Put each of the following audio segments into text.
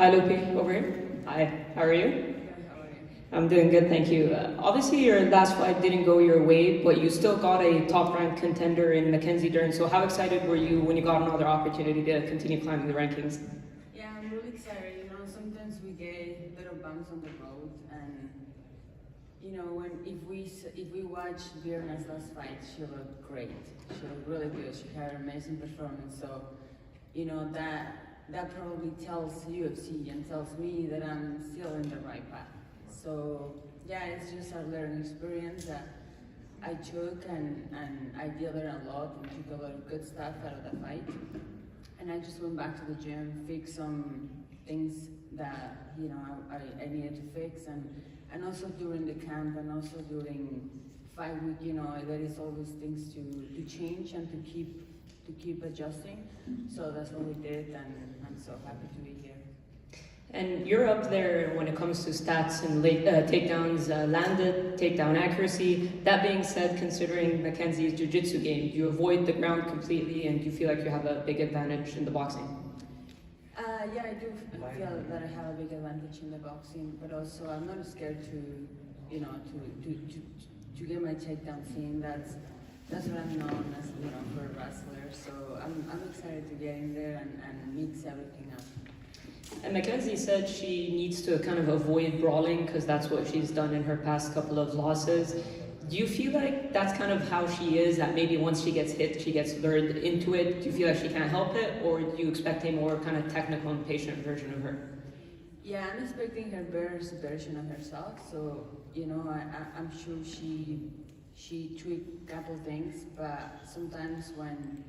Hi, Loopy, over here. Hi, how are you? Good, how are you? I'm doing good, thank you. Obviously, your last fight didn't go your way, but you still got a top-ranked contender in Mackenzie Dern. So how excited were you when you got another opportunity to continue climbing the rankings? Yeah, I'm really excited. You know, sometimes we get little bumps on the road, and you know, if we watch Virna's last fight, she looked great. She looked really good. She had an amazing performance. So, you know, that probably tells UFC and tells me that I'm still in the right path. So yeah, it's just a learning experience that I took, and I did learn a lot and took a lot of good stuff out of the fight. And I just went back to the gym, fixed some things that, you know, I needed to fix, and also during the camp and also during fight week, you know, there is always things to change and to keep adjusting. So that's what we did, and I'm so happy to be here. And you're up there when it comes to stats and takedowns, landed, takedown accuracy. That being said, considering Mackenzie's jiu-jitsu game, do you avoid the ground completely and do you feel like you have a big advantage in the boxing? Yeah, I do feel that I have a big advantage in the boxing, but also I'm not scared to, you know, to get my takedowns in. That's what I'm known as, you know, for a wrestler. So I'm excited to get in there and mix everything up. And Mackenzie said she needs to kind of avoid brawling because that's what she's done in her past couple of losses. Do you feel like that's kind of how she is, that maybe once she gets hit, she gets lured into it? Do you feel like she can't help it, or do you expect a more kind of technical and patient version of her? Yeah, I'm expecting her best version of herself. So, you know, I'm sure she tweaked a couple things, but sometimes when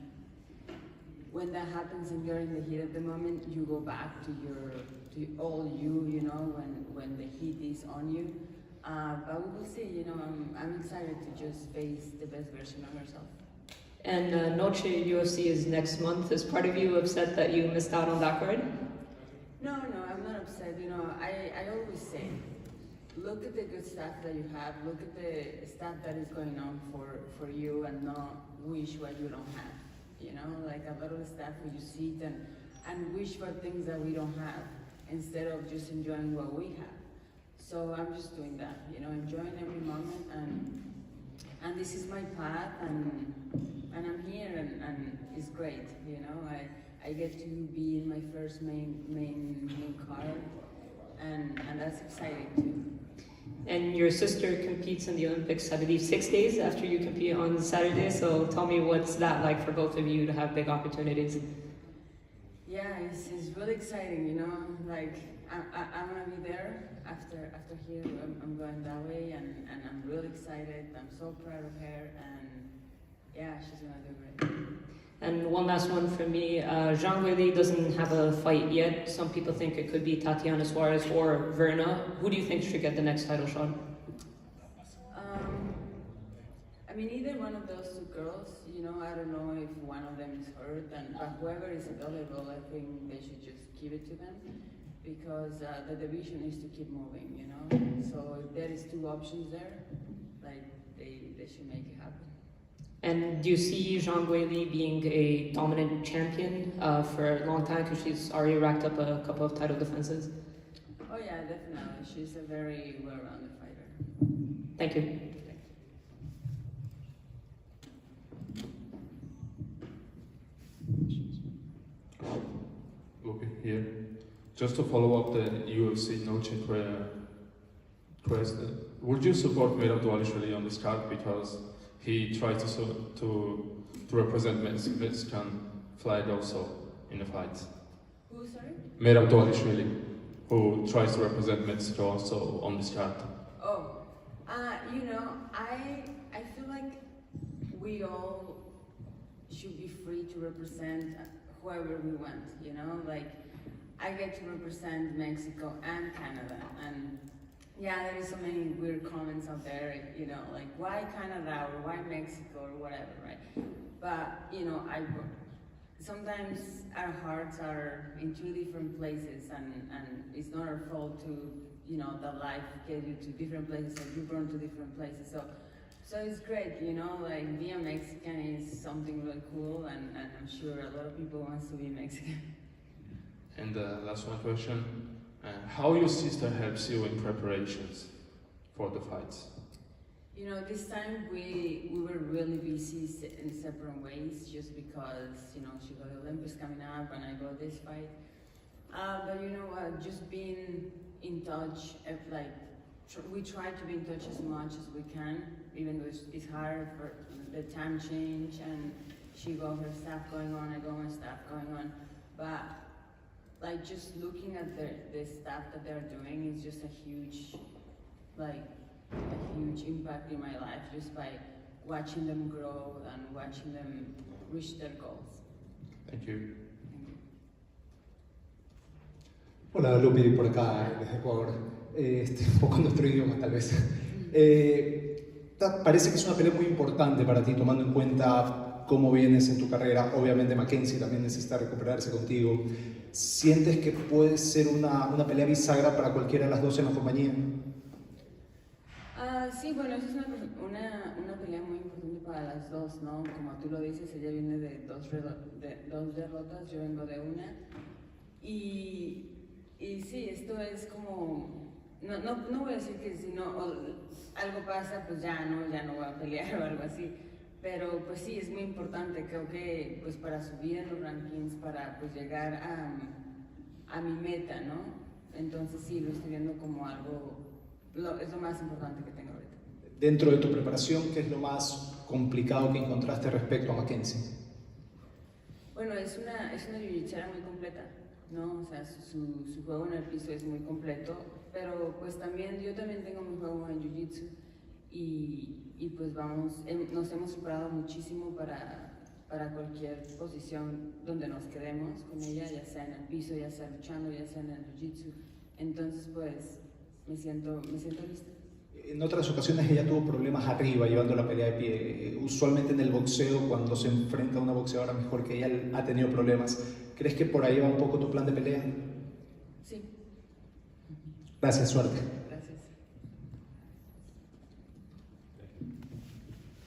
that happens and you're in the heat of the moment, you go back to all you know, when the heat is on you. But we will see, you know, I'm excited to just face the best version of herself. And Noche UFC is next month. Is part of you upset that you missed out on that card? No, I'm not upset. You know, I always say, look at the good stuff that you have, look at the stuff that is going on for you, and not wish what you don't have. You know, like a lot of the stuff we just sit and wish for things that we don't have instead of just enjoying what we have. So I'm just doing that, you know, enjoying every moment, and this is my path, and I'm here, and it's great, you know. I get to be in my first main card, and that's exciting too. And your sister competes in the Olympics, I believe, 6 days after you compete on Saturday. So tell me, what's that like for both of you to have big opportunities? Yeah, it's really exciting, you know. Like I'm gonna be there after here. I'm going that way, and I'm really excited. I'm so proud of her, and yeah, she's gonna do great. And one last one from me. Zhang Weili doesn't have a fight yet. Some people think it could be Tatiana Suarez or Verna. Who do you think should get the next title shot? I mean, either one of those two girls, you know, I don't know if one of them is hurt, but whoever is available, I think they should just give it to them, because the division needs to keep moving, you know. So if there is two options there, like they should make it happen. And do you see Zhang Weili being a dominant champion for a long time, because she's already racked up a couple of title defenses? Oh yeah, definitely. She's a very well-rounded fighter. Thank you. Loopy here. Just to follow up the UFC Noche question, would you support Michal Oleksiejczuk on this card, because he tried to represent Mexican flag also in the fight? Who, sorry? Michal Oleksiejczuk, who tries to represent Mexico also on this card. Oh, you know, I feel like we all should be free to represent whoever we want, you know? Like, I get to represent Mexico and Canada, and yeah, there is so many weird comments out there, you know, like, why Canada or why Mexico or whatever, right? But, you know, sometimes our hearts are in two different places, and it's not our fault to, you know, that life get you to different places, and you're born to different places. So it's great, you know, like being Mexican is something really cool, and I'm sure a lot of people want to be Mexican. And the last one question, how your sister helps you in preparations for the fights? You know, this time we were really busy in separate ways, just because, you know, she got the Olympics coming up and I got this fight. But you know what, just being in touch, like, we try to be in touch as much as we can, even though it's hard for the time change, and she got her stuff going on, I got my stuff going on. But like, just looking at the stuff that they're doing is just a huge impact in my life, just by watching them grow and watching them reach their goals. Thank you. Hola, Loopy, por acá desde Ecuador. Un poco nuestro idioma, tal vez. Parece que es una pelea muy importante para ti, tomando en cuenta cómo vienes en tu carrera. Obviamente Mackenzie también necesita recuperarse contigo. ¿Sientes que puede ser una pelea bisagra para cualquiera de las dos en la compañía? Sí, bueno, esa es una pelea muy importante para las dos, ¿no? Como tú lo dices, ella viene de dos derrotas, yo vengo de una. Y sí, esto es como... No voy a decir que si no algo pasa, pues ya no voy a pelear o algo así. Pero pues sí, es muy importante, creo que pues para subir en los rankings, para pues llegar a mi meta, ¿no? Entonces sí, lo estoy viendo como algo, es lo más importante que tengo ahorita. Dentro de tu preparación, ¿qué es lo más complicado que encontraste respecto a Mackenzie? Bueno, es una jiu-jitera muy completa, ¿no? O sea, su juego en el piso es muy completo, pero pues también, yo también tengo mi juego en jiu-jitsu y pues nos hemos preparado muchísimo para cualquier posición donde nos quedemos con ella, ya sea en el piso, ya sea luchando, ya sea en el jiu-jitsu. Entonces pues me siento lista. En otras ocasiones ella tuvo problemas arriba llevando la pelea de pie. Usualmente en el boxeo, cuando se enfrenta a una boxeadora mejor que ella, ha tenido problemas. ¿Crees que por ahí va un poco tu plan de pelea? Sí. Gracias, suerte. Gracias.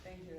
Thank you.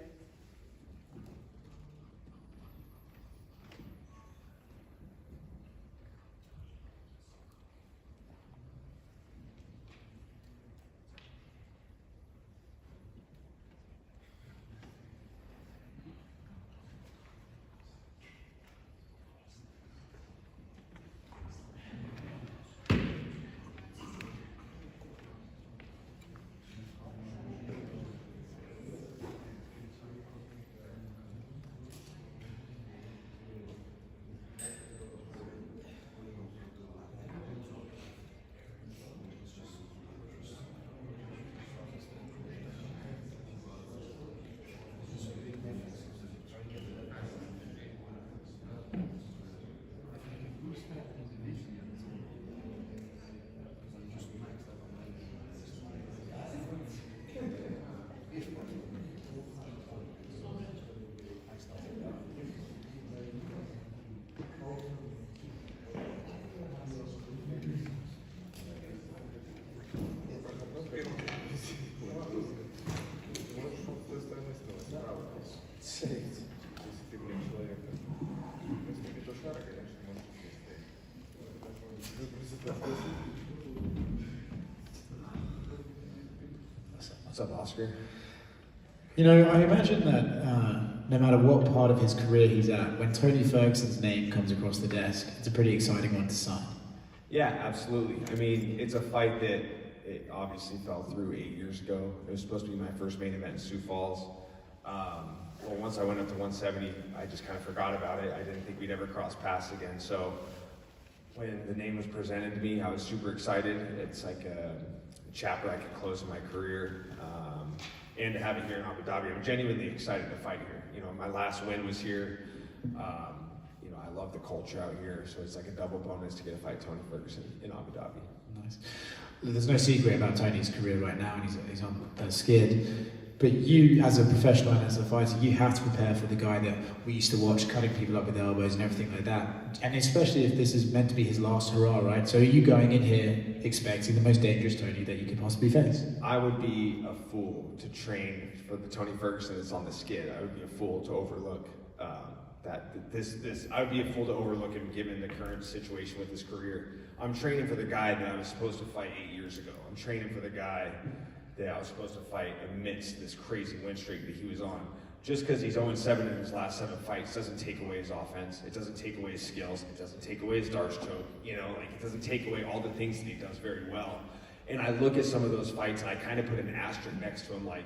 What's up, Oscar? You know, I imagine that no matter what part of his career he's at, when Tony Ferguson's name comes across the desk, it's a pretty exciting one to sign. Yeah, absolutely. I mean, it's a fight that it obviously fell through 8 years ago. It was supposed to be my first main event in Sioux Falls. Well, once I went up to 170, I just kind of forgot about it. I didn't think we'd ever cross paths again. So when the name was presented to me, I was super excited. It's like a chapter I could close in my career. And to have it here in Abu Dhabi, I'm genuinely excited to fight here. You know, my last win was here. You know, I love the culture out here, so it's like a double bonus to get to fight Tony Ferguson in Abu Dhabi. Nice. There's no secret about Tony's career right now, and he's on skid. But you, as a professional and as a fighter, you have to prepare for the guy that we used to watch cutting people up with elbows and everything like that. And especially if this is meant to be his last hurrah, right? So are you going in here expecting the most dangerous Tony that you could possibly face? I would be a fool to train for the Tony Ferguson that's on the skid. I would be a fool to overlook I would be a fool to overlook him given the current situation with his career. I'm training for the guy that I was supposed to fight 8 years ago. I'm training for the guy that I was supposed to fight amidst this crazy win streak that he was on. Just because he's 0-7 in his last 7 fights doesn't take away his offense. It doesn't take away his skills. It doesn't take away his darts choke. You know, like it doesn't take away all the things that he does very well. And I look at some of those fights and I kind of put an asterisk next to him, like,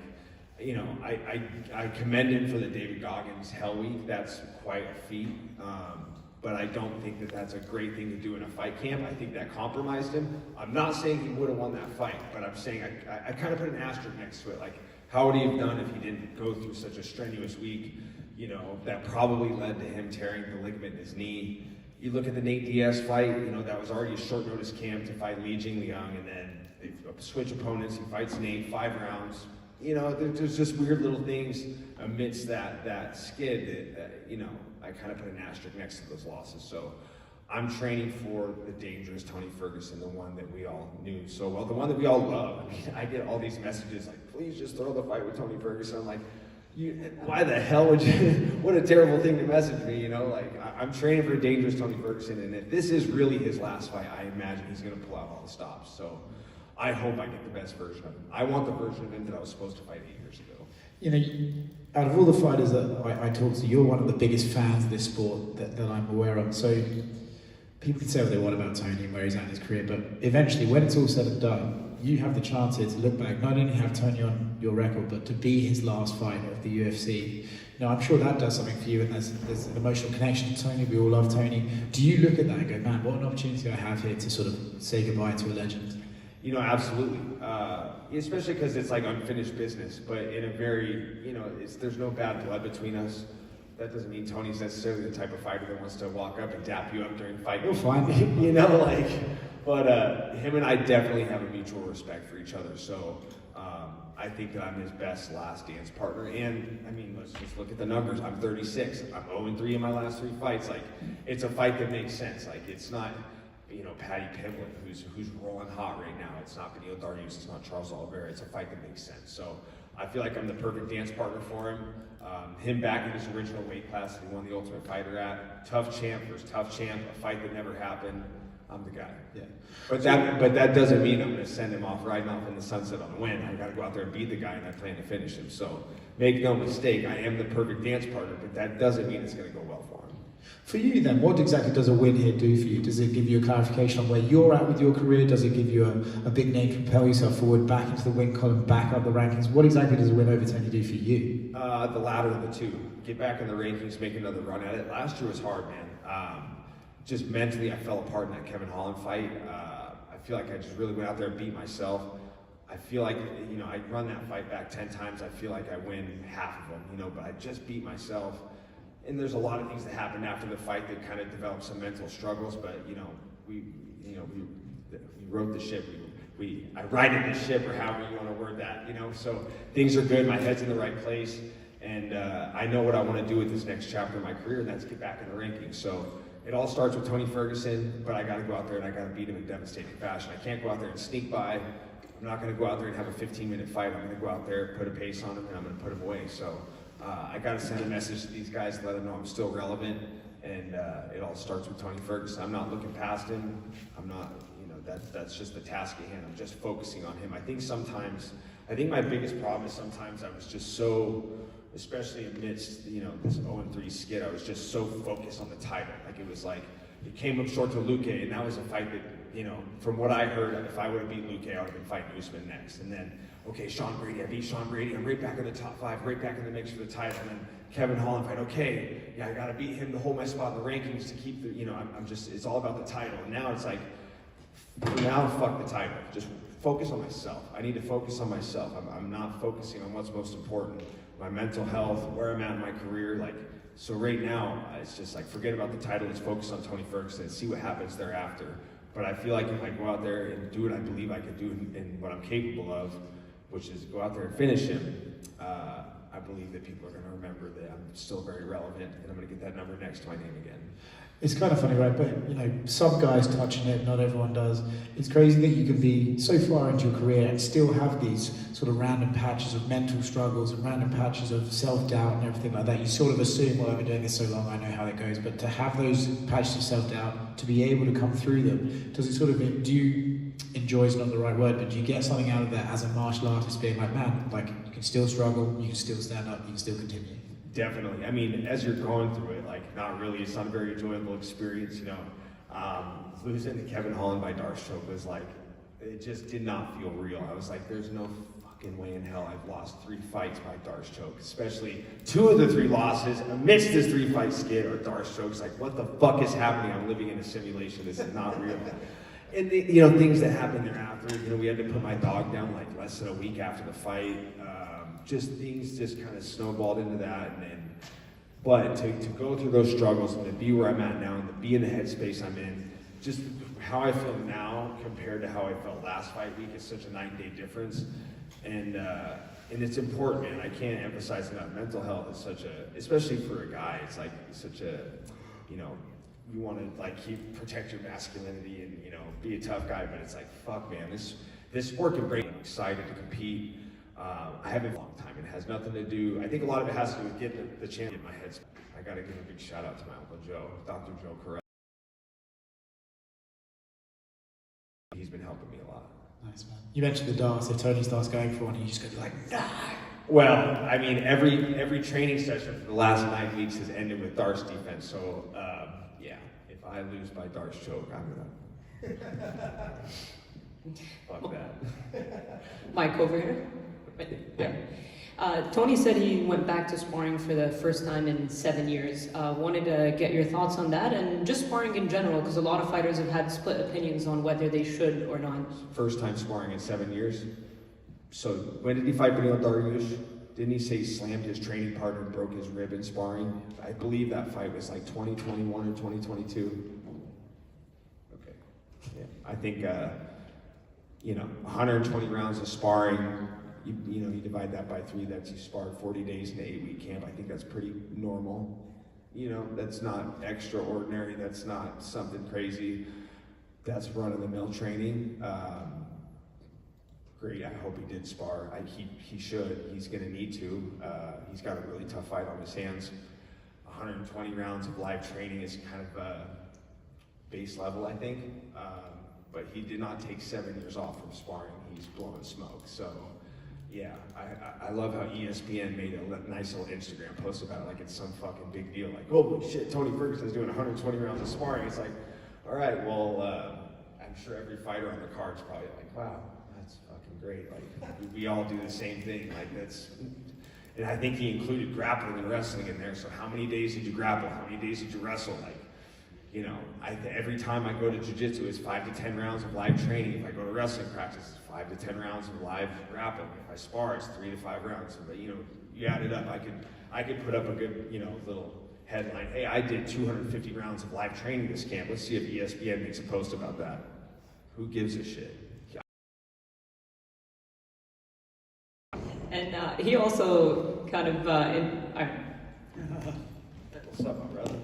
you know, I commend him for the David Goggins Hell Week. That's quite a feat. But I don't think that that's a great thing to do in a fight camp. I think that compromised him. I'm not saying he would have won that fight, but I'm saying I kind of put an asterisk next to it. Like, how would he have done if he didn't go through such a strenuous week? You know, that probably led to him tearing the ligament in his knee. You look at the Nate Diaz fight, you know, that was already a short notice camp to fight Li Jingliang, and then they switch opponents. He fights Nate 5 rounds. You know, there's just weird little things amidst that skid that, you know, I kind of put an asterisk next to those losses. So I'm training for the dangerous Tony Ferguson, the one that we all knew so well, the one that we all love. I mean, I get all these messages like, please just throw the fight with Tony Ferguson. I'm like, why the hell would you, what a terrible thing to message me, you know? Like, I'm training for a dangerous Tony Ferguson, and if this is really his last fight, I imagine he's gonna pull out all the stops. So I hope I get the best version of him. I want the version of him that I was supposed to fight 8 years ago. You know, out of all the fighters that I talk to, you're one of the biggest fans of this sport that I'm aware of. So people can say what they want about Tony and where he's at in his career, but eventually, when it's all said and done, you have the chance here to look back, not only have Tony on your record, but to be his last fight of the UFC. Now, I'm sure that does something for you, and there's an emotional connection to Tony. We all love Tony. Do you look at that and go, man, what an opportunity I have here to sort of say goodbye to a legend? You know, absolutely. Especially because it's like unfinished business, but in a very, you know, there's no bad blood between us. That doesn't mean Tony's necessarily the type of fighter that wants to walk up and dap you up during fight. You'll find it. You know, like, but him and I definitely have a mutual respect for each other. So I think that I'm his best last dance partner. And I mean, let's just look at the numbers. I'm 36. I'm 0-3 in my last 3 fights. Like, it's a fight that makes sense. Like, it's not, you know, Paddy Pimblett, who's rolling hot right now. It's not Benil Dariush, it's not Charles Oliveira. It's a fight that makes sense. So I feel like I'm the perfect dance partner for him. Him back in his original weight class that he won the Ultimate Fighter at. Tough champ versus tough champ, a fight that never happened. I'm the guy. Yeah. But that doesn't mean I'm going to send him off riding off in the sunset on a win. I got to go out there and beat the guy, and I plan to finish him. So make no mistake, I am the perfect dance partner, but that doesn't mean it's going to go well for him. For you then, what exactly does a win here do for you? Does it give you a clarification on where you're at with your career? Does it give you a big name to propel yourself forward, back into the win column, back up the rankings? What exactly does a win over Tony do for you? The latter of the two. Get back in the rankings, make another run at it. Last year was hard, man. Just mentally, I fell apart in that Kevin Holland fight. I feel like I just really went out there and beat myself. I feel like, you know, I run that fight back 10 times. I feel like I win half of them, you know, but I just beat myself. And there's a lot of things that happened after the fight that kind of developed some mental struggles, but you know, we wrote the ship. I righted the ship, or however you want to word that, you know. So things are good. My head's in the right place, and I know what I want to do with this next chapter of my career, and that's get back in the rankings. So it all starts with Tony Ferguson, but I got to go out there and I got to beat him in devastating fashion. I can't go out there and sneak by. I'm not going to go out there and have a 15-minute fight. I'm going to go out there, put a pace on him, and I'm going to put him away. So I got to send a message to these guys, let them know I'm still relevant, and it all starts with Tony Ferguson. I'm not looking past him. I'm not, you know, that's just the task at hand. I'm just focusing on him. I think my biggest problem is sometimes I was just so, especially amidst, you know, this 0-3 skid, I was just so focused on the title. Like, it was like, it came up short to Luque, and that was a fight that, you know, from what I heard, if I would have beat Luque, I would have been fighting Usman next. And then, okay, Sean Brady, I beat Sean Brady, I'm right back in the top 5, right back in the mix for the title. And then Kevin Holland fight, okay, yeah, I gotta beat him to hold my spot in the rankings to keep the, you know, I'm just, it's all about the title. And now it's like, for now, fuck the title. Just focus on myself. I need to focus on myself. I'm not focusing on what's most important. My mental health, where I'm at in my career, like, so right now, it's just like, forget about the title, let's focus on Tony Ferguson and see what happens thereafter. But I feel like if I go out there and do what I believe I could do and what I'm capable of, which is go out there and finish him, I believe that people are going to remember that I'm still very relevant, and I'm going to get that number next to my name again. It's kind of funny, right? But some guys touching it, not everyone does. It's crazy that you can be so far into your career and still have these sort of random patches of mental struggles and random patches of self-doubt and everything like that. You sort of assume, well, I've been doing this so long, I know how that goes. But to have those patches of self-doubt, to be able to come through them, do you enjoy is not the right word, but do you get something out of that as a martial artist, being like, man, like, you can still struggle, you can still stand up, you can still continue? Definitely. I mean, as you're going through it, like, not really, it's not a very enjoyable experience, losing to Kevin Holland by Darce was like, it just did not feel real. I was like, there's no fucking way in hell I've lost 3 fights by Darce choke, especially 2 of the 3 losses amidst this 3-fight skid are Darce chokes. Like, what the fuck is happening? I'm living in a simulation. This is not real. And things that happened thereafter, we had to put my dog down like less than a week after the fight. Things just kind of snowballed into that. But to go through those struggles and to be where I'm at now and to be in the headspace I'm in, just how I feel now compared to how I felt last fight week is such a night and day difference. And it's important, man. I can't emphasize enough. Mental health is especially for a guy, it's like such a, you want to like protect your masculinity and be a tough guy, but it's like, fuck, man, this sport can break. I'm excited to compete. I haven't a long time. It has nothing to do. I think a lot of it has to do with getting the chance in my head. I got to give a big shout out to my uncle Joe, Dr. Joe Correct. He's been helping me a lot. Nice, man. You mentioned the darts. If Tony starts going for one, you just got to be like, nah. Well, I mean, every training session for the last 9 weeks has ended with darts defense. So, yeah, if I lose by darts choke, I'm gonna fuck that. Mike over here. Yeah. Tony said he went back to sparring for the first time in 7 years. Wanted to get your thoughts on that and just sparring in general, because a lot of fighters have had split opinions on whether they should or not. First time sparring in 7 years. So when did he fight Beneil Dariush? Didn't he say he slammed his training partner and broke his rib in sparring? I believe that fight was like 2021 or 2022. Okay. Yeah. I think 120 rounds of sparring. You divide that by 3, that's you sparred 40 days in an 8-week camp. I think that's pretty normal. That's not extraordinary. That's not something crazy. That's run-of-the-mill training. Great, I hope he did spar. He should. He's going to need to. He's got a really tough fight on his hands. 120 rounds of live training is kind of base level, I think. But he did not take 7 years off from sparring. He's blowing smoke. So, yeah, I love how ESPN made a nice little Instagram post about it like it's some fucking big deal. Like, holy shit, Tony Ferguson's doing 120 rounds of sparring. It's like, all right, well, I'm sure every fighter on the card's probably like, wow, that's fucking great. Like, we all do the same thing. Like, and I think he included grappling and wrestling in there. So how many days did you grapple? How many days did you wrestle? Like, every time I go to jiu-jitsu, it's 5 to 10 rounds of live training. If I go to wrestling practice, it's 5 to 10 rounds of live grappling. If I spar, it's 3 to 5 rounds. But you add it up, I could put up a good, little headline. Hey, I did 250 rounds of live training this camp. Let's see if ESPN makes a post about that. Who gives a shit? And he also kind of, What's up, my brother?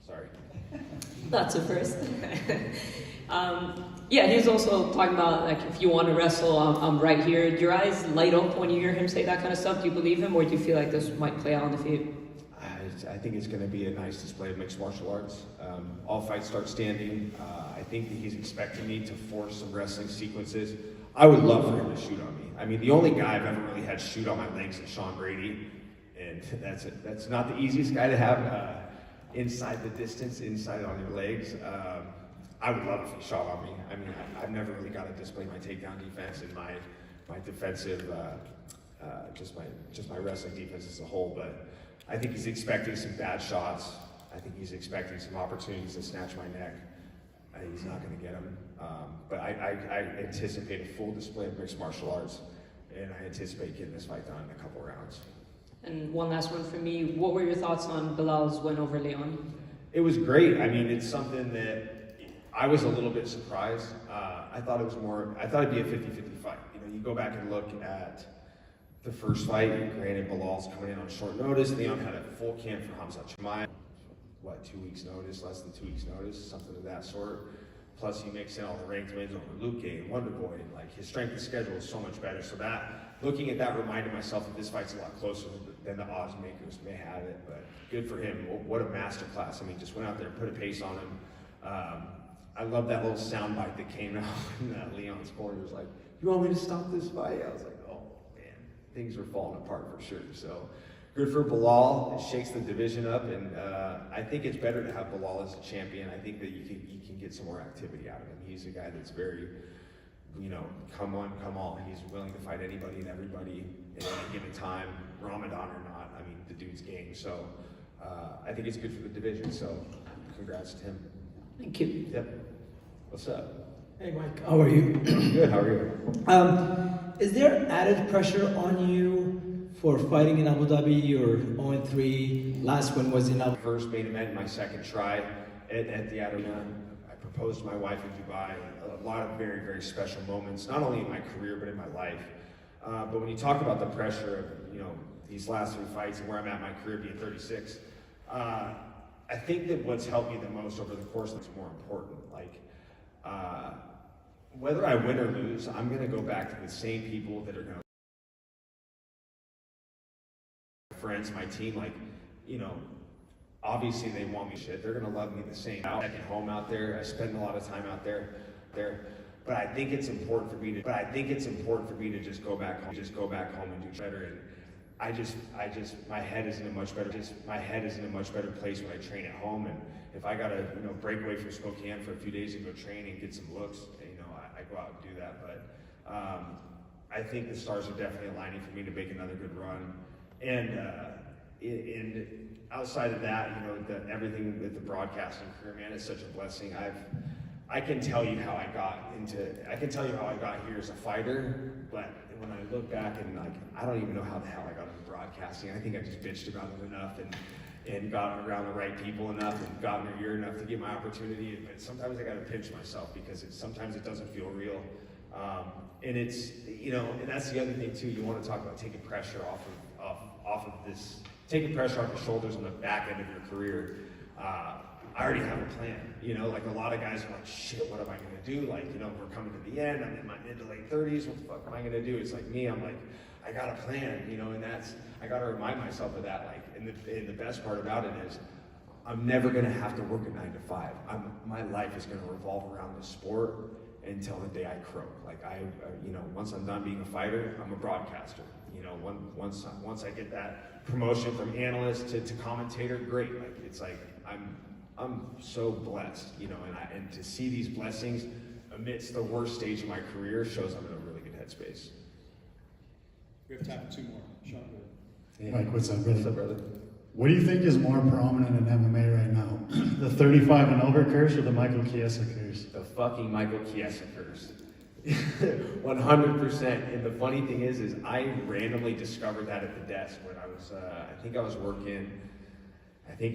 Sorry. That's a first. Yeah, he's also talking about, like, if you want to wrestle, I'm right here. Do your eyes light up when you hear him say that kind of stuff? Do you believe him, or do you feel like this might play out on the field? I think it's going to be a nice display of mixed martial arts. All fights start standing. I think that he's expecting me to force some wrestling sequences. I would love for him to shoot on me. I mean, the only guy I've ever really had shoot on my legs is Sean Brady, and that's not the easiest guy to have inside the distance, inside on your legs. I would love if he shot on me. I mean, I've never really got to display my takedown defense and my defensive, just my wrestling defense as a whole. But I think he's expecting some bad shots. I think he's expecting some opportunities to snatch my neck. He's not going to get them. But I anticipate a full display of mixed martial arts, and I anticipate getting this fight done in a couple rounds. And one last one for me. What were your thoughts on Bilal's win over Leon? It was great. I mean, it's something that I was a little bit surprised. I thought it'd be a 50-50 fight. You go back and look at the first fight, granted Bilal's coming in on short notice. Leon had a full camp for Khamzat Chimaev. What, 2 weeks notice, less than 2 weeks notice, something of that sort. Plus you mix in all the ranked wins over Luke and Wonderboy, and like his strength of schedule is so much better. So that, looking at that, reminded myself that this fight's a lot closer than the odds makers may have it. But good for him. What a masterclass. I mean, just went out there and put a pace on him. I love that little soundbite that came out in Leon's corner. It was like, "You want me to stop this fight?" I was like, "Oh man, things are falling apart for sure." So good for Bilal. It shakes the division up, and I think it's better to have Bilal as a champion. I think that you can get some more activity out of him. He's a guy that's very, you know, come on, come all. He's willing to fight anybody and everybody at any given time, Ramadan or not. I mean, the dude's game. So I think it's good for the division. So congrats to him. Thank you. Yep. What's up? Hey Mike, how are you? Good. How are you? Is there added pressure on you for fighting in Abu Dhabi or 0-3? Last one was in Abu Dhabi. First main event, my second try at the Arena. I proposed to my wife in Dubai. A lot of very, very special moments, not only in my career but in my life. But when you talk about the pressure of, you know, these last 3 fights and where I'm at in my career being 36, I think that what's helped me the most over the course that's more important. Like, whether I win or lose, I'm gonna go back to the same people that are gonna, friends, my team, like, you know, obviously they want me shit. They're gonna love me the same. Second home out there. I spend a lot of time out there. But I think it's important for me to just go back home and do better. And I just, my head is in a much better place when I train at home. And if I gotta, you know, break away from Spokane for a few days and go train and get some looks, you know, I go out and do that. But I think the stars are definitely aligning for me to make another good run. And outside of that, you know, everything with the broadcasting career, man, it's such a blessing. I can tell you how I got here as a fighter, but when I look back and like, I don't even know how the hell I got into broadcasting. I think I just bitched about it enough and got around the right people enough and got in their ear enough to get my opportunity. But sometimes I got to pinch myself because sometimes it doesn't feel real. And it's, you know, and that's the other thing too. You want to talk about taking pressure off of this, taking pressure off your shoulders on the back end of your career. I already have a plan, you know, like a lot of guys are like, shit, what am I gonna do? Like, you know, we're coming to the end, I'm in my mid to late 30s, what the fuck am I gonna do? It's like me, I'm like, I got a plan, you know, and I gotta remind myself of that, like, and the best part about it is, I'm never gonna have to work a 9 to 5. My life is gonna revolve around the sport until the day I croak. Like you know, once I'm done being a fighter, I'm a broadcaster. You know, once I get that promotion from analyst to commentator, great. Like, it's like, I'm so blessed, you know, and to see these blessings amidst the worst stage of my career shows I'm in a really good headspace. We have time for 2 more. Sean, go ahead. Hey, Mike, what's up, brother? What's up, brother? What do you think is more prominent in MMA right now? The 35 and over curse or the Michael Chiesa curse? The fucking Michael Chiesa curse. 100%. And the funny thing is I randomly discovered that at the desk when I was, I think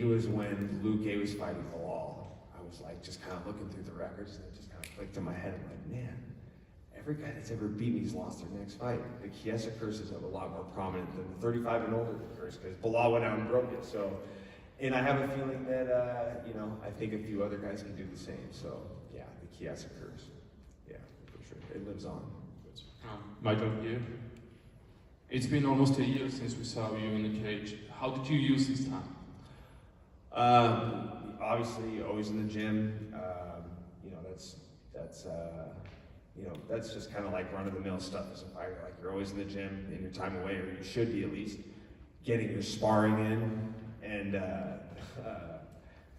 it was when Luke was fighting Bilal. I was like, just kind of looking through the records and it just kind of clicked in my head. I'm like, man, every guy that's ever beat me has lost their next fight. The Chiesa curse is a lot more prominent than the 35 and older curse because Bilal went out and broke it. So, and I have a feeling that, you know, I think a few other guys can do the same. So, yeah, the Chiesa curse. Yeah, for sure. It lives on. Michael, you. It's been almost a year since we saw you in the cage. How did you use this time? Obviously, always in the gym. You know, that's just kind of like run-of-the-mill stuff as a fighter. Like, you're always in the gym in your time away, or you should be at least, getting your sparring in, and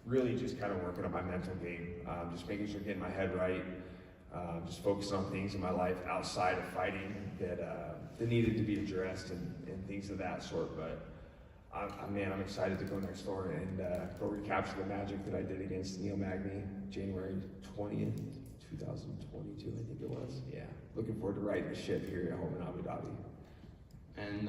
really just kind of working on my mental game. Just making sure getting my head right. Just focusing on things in my life outside of fighting that needed to be addressed and things of that sort. But I'm excited to go next door and go recapture the magic that I did against Neil Magny January 20th, 2022, I think it was. Yeah, looking forward to riding the ship here at home in Abu Dhabi. And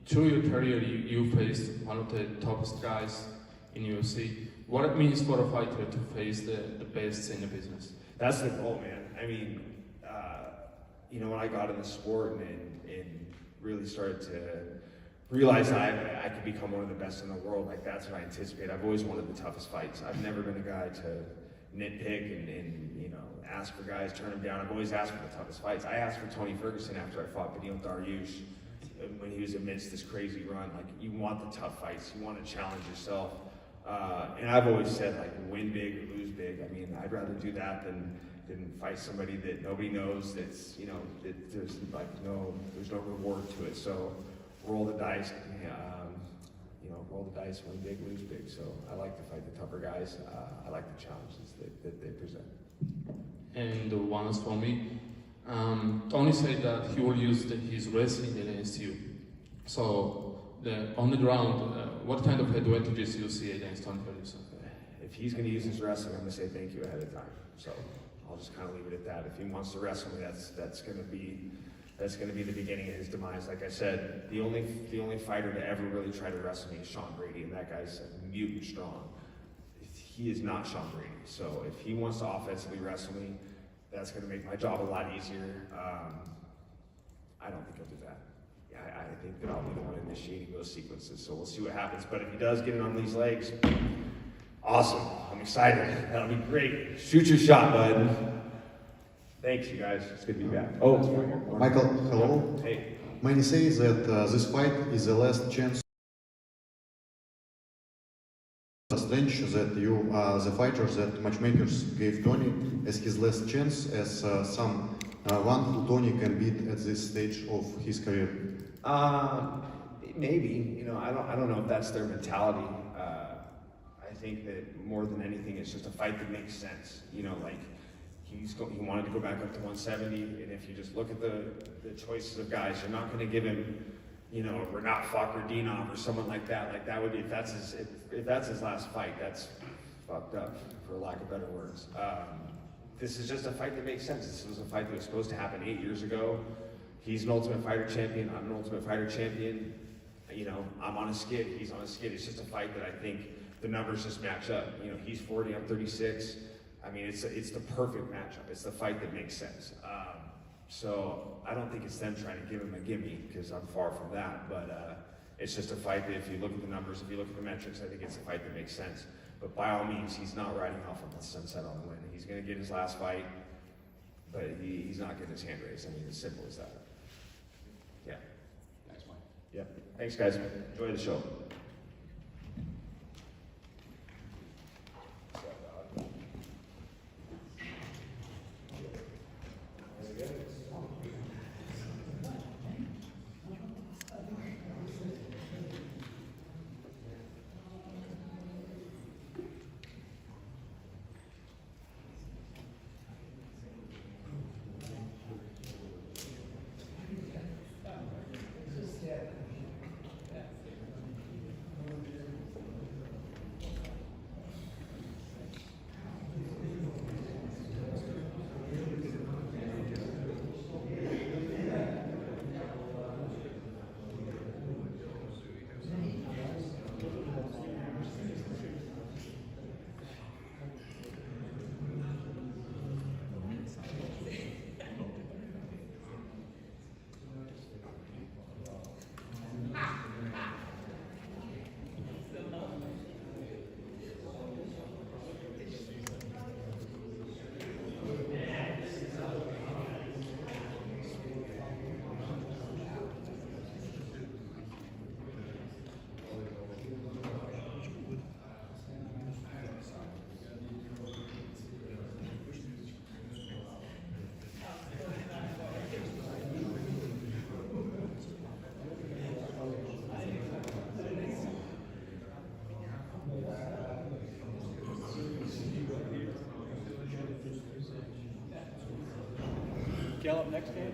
through your career, you faced one of the toughest guys in UFC. What it means for a fighter to face the best in the business? That's the goal, man. I mean, you know, when I got in the sport and really started to realize that I could become one of the best in the world. Like, that's what I anticipate. I've always wanted the toughest fights. I've never been a guy to nitpick and you know, ask for guys, turn them down. I've always asked for the toughest fights. I asked for Tony Ferguson after I fought Beneil Dariush when he was amidst this crazy run. Like, you want the tough fights. You want to challenge yourself. And I've always said, like, win big or lose big. I mean, I'd rather do that than fight somebody that nobody knows, that's, you know, that there's no reward to it. So roll the dice, you know, roll the dice, win big, lose big. So I like to fight the tougher guys. I like the challenges that they present. And the ones for me, Tony said that he will use his wrestling against you. So on the ground, what kind of advantages do you see against Tony Ferguson? If he's going to use his wrestling, I'm going to say thank you ahead of time. So I'll just kind of leave it at that. If he wants to wrestle me, that's going to be the beginning of his demise. Like I said, the only fighter to ever really try to wrestle me is Sean Brady, and that guy's mutant strong. He is not Sean Brady. So if he wants to offensively wrestle me, that's going to make my job a lot easier. I don't think he'll do that. Yeah, I think that I'll be the one initiating those sequences. So we'll see what happens. But if he does get it on these legs, awesome. I'm excited. That'll be great. Shoot your shot, bud. Thanks, you guys. It's good to be back. Oh, Michael, hello. Hey. Many say that this fight is the last chance. Strange that you are the fighter that matchmakers gave Tony as his last chance, as one who Tony can beat at this stage of his career. Maybe. You know, I don't know if that's their mentality. I think that more than anything, it's just a fight that makes sense. You know, like, he wanted to go back up to 170, and if you just look at the choices of guys, you're not going to give him, you know, Renat Fakhretdinov or someone like that. Like, that would be, if that's his last fight, that's fucked up, for lack of better words. This is just a fight that makes sense. This was a fight that was supposed to happen 8 years ago. He's an Ultimate Fighter champion. I'm an Ultimate Fighter champion. You know, I'm on a skid. He's on a skid. It's just a fight that I think the numbers just match up. You know, he's 40, I'm 36. I mean, it's the perfect matchup. It's the fight that makes sense. So I don't think it's them trying to give him a gimme, because I'm far from that. But it's just a fight that, if you look at the numbers, if you look at the metrics, I think it's a fight that makes sense. But by all means, he's not riding off on the sunset on the win. He's going to get his last fight, but he's not getting his hand raised. I mean, it's simple as that. Yeah. Thanks, Mike. Yeah. Thanks, guys. Enjoy the show. Up next game.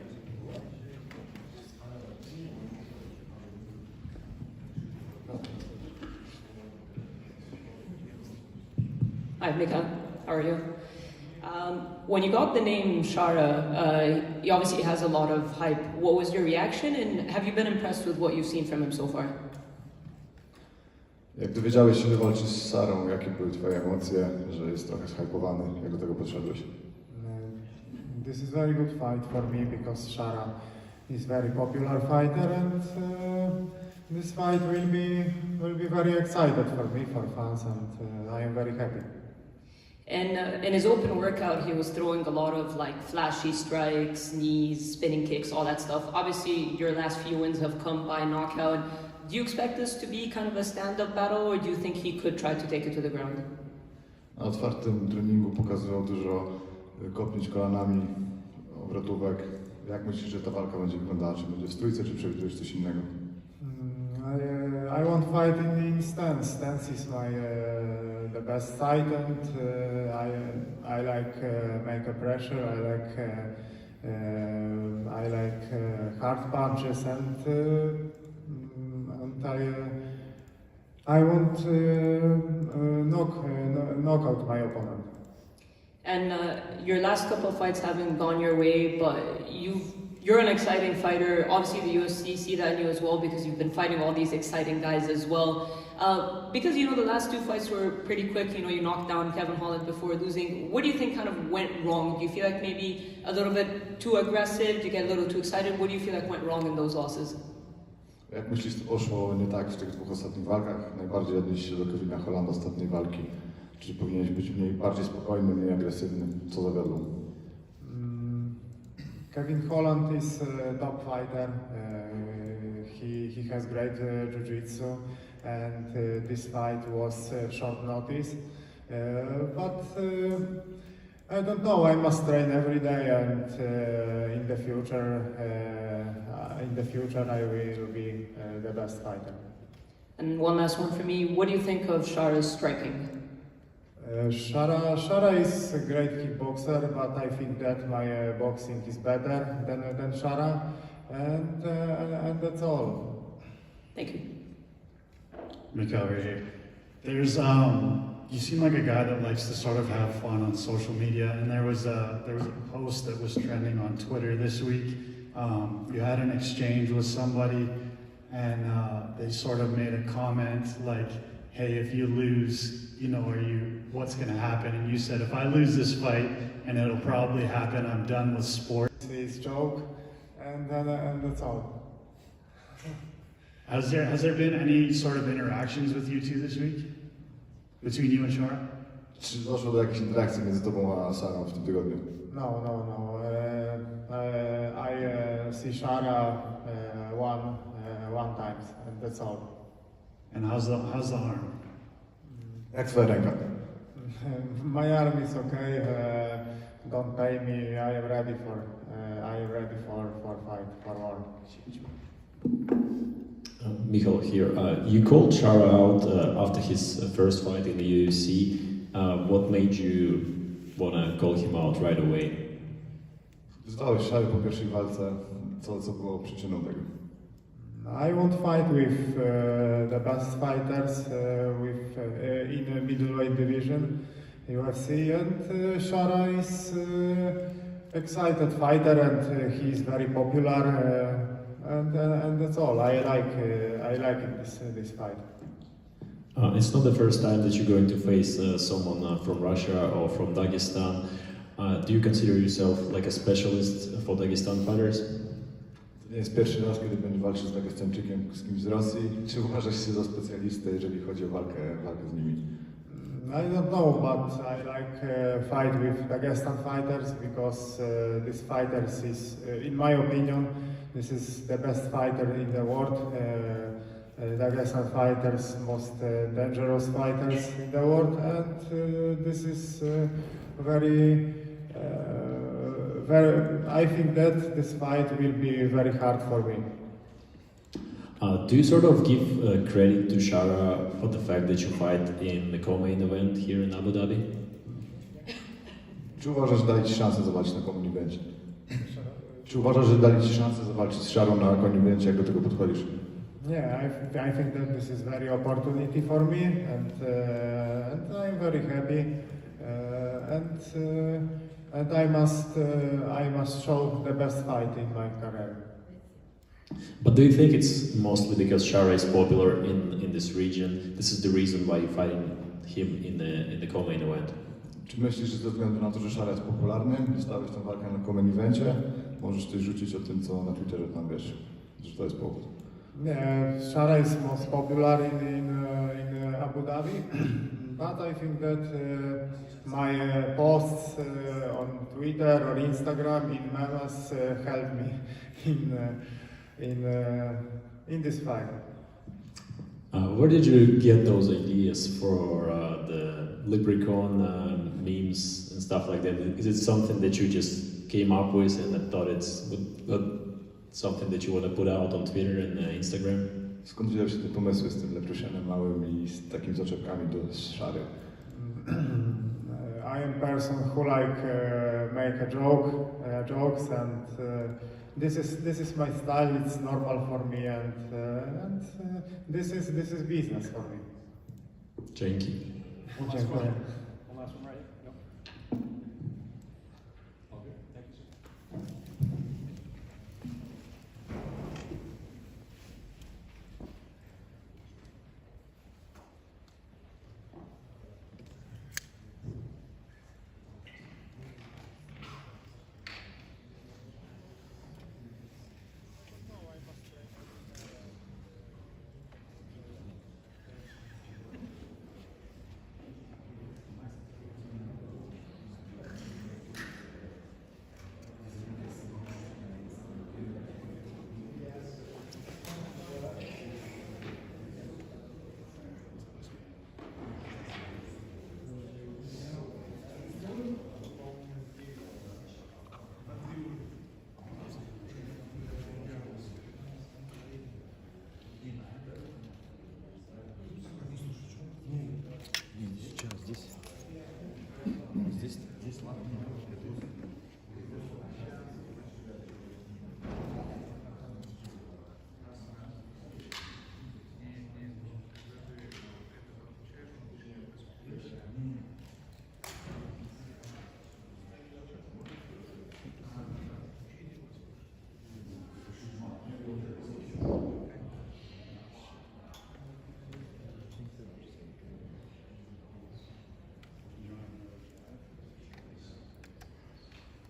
Hi, Michal. How are you? When you got the name Shara, he obviously has a lot of hype. What was your reaction, and have you been impressed with what you've seen from him so far? Jak dowiedziałeś się, że walczysz z Sarą, jakie były twoje emocje, że jest trochę zhypowany, jak do tego podszedłeś? This is a very good fight for me because Shara he's very popular fighter, and this fight will be very excited for me, for fans, and I am very happy. And in his open workout, he was throwing a lot of like flashy strikes, knees, spinning kicks, all that stuff. Obviously, your last few wins have come by knockout. Do you expect this to be kind of a stand-up battle, or do you think he could try to take it to the ground? Na otwartym treningu pokazywał dużo kopnięć kolanami, obrotówek. Jak myślisz, że ta walka będzie wyglądała? Czy będzie w stójce, czy przewidujesz coś innego? I want fight in stance. Stance is my the best side, and I like make a pressure. I like hard punches, and I want knock out my opponent. And your last couple of fights haven't gone your way, but you're an exciting fighter. Obviously, the UFC see that in you as well because you've been fighting all these exciting guys as well. Because the last two fights were pretty quick. You knocked down Kevin Holland before losing. What do you think kind of went wrong? Do you feel like maybe a little bit too aggressive? Do you get a little too excited? What do you feel like went wrong in those losses? Jak myślisz, co poszło nie tak w tych dwóch ostatnich walkach? Najbardziej odnieść się do Kevina Hollanda ostatniej walki. Czy powinieneś być bardziej spokojny, mniej agresywny? Co zawiodło? Kevin Holland is a top fighter. He has great jiu-jitsu, and this fight was short notice. But I don't know. I must train every day, and in the future, I will be the best fighter. And one last one for me. What do you think of Shara's striking? Shara is a great kickboxer, but I think that my boxing is better than Shara, and that's all. Thank you. Michal, there's you seem like a guy that likes to sort of have fun on social media, and there was a post that was trending on Twitter this week. You had an exchange with somebody, and they sort of made a comment like, "Hey, if you lose, what's going to happen?" And you said, "If I lose this fight, and it'll probably happen, I'm done with sport." It's a joke, and that's all. Has there been any sort of interactions with you two this week? Between you and Shara? Czy doszło do jakiejś interakcji między tobą a Sarą w tym tygodniu? No. I see Shara one time, and that's all. And how's the arm? Jak twoja ręka? My arm is okay. Don't pay me. I am ready for fight for war. Michal here. You called Shara out after his first fight in the UFC. What made you want to call him out right away? Zdałeś Shary po pierwszej walce. Co było przyczyną tego? I want fight with the best fighters in the middleweight division, UFC, and Shara is excited fighter, and he is very popular, and that's all. I like this fight. It's not the first time that you're going to face someone from Russia or from Dagestan. Do you consider yourself like a specialist for Dagestan fighters? To nie jest pierwszy raz, kiedy będziesz walczył z Dagestańczykiem, z kimś z Rosji. Czy uważasz się za specjalistę, jeżeli chodzi o walkę z nimi? I don't know, but I like fight with Dagestan fighters because this fighters is, in my opinion, this is the best fighter in the world. Dagestan fighters, most dangerous fighters in the world, and this is very. I think that this fight will be very hard for me. Do you sort of give credit to Shara for the fact that you fight in the co-main event here in Abu Dhabi? Czy uważasz, że dali ci szansę zobaczyć na co-main evencie? Czy uważasz, że dali ci szansę zobaczyć z Sharą na co-main evencie, jak do tego podchodzisz? Yeah, I think that this is very opportunity for me, and I'm very happy, and I must show the best fight in my career. But do you think it's mostly because Shara is popular in this region? This is the reason why you're fighting him in the co-main event? Czy myślisz, że ze względu na to, że Shara jest popularny, dostałeś tę walkę na co-main evencie? możesz coś rzucić o tym, co na Twitterze tam wiesz, że to jest powód. Shara is most popular in Abu Dhabi, but I think that my posts on Twitter or Instagram in Melas helped me in this fight. Where did you get those ideas for the leprechaun memes and stuff like that? Is it something that you just came up with and thought it's something that you want to put out on Twitter and Instagram? Skąd wzięły się te pomysły z tym leprusienem małym i z takimi zaczepkami do szary? I am a person who make jokes and this is my style. It's normal for me and this is business for me. Dzięki. Dziękuję. One last one, right? No. Okay, thank you, sir.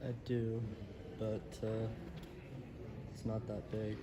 I do, but it's not that big.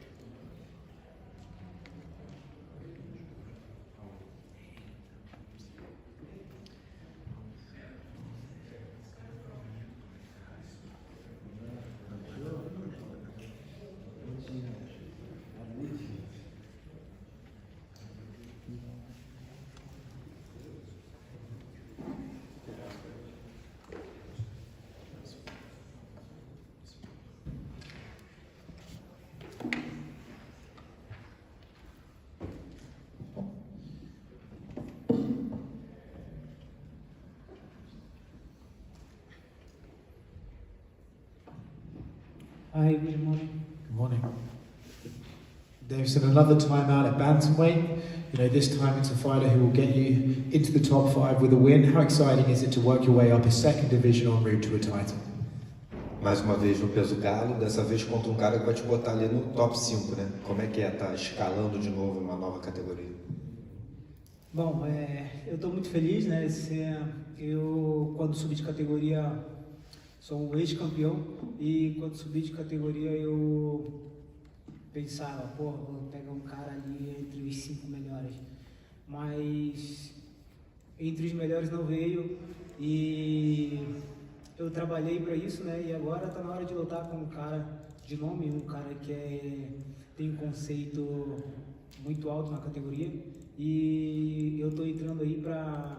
Hi, good morning. Good morning. Deiveson, another time out at bantamweight. You know, this time it's a fighter who will get you into the top 5 with a win. How exciting is it to work your way up a second division en route to a title? Mais uma vez no peso galo, dessa vez contra cara que vai te botar ali no top 5, né? Como é que é estar escalando de novo uma nova categoria? Bom, eu estou muito feliz, né? Eu, quando subi de categoria, sou um ex-campeão e quando subi de categoria eu pensava, pô, vou pegar um cara ali entre os 5 melhores. Mas entre os melhores não veio e eu trabalhei para isso, né? E agora está na hora de lutar com um cara de nome, um cara que tem um conceito muito alto na categoria. E eu estou entrando aí para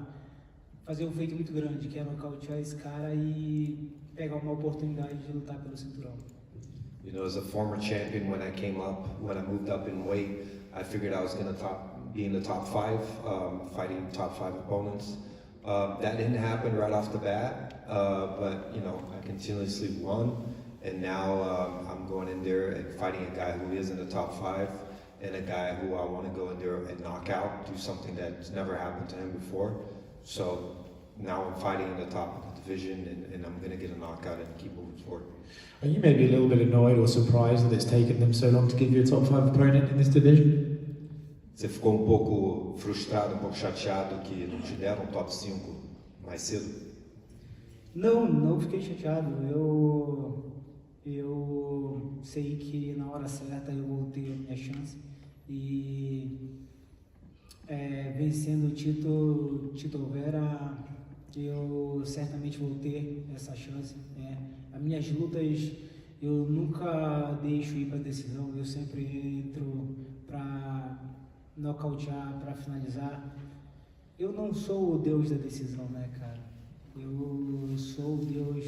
fazer um feito muito grande, que é nocautear esse cara e pegar uma oportunidade de lutar pelo cinturão. You know, as a former champion, when I came up, when I moved up in weight, I figured I was going to be in the top 5, fighting top 5 opponents. That didn't happen right off the bat, but you know, I continuously won, and now I'm going in there and fighting a guy who is in the top 5, and a guy who I want to go in there and knock out, do something that's never happened to him before. So now I'm fighting in the top of the division, and I'm going to get a knockout and keep moving forward. Are you maybe a little bit annoyed or surprised that it's taken them so long to give you a top 5 opponent in this division? Você ficou um pouco frustrado, um pouco chateado que não te deram um top 5 mais cedo? Não fiquei chateado. eu sei que na hora certa eu vou ter a minha chance e vencendo o Tito Vera, eu certamente vou ter essa chance. As minhas lutas eu nunca deixo ir para decisão, eu sempre entro para nocautear, para finalizar. Eu não sou o Deus da decisão, né, cara? Eu sou o Deus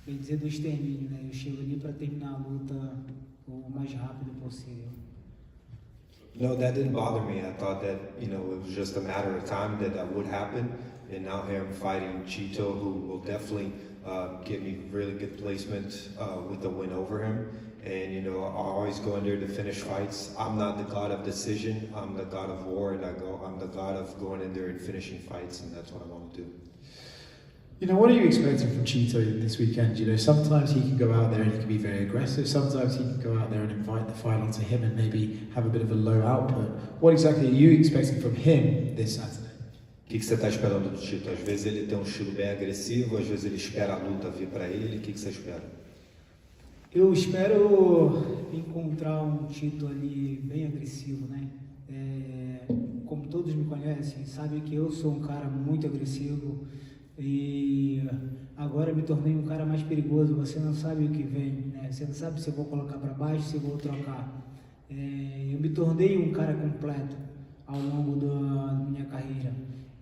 bem dizer, do extermínio, né? Eu chego ali para terminar a luta o mais rápido possível. No, that didn't bother me. I thought that, you know, it was just a matter of time that would happen. And now here I'm fighting Chito, who will definitely give me really good placement with the win over him. And, you know, I always go in there to finish fights. I'm not the god of decision. I'm the god of war, and I'm the god of going in there and finishing fights, and that's what I want to do. You know, what are you expecting from Chito this weekend? You know, sometimes he can go out there and he can be very aggressive. Sometimes he can go out there and invite the fight onto him and maybe have a bit of a low output. What exactly are you expecting from him this Saturday? O que você está esperando do Chito? Às vezes ele tem um estilo bem agressivo, às vezes ele espera a luta vir para ele. O que você espera? Eu espero encontrar um Chito ali bem agressivo, né? Como todos me conhecem, sabem que eu sou um cara muito agressivo. E agora me tornei um cara mais perigoso. Você não sabe o que vem, né? Você não sabe se eu vou colocar para baixo, se eu vou trocar. Eu me tornei um cara completo ao longo da minha carreira.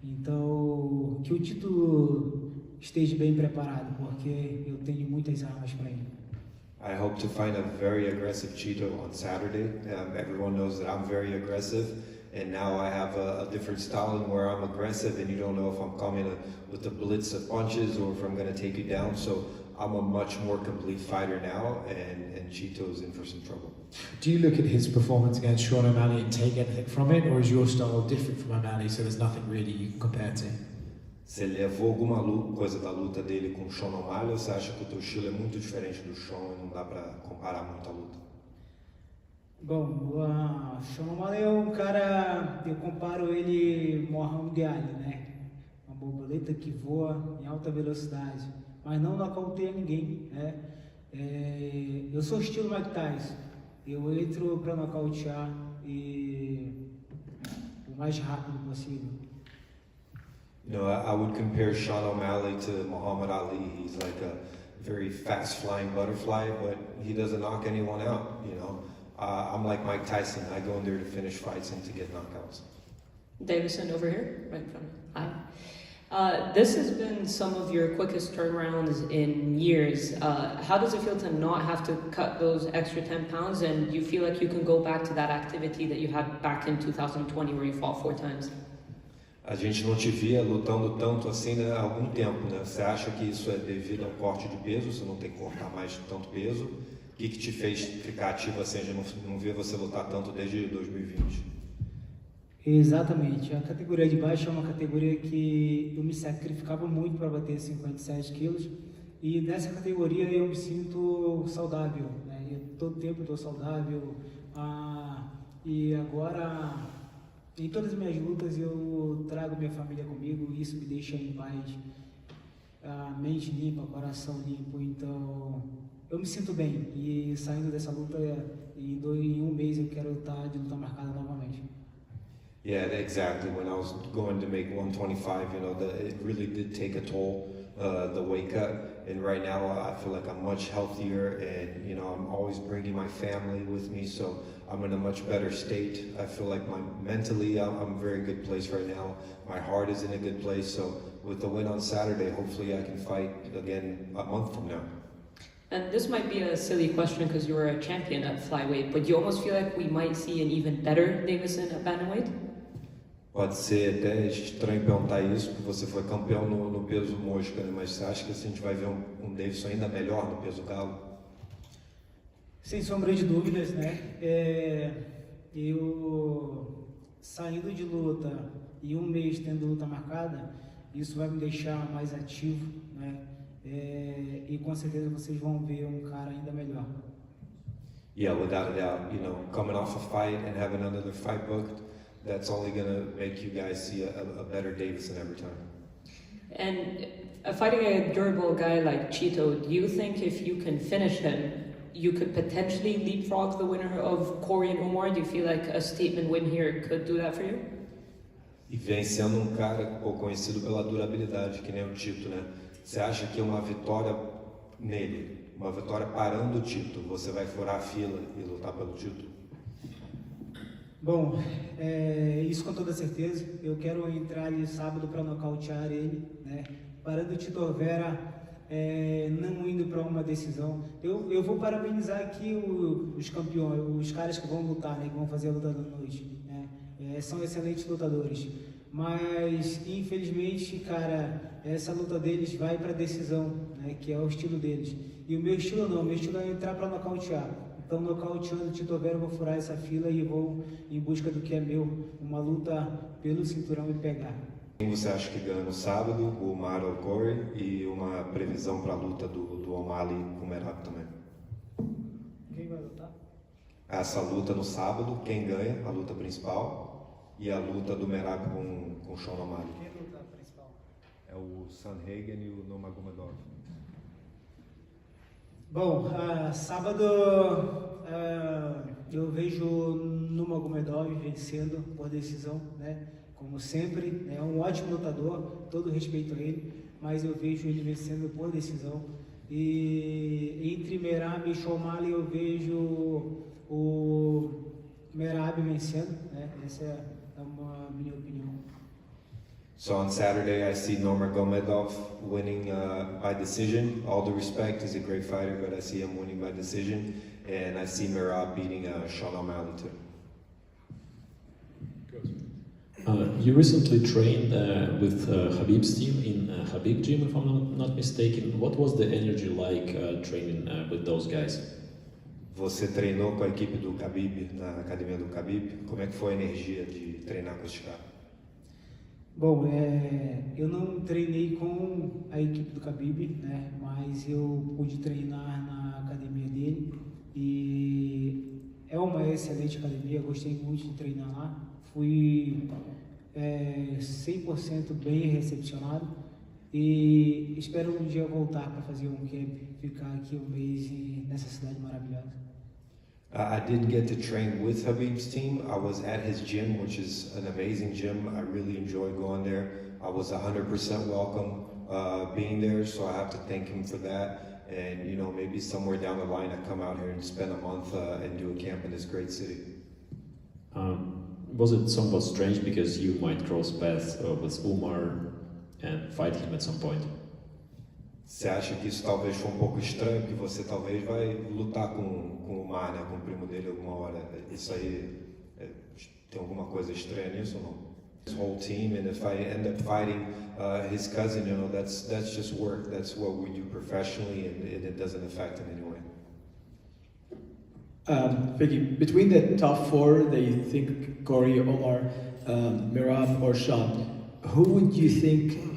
Então, que o título esteja bem preparado, porque eu tenho muitas armas para ele. I hope to find a very aggressive Chito on Saturday. Everyone knows that I'm very aggressive. And now I have a different style in where I'm aggressive and you don't know if I'm coming with a blitz of punches or if I'm going to take you down. So I'm a much more complete fighter now, and Chito's in for some trouble. Do you look at his performance against Sean O'Malley and take anything from it, or is your style different from O'Malley, so there's nothing really you can compare to? Você levou alguma coisa da luta dele com o Sean O'Malley ou você acha que o teu estilo é muito diferente do Sean e não dá para comparar muito a luta? Bom, o Shara Magomedov é um cara, eu comparo ele Muhammad Ali, né? Uma borboleta que voa em alta velocidade, mas não nocauteia ninguém, né? Eu sou estilo Mike Tyson, eu entro para nocautear e o mais rápido possível. You know, I would compare Sean O'Malley to Muhammad Ali. He's like a very fast flying butterfly, but he doesn't knock anyone out, you know. I'm like Mike Tyson. I go in there to finish fights and to get knockouts. Deiveson over here, right in front. Hi. This has been some of your quickest turnarounds in years. How does it feel to not have to cut those extra 10 pounds, and do you feel like you can go back to that activity that you had back in 2020 where you fought 4 times? A gente não te via lutando tanto assim, né, há algum tempo, né? Você acha que isso é devido ao corte de peso? Você não tem que cortar mais tanto peso? O que te fez ficar ativo assim? A gente não vê você lutar tanto desde 2020. Exatamente. A categoria de baixo é uma categoria que eu me sacrificava muito para bater 57 quilos. E nessa categoria eu me sinto saudável, né? Todo tempo eu estou saudável. E agora, em todas as minhas lutas, eu trago minha família comigo e isso me deixa em paz. A mente limpa, coração limpo. Então, eu me sinto bem. E saindo dessa luta, em um mês eu quero estar de luta marcada novamente. Yeah, exactly. When I was going to make 125, you know, it really did take a toll, the weight cut. And right now, I feel like I'm much healthier, and you know, I'm always bringing my family with me, so I'm in a much better state. I feel like mentally, I'm in a very good place right now. My heart is in a good place. So with the win on Saturday, hopefully, I can fight again a month from now. And this might be a silly question because you were a champion at flyweight, but do you almost feel like we might see an even better Deiveson at bantamweight? Pode ser até estranho perguntar isso, porque você foi campeão no peso mosca, né? Mas você acha que a gente vai ver um Deiveson ainda melhor no peso galo? Sem sombra de dúvidas, né? Eu saindo de luta e um mês tendo luta marcada, isso vai me deixar mais ativo, né? E com certeza vocês vão ver um cara ainda melhor. Yeah, without a doubt. You know, coming off a fight and having another fight booked, that's only going to make you guys see a better Deiveson every time. And fighting a durable guy like Chito, do you think if you can finish him, you could potentially leapfrog the winner of Cory and Umar? Do you feel like a statement win here could do that for you? E vencendo cara conhecido pela durabilidade, que nem o Tito, né? Você acha que uma vitória nele, uma vitória parando o Tito, você vai furar a fila e lutar pelo título? Bom, isso com toda certeza. Eu quero entrar ali sábado para nocautear ele, né? Parando o Tito Vera, não indo para uma decisão. Eu vou parabenizar aqui os campeões, os caras que vão lutar, né? Que vão fazer a luta da noite, né? São excelentes lutadores. Mas, infelizmente, cara, essa luta deles vai para decisão, né? Que é o estilo deles. E o meu estilo não, meu estilo é entrar para nocautear. Então, nocauteando o Tito Vera, eu vou furar essa fila e vou em busca do que é meu, uma luta pelo cinturão e pegar. Quem você acha que ganha no sábado, o Umar ou o Cory, e uma previsão para a luta do O'Malley com o Merab também? Quem vai lutar? Essa luta no sábado, quem ganha, a luta principal, e a luta do Merab com o Sean O'Malley. Quem é a luta principal? É o Sandhagen e o Nurmagomedov. Bom, sábado eu vejo Nurmagomedov vencendo por decisão, né? Como sempre, é um ótimo lutador, todo respeito a ele, mas eu vejo ele vencendo por decisão. E entre Merab e O'Malley eu vejo o Merab vencendo, né? Essa é a minha opinião. So on Saturday, I see Nurmagomedov winning by decision. All due respect, he's a great fighter, but I see him winning by decision. And I see Merab beating Sean O'Malley too. You recently trained with Khabib's team in Khabib gym, if I'm not mistaken. What was the energy like training with those guys? Você treinou com a equipe do Khabib, na academia do Khabib. Como é que foi a energia de treinar com esses caras? Bom, eu não treinei com a equipe do Khabib, né? Mas eu pude treinar na academia dele e é uma excelente academia, gostei muito de treinar lá. Fui 100% bem recepcionado e espero um dia voltar para fazer um camp, ficar aqui um mês nessa cidade maravilhosa. I didn't get to train with Khabib's team. I was at his gym, which is an amazing gym. I really enjoy going there. I was 100% welcome being there, so I have to thank him for that. And you know, maybe somewhere down the line I come out here and spend a month and do a camp in this great city. Was it somewhat strange because you might cross paths with Umar and fight him at some point? Você acha que isso talvez foi um pouco estranho, que você talvez vai lutar com o Umar, né, com o primo dele alguma hora? Isso aí tem alguma coisa estranha nisso ou não? His whole team, and if I end up fighting his cousin, you know, that's just work. That's what we do professionally, and it doesn't affect in any way. Vicky, between the top four that you think, Cory, Umar, Merab or Sean, who would you think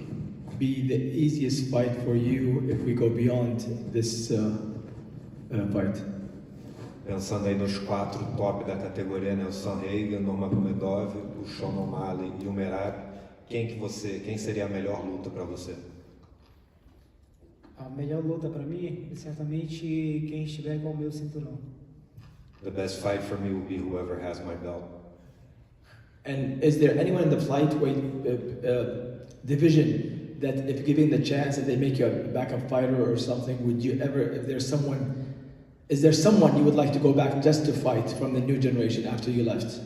be the easiest fight for you if we go beyond this fight? Pensando aí nos quatro top da categoria, né, o Sandhagen, o Nurmagomedov, o Sean O'Malley e o Merab, quem seria a melhor luta para você? A melhor luta para mim é certamente quem estiver com o meu cinturão. The best fight for me will be whoever has my belt. And is there anyone in the flyweight division that, if given the chance that they make you a backup fighter or something, would you ever, is there someone you would like to go back just to fight from the new generation after you left?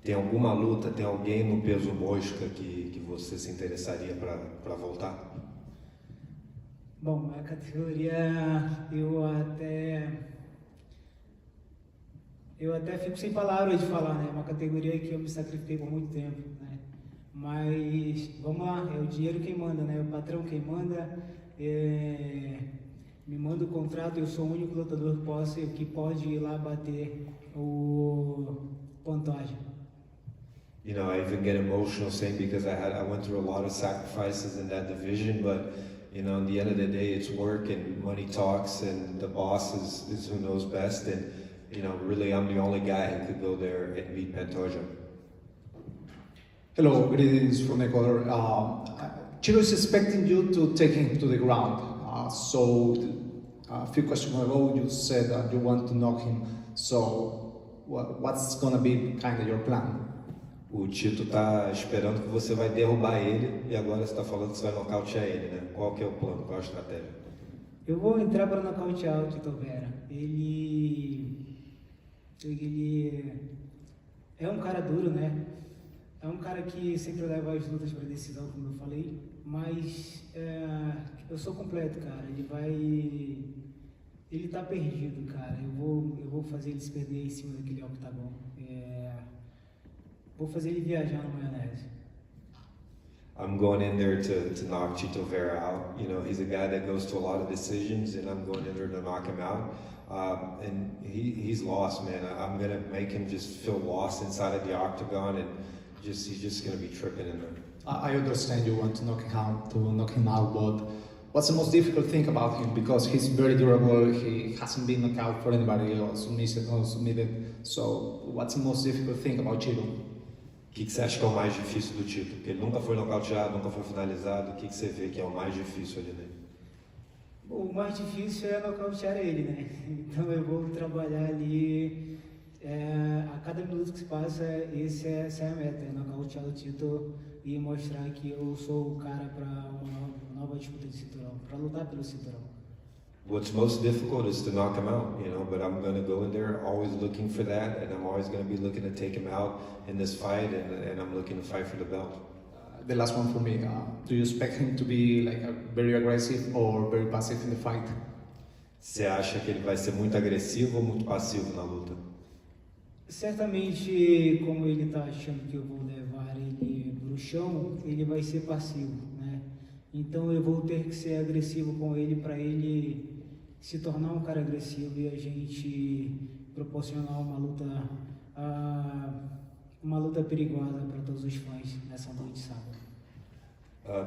Tem alguma luta, tem alguém no peso mosca que você se interessaria para voltar? Bom, a categoria eu até fico sem palavras de falar, né? É uma categoria que eu me sacrifiquei por muito tempo, né? Mas vamos lá, é o dinheiro quem manda, né? É o patrão quem manda, me manda o contrato, eu sou o único lutador que pode ir lá bater o pontuagem. You know, I even get emotional saying because I went through a lot of sacrifices in that division, but you know, in the end of the day, it's work and money talks, and the boss is who knows best. And you know, really, I'm the only guy who could go there and beat Pantoja. Hello, greetings from Ecuador. Chiro is expecting you to take him to the ground. So a few questions ago you said that you want to knock him. So what's gonna be kind of your plan? O Tito tá esperando que você vai derrubar ele e agora você tá falando que você vai nocautear ele, né? Qual que é o plano? Qual a estratégia? Eu vou entrar para nocautear o Tito Vera. Ele é um cara duro, né? É um cara que sempre leva as lutas para decisão, como eu falei. Mas eu sou completo, cara. Ele tá perdido, cara. Eu vou fazer ele se perder em cima daquele octagon. Vou fazer ele viajar na maionese. I'm going in there to knock Tito Vera out. You know, he's a guy that goes to a lot of decisions, and I'm going in there to knock him out. And he's lost, man. I'm gonna make him just feel lost inside of the octagon, and he's just gonna be tripping in there. I understand you want to knock him out, but what's the most difficult thing about him? Because he's very durable. He hasn't been knocked out for anybody or submitted. So what's the most difficult thing about Chiro? O que você acha que é o mais difícil do Tito? Porque ele nunca foi nocauteado, nunca foi finalizado. O que você vê que é o mais difícil ali nele? O mais difícil é nocautear ele, né? Então eu vou trabalhar ali. A cada minuto que se passa, essa é a meta: nocautear o Tito e mostrar que eu sou o cara para uma nova disputa de cinturão, para lutar pelo cinturão. What's most difficult is to knock him out, you know, but I'm going to go in there always looking for that, and I'm always going to be looking to take him out in this fight, and I'm looking to fight for the belt. The last one for me, do you expect him to be like very aggressive or very passive in the fight? Você acha que ele vai ser muito agressivo ou muito passivo na luta? Certamente, como ele está achando que eu vou levar ele pro chão, ele vai ser passivo, né? Então eu vou ter que ser agressivo com ele para ele se tornar um cara agressivo e a gente proporcionar uma luta perigosa para todos os fãs nessa noite de sábado.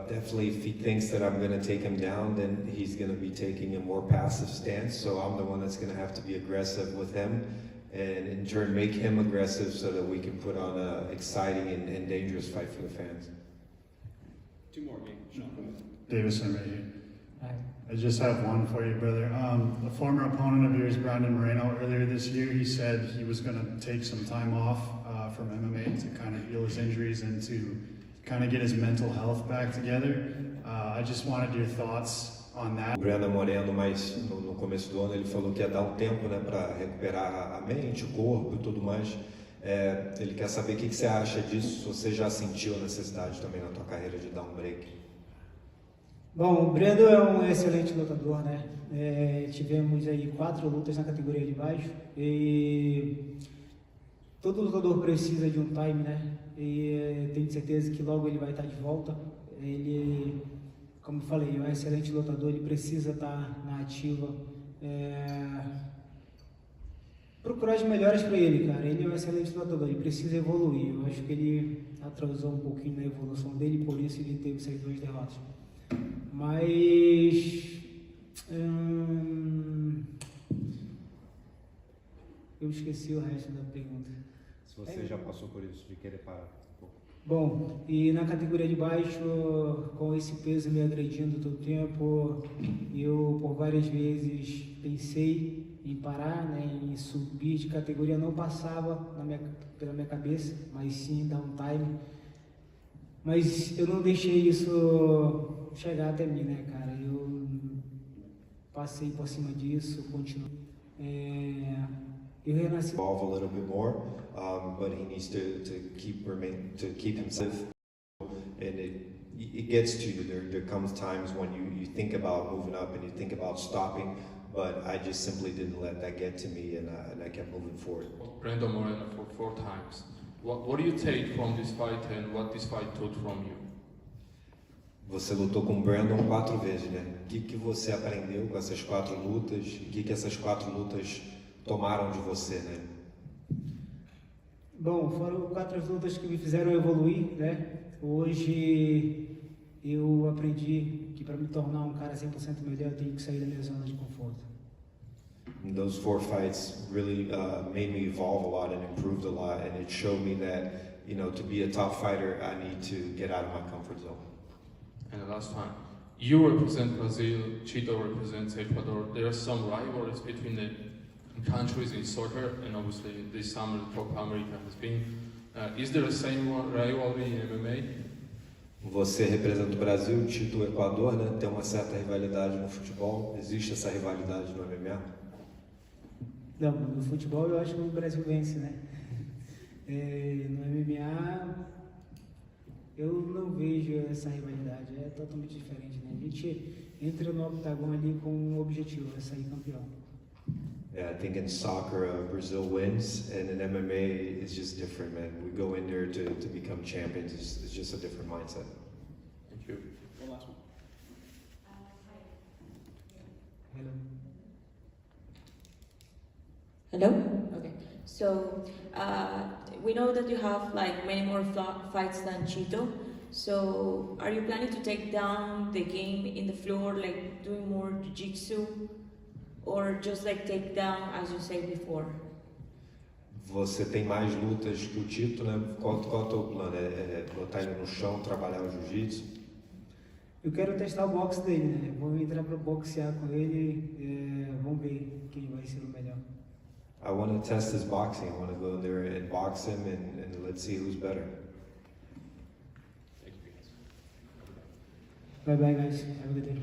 Definitely, if he thinks that I'm going to take him down, then he's going to be taking a more passive stance. So I'm the one that's going to have to be aggressive with him, and in turn make him aggressive so that we can put on an exciting and dangerous fight for the fans. Two more games. Deiveson right here. Hi. I just have one for you, brother. A former opponent of yours, Brandon Moreno, earlier this year, he said he was going to take some time off from MMA to kind of heal his injuries and to kind of get his mental health back together. I just wanted your thoughts on that. O Brandon Moreno, mas no começo do ano, ele falou que ia dar um tempo, né, para recuperar a mente, o corpo e tudo mais. Ele quer saber o que você acha disso, se você já sentiu a necessidade também na tua carreira de dar um break. Bom, o Brendo é um excelente lutador, né? Tivemos aí 4 lutas na categoria de baixo e todo lutador precisa de um time, né? E tenho certeza que logo ele vai estar de volta. Ele, como eu falei, é um excelente lutador, ele precisa estar na ativa. Procurar as melhores para ele, cara. Ele é um excelente lutador, ele precisa evoluir. Eu acho que ele atrasou um pouquinho na evolução dele, por isso ele teve essas 2 derrotas. Mas eu esqueci o resto da pergunta. Se você já passou por isso, de querer parar. Bom, e na categoria de baixo, com esse peso me agredindo todo o tempo, eu por várias vezes pensei em parar, né, em subir de categoria, não passava pela minha cabeça, mas sim dar um time. Mas eu não deixei isso chegar até mim, né, cara? Eu passei por cima disso, continuo. Eu renasci. Evolve a little bit more, but he needs to keep himself. And it gets to you. There comes times when you think about moving up and you think about stopping, but I just simply didn't let that get to me, and I kept moving forward. Brandon Moreno for 4 times. What do you take from this fight and what this fight taught from you? Você lutou com o Brandon 4 vezes, né? O que você aprendeu com essas 4 lutas? O que essas 4 lutas tomaram de você, né? Bom, foram 4 lutas que me fizeram evoluir, né? Hoje eu aprendi que para me tornar um cara 100% melhor eu tenho que sair da minha zona de conforto. And those 4 fights really made me evolve a lot and improved a lot, and it showed me that, you know, to be a top fighter, I need to get out of my comfort zone. And the last one, you represent Brazil, Chito represents Ecuador. There are some rivalries between the countries in soccer, and obviously this summer the Copa America has been. Is there the same rivalry in MMA? Você representa o Brasil, Chito, o Equador, né? Tem uma certa rivalidade no futebol. Existe essa rivalidade no MMA? Não, no futebol eu acho que o Brasil vence, né? No MMA eu não vejo essa rivalidade, é totalmente diferente, né? A gente entra no octagon ali com um objetivo, é sair campeão. Yeah, I think in soccer, Brazil wins, and in MMA, it's just different, man. We go in there to become champions. It's just a different mindset. Thank you. One last one. Hello. Hello? Okay. So, we know that you have like many more fights than Chito. So, are you planning to take down the game in the floor, like doing more jiu-jitsu? Or just like take down, as you said before? Você tem mais lutas que o Tito, né? Qual é o teu plano? É botar ele no chão, trabalhar o jiu-jitsu? Eu quero testar o boxe dele, né? Vou entrar para boxear com ele, vamos ver quem vai ser o melhor. I want to test his boxing. I want to go in there and box him, and let's see who's better. Bye bye, guys. Have a good day.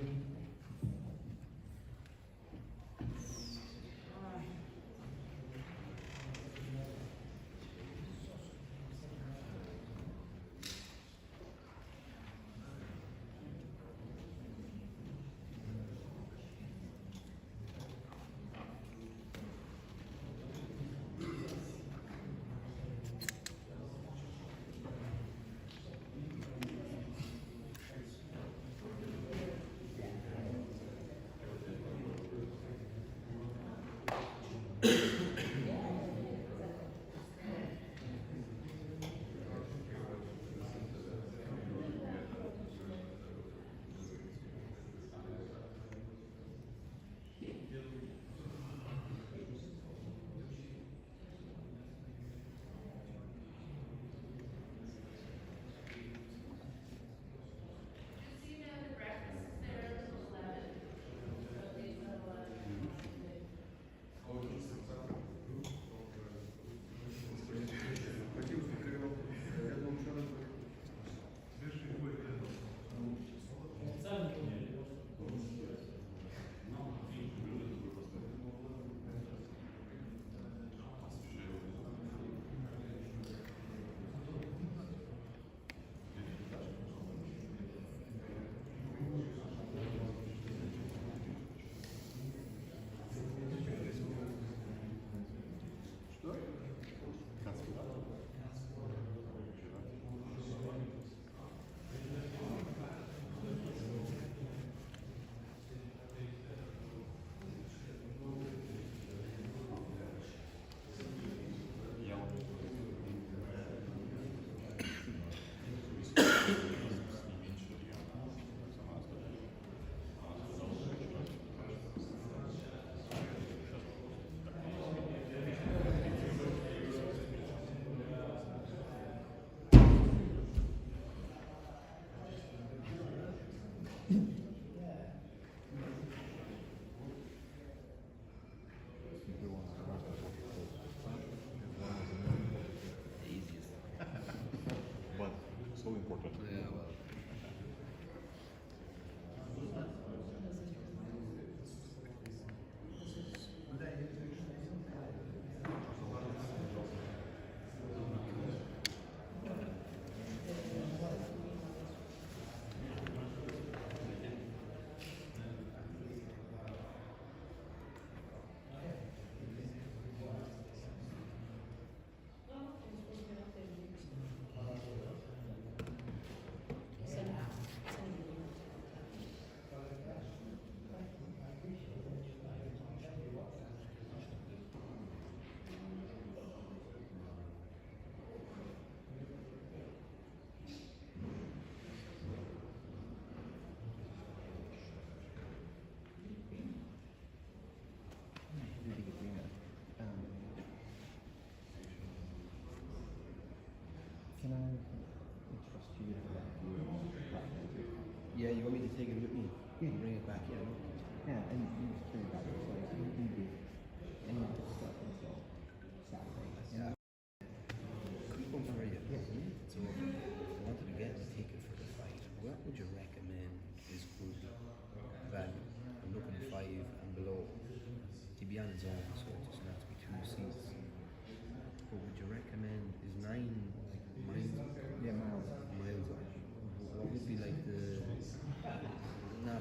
So important. Yeah, well. Yeah, you want me to take it with me? Yeah. Bring it back, yeah. Yeah, and you just bring it back to the place. You do any of this stuff until Saturday. Yeah. How are you? Yeah. So, I wanted to get a ticket for the fight. What would you recommend is good value? I'm looking at 5 and below. To be on his own, so it doesn't have to be 2 seats. What would you recommend is 9 like miles? Yeah, miles. Miles. What would be like the not no.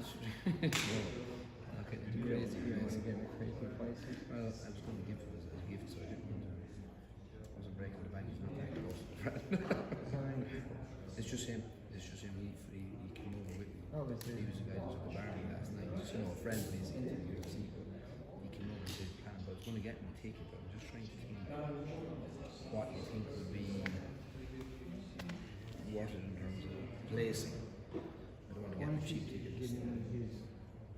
Okay, the crazy price. Crazy prices. Well, I was going to give it as a gift, so I didn't want to. I wasn't breaking the bank. He's not that close. It's just him. It's just him. He came over with me. Oh, is it? He was the guy that was at the bar last night. Just a friend, but he's into the UFC. He came over and said, "Plan, but I was going to get him a ticket, but I'm just trying to think what you think would be worth it in terms of placing. I don't want to get him a cheap ticket." Give me his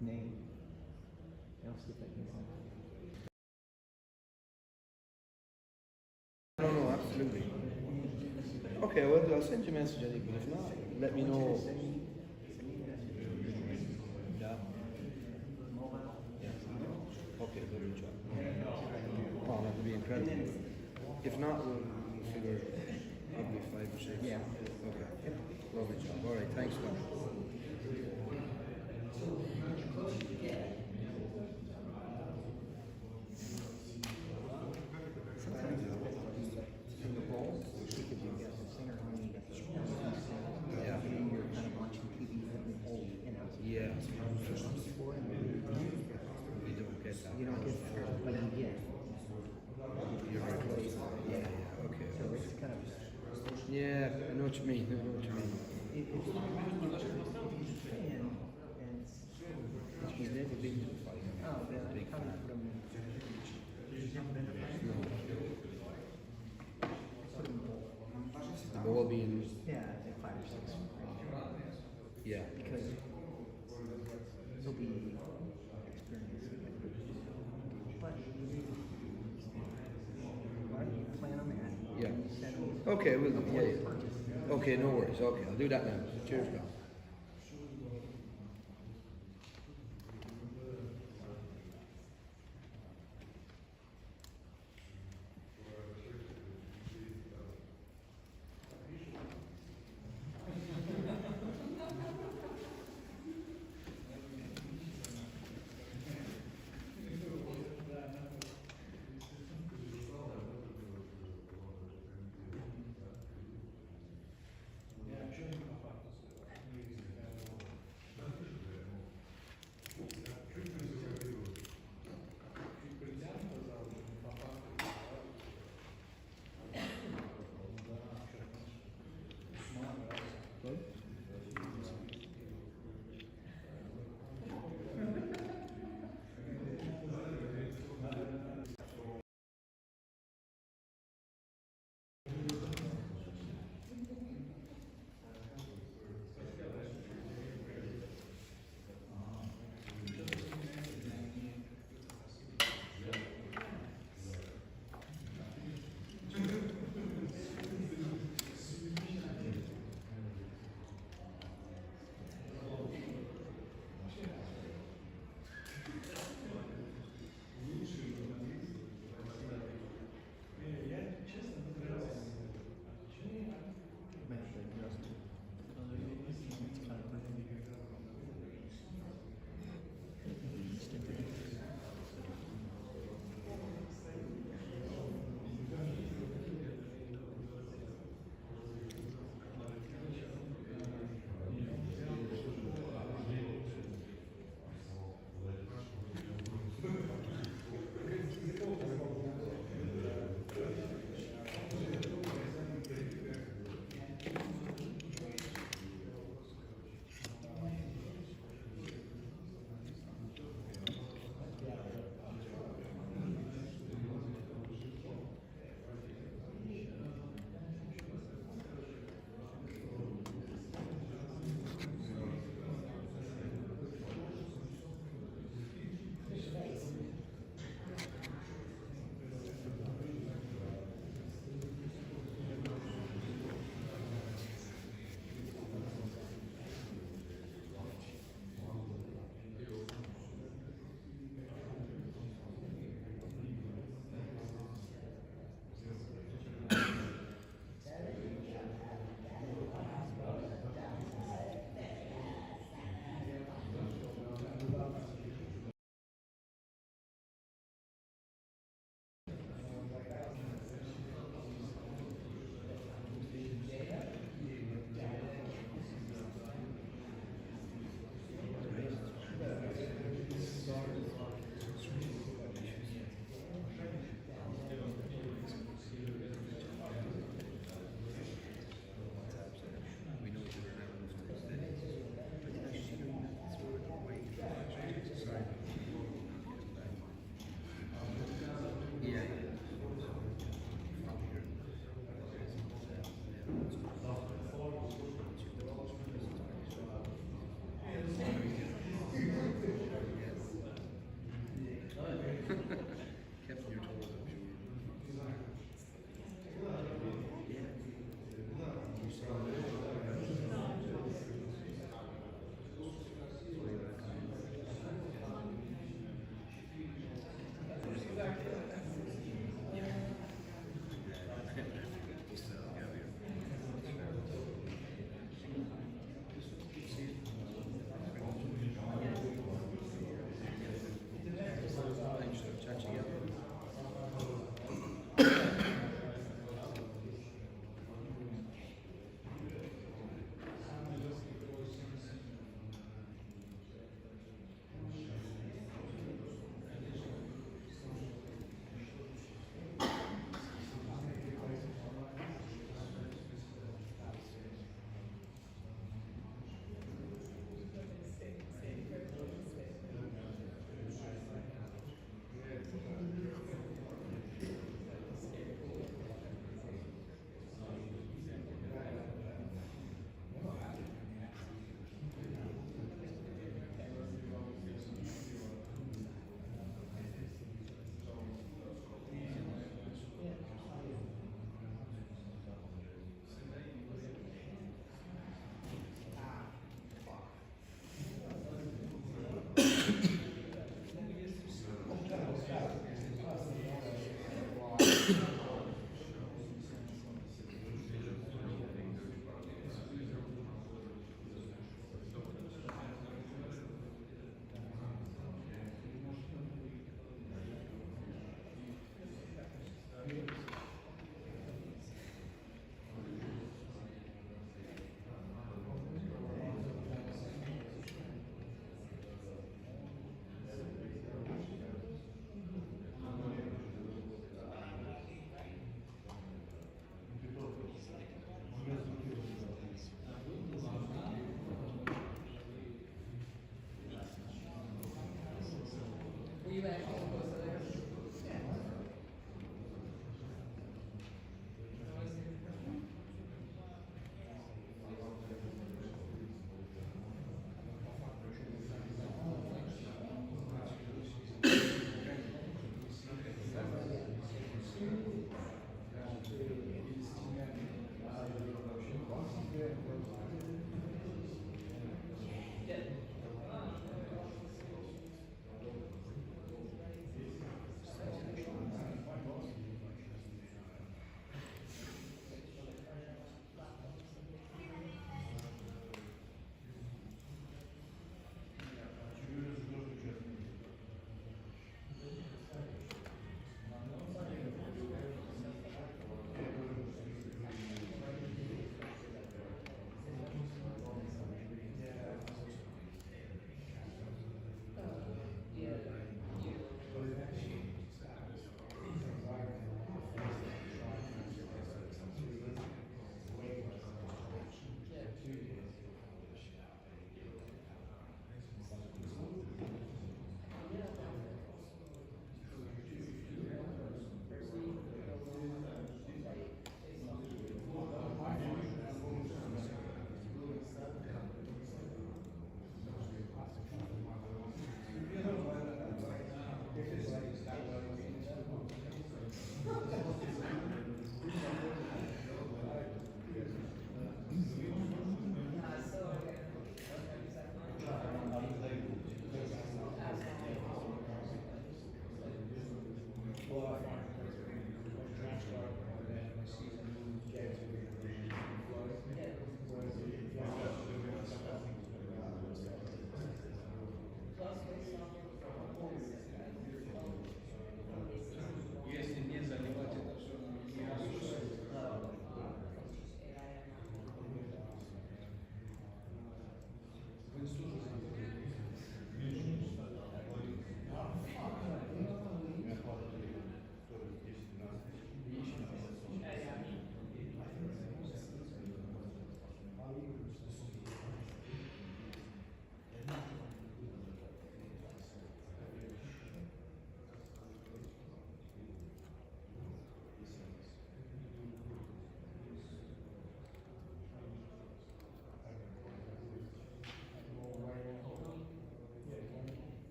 name. I'll see if I can find it. No, absolutely. Okay, well, I'll send you a message, Eddie, but if not, let me know. Yeah. Okay, good job. Oh, that would be incredible. If not, we'll figure probably 5 or 6. Yeah. Okay. Lovely job. All right, thanks, man. Sometimes in the bowls, because you get the center when you get the strong Yeah. and you're kind of watching TV from the whole, you know. Yeah. Before and You don't get that. you don't get that, but then yeah. You're very close. Yeah, okay. So it's kind of. Yeah, I know what you mean. I know what you mean. If you're a fan, and He's never been to a fight. oh, then I Big kind of fan. put him in. He's never been to a fight. Put him in bowl. The ball being. Yeah, I think 5 or 6. Yeah. Because he'll be experienced. But why don't you plan on that? Yeah. You send me Okay, we'll do. before Yeah, you yeah. purchase. Okay, no worries. Okay, I'll do that now. Cheers, pal.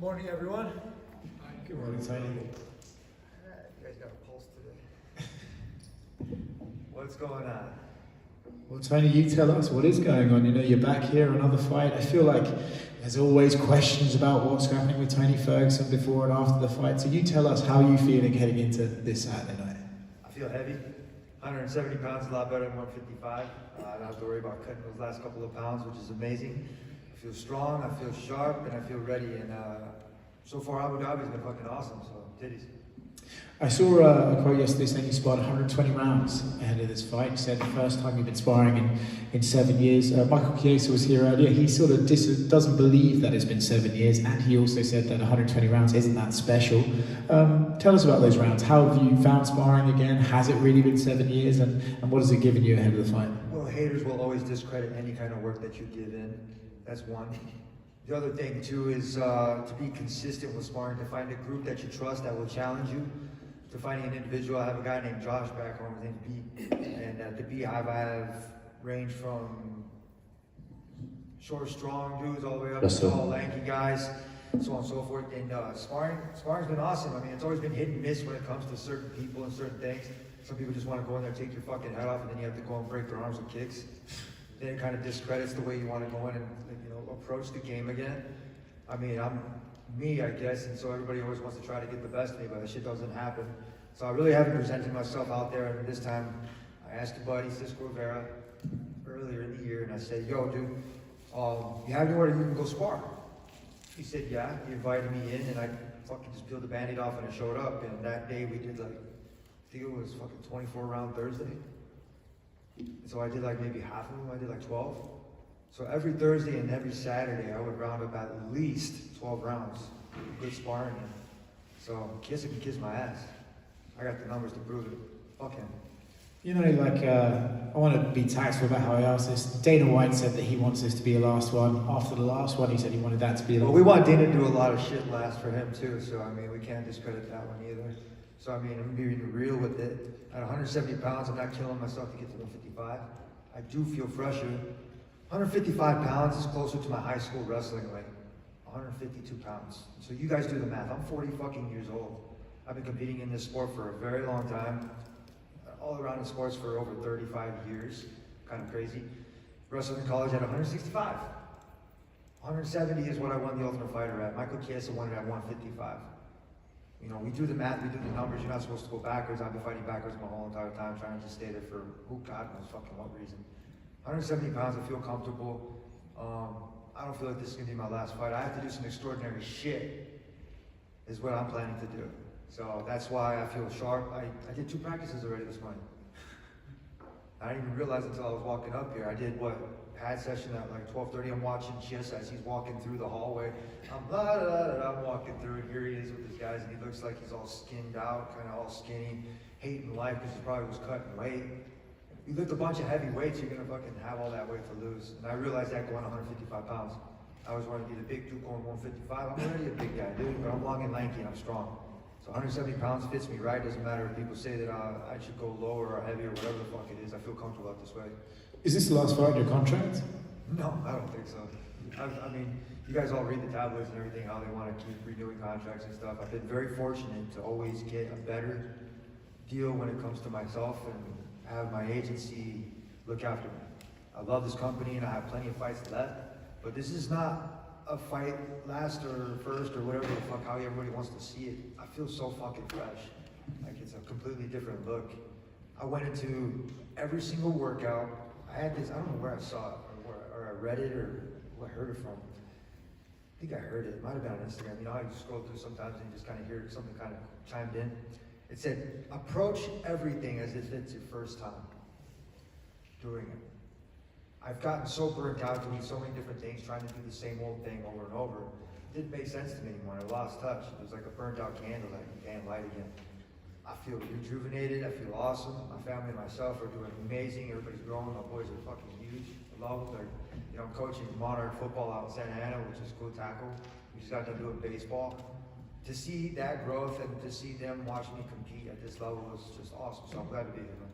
morning, everyone. Good morning, Tony. You guys got a pulse today. What's going on? Well, Tony, you tell us what is going on. You know, you're back here, another fight. I feel like there's always questions about what's happening with Tony Ferguson before and after the fight. So you tell us how you feeling heading into this Saturday night. I feel heavy. 170 pounds is a lot better than 155. I don't have to worry about cutting those last couple of pounds, which is amazing. I feel strong, I feel sharp, and I feel ready. And so far, Abu Dhabi's been fucking awesome, so titties. I saw a quote yesterday saying you sparred 120 rounds ahead of this fight. You said the first time you've been sparring in 7 years. Michael Chiesa was here earlier. He sort of doesn't believe that it's been 7 years, and he also said that 120 rounds isn't that special. Tell us about those rounds. How have you found sparring again? Has it really been 7 years, and what has it given you ahead of the fight? Well, haters will always discredit any kind of work that you give in. That's one. The other thing, too, is to be consistent with sparring, to find a group that you trust that will challenge you. To finding an individual, I have a guy named Josh back home, his name's B, and at the Beehive I have ranged from short, strong dudes all the way up to tall, lanky guys, so on and so forth. And sparring's been awesome. I mean, it's always been hit and miss when it comes to certain people and certain things. Some people just want to go in there, take your fucking head off, and then you have to go and break their arms with kicks. Then it kind of discredits the way you want to go in and approach the game again. I mean, I'm me, I guess, and so everybody always wants to try to get the best of me, but that shit doesn't happen. So I really haven't presented myself out there, and this time I asked a buddy, Cisco Rivera, earlier in the year, and I said, yo, dude, you have anywhere you can go spar? He said, yeah. He invited me in, and I fucking just peeled the Band-Aid off, and I showed up, and that day we did like, I think it was fucking 24 round Thursday. So I did like maybe half of them, I did like 12. So every Thursday and every Saturday, I would round up at least 12 rounds. Good sparring. So Chiesa can kiss my ass. I got the numbers to prove it. Fuck him. You know, like, I want to be tactful about how I ask this. Dana White said that he wants this to be the last one. After the last one, he said he wanted that to be the last one. Well, we want Dana to do a lot of shit last for him too, so I mean, we can't discredit that one either. So I mean, I'm being real with it. At 170 pounds, I'm not killing myself to get to 155. I do feel fresher. 155 pounds is closer to my high school wrestling weight. 152 pounds. So you guys do the math. I'm 40 fucking years old. I've been competing in this sport for a very long time. All around the sports for over 35 years. Kind of crazy. Wrestled in college at 165. 170 is what I won the Ultimate Fighter at. Michael Chiesa won it at 155. You know, we do the math, we do the numbers. You're not supposed to go backwards. I've been fighting backwards my whole entire time, trying to just stay there for who God knows fucking what reason. 170 pounds, I feel comfortable. I don't feel like this is gonna be my last fight. I have to do some extraordinary shit, is what I'm planning to do. So that's why I feel sharp. I did 2 practices already this morning. I didn't even realize until I was walking up here. I did pad session at like 12:30. I'm watching Chiesa as he's walking through the hallway. I'm walking through, and here he is with his guys, and he looks like he's all skinned out, kind of all skinny, hating life because he probably was cutting weight. You lift a bunch of heavy weights, you're gonna fucking have all that weight to lose. And I realized that going 155 pounds. I always wanted to be the big dude going 155. I'm already a big guy, dude, but I'm long and lanky and I'm strong. So 170 pounds fits me right. Doesn't matter if people say that I should go lower or heavier, whatever the fuck it is. I feel comfortable out this way. Is this the last fight in your contract? No, I don't think so. I mean, you guys all read the tabloids and everything, how they want to keep renewing contracts and stuff. I've been very fortunate to always get a better deal when it comes to myself and have my agency look after me. I love this company and I have plenty of fights left, but this is not a fight last or first or whatever the fuck, how everybody wants to see it. I feel so fucking fresh. Like it's a completely different look. I went into every single workout. I had this, I don't know where I saw it or I read it or who I heard it from. I think I heard it. It might have been on Instagram. You know how you scroll through sometimes and you just kind of hear something kind of chimed in? It said, approach everything as if it's your first time doing it. I've gotten so burnt out doing so many different things, trying to do the same old thing over and over. It didn't make sense to me anymore. I lost touch. It was like a burnt out candle that you can't light again. I feel rejuvenated. I feel awesome. My family and myself are doing amazing. Everybody's growing. My boys are fucking huge. I love them. I'm coaching Monarch football out in Santa Ana, which is cool tackle. We just got done doing baseball. To see that growth and to see them watch me compete at this level was just awesome. So I'm glad to be here, man.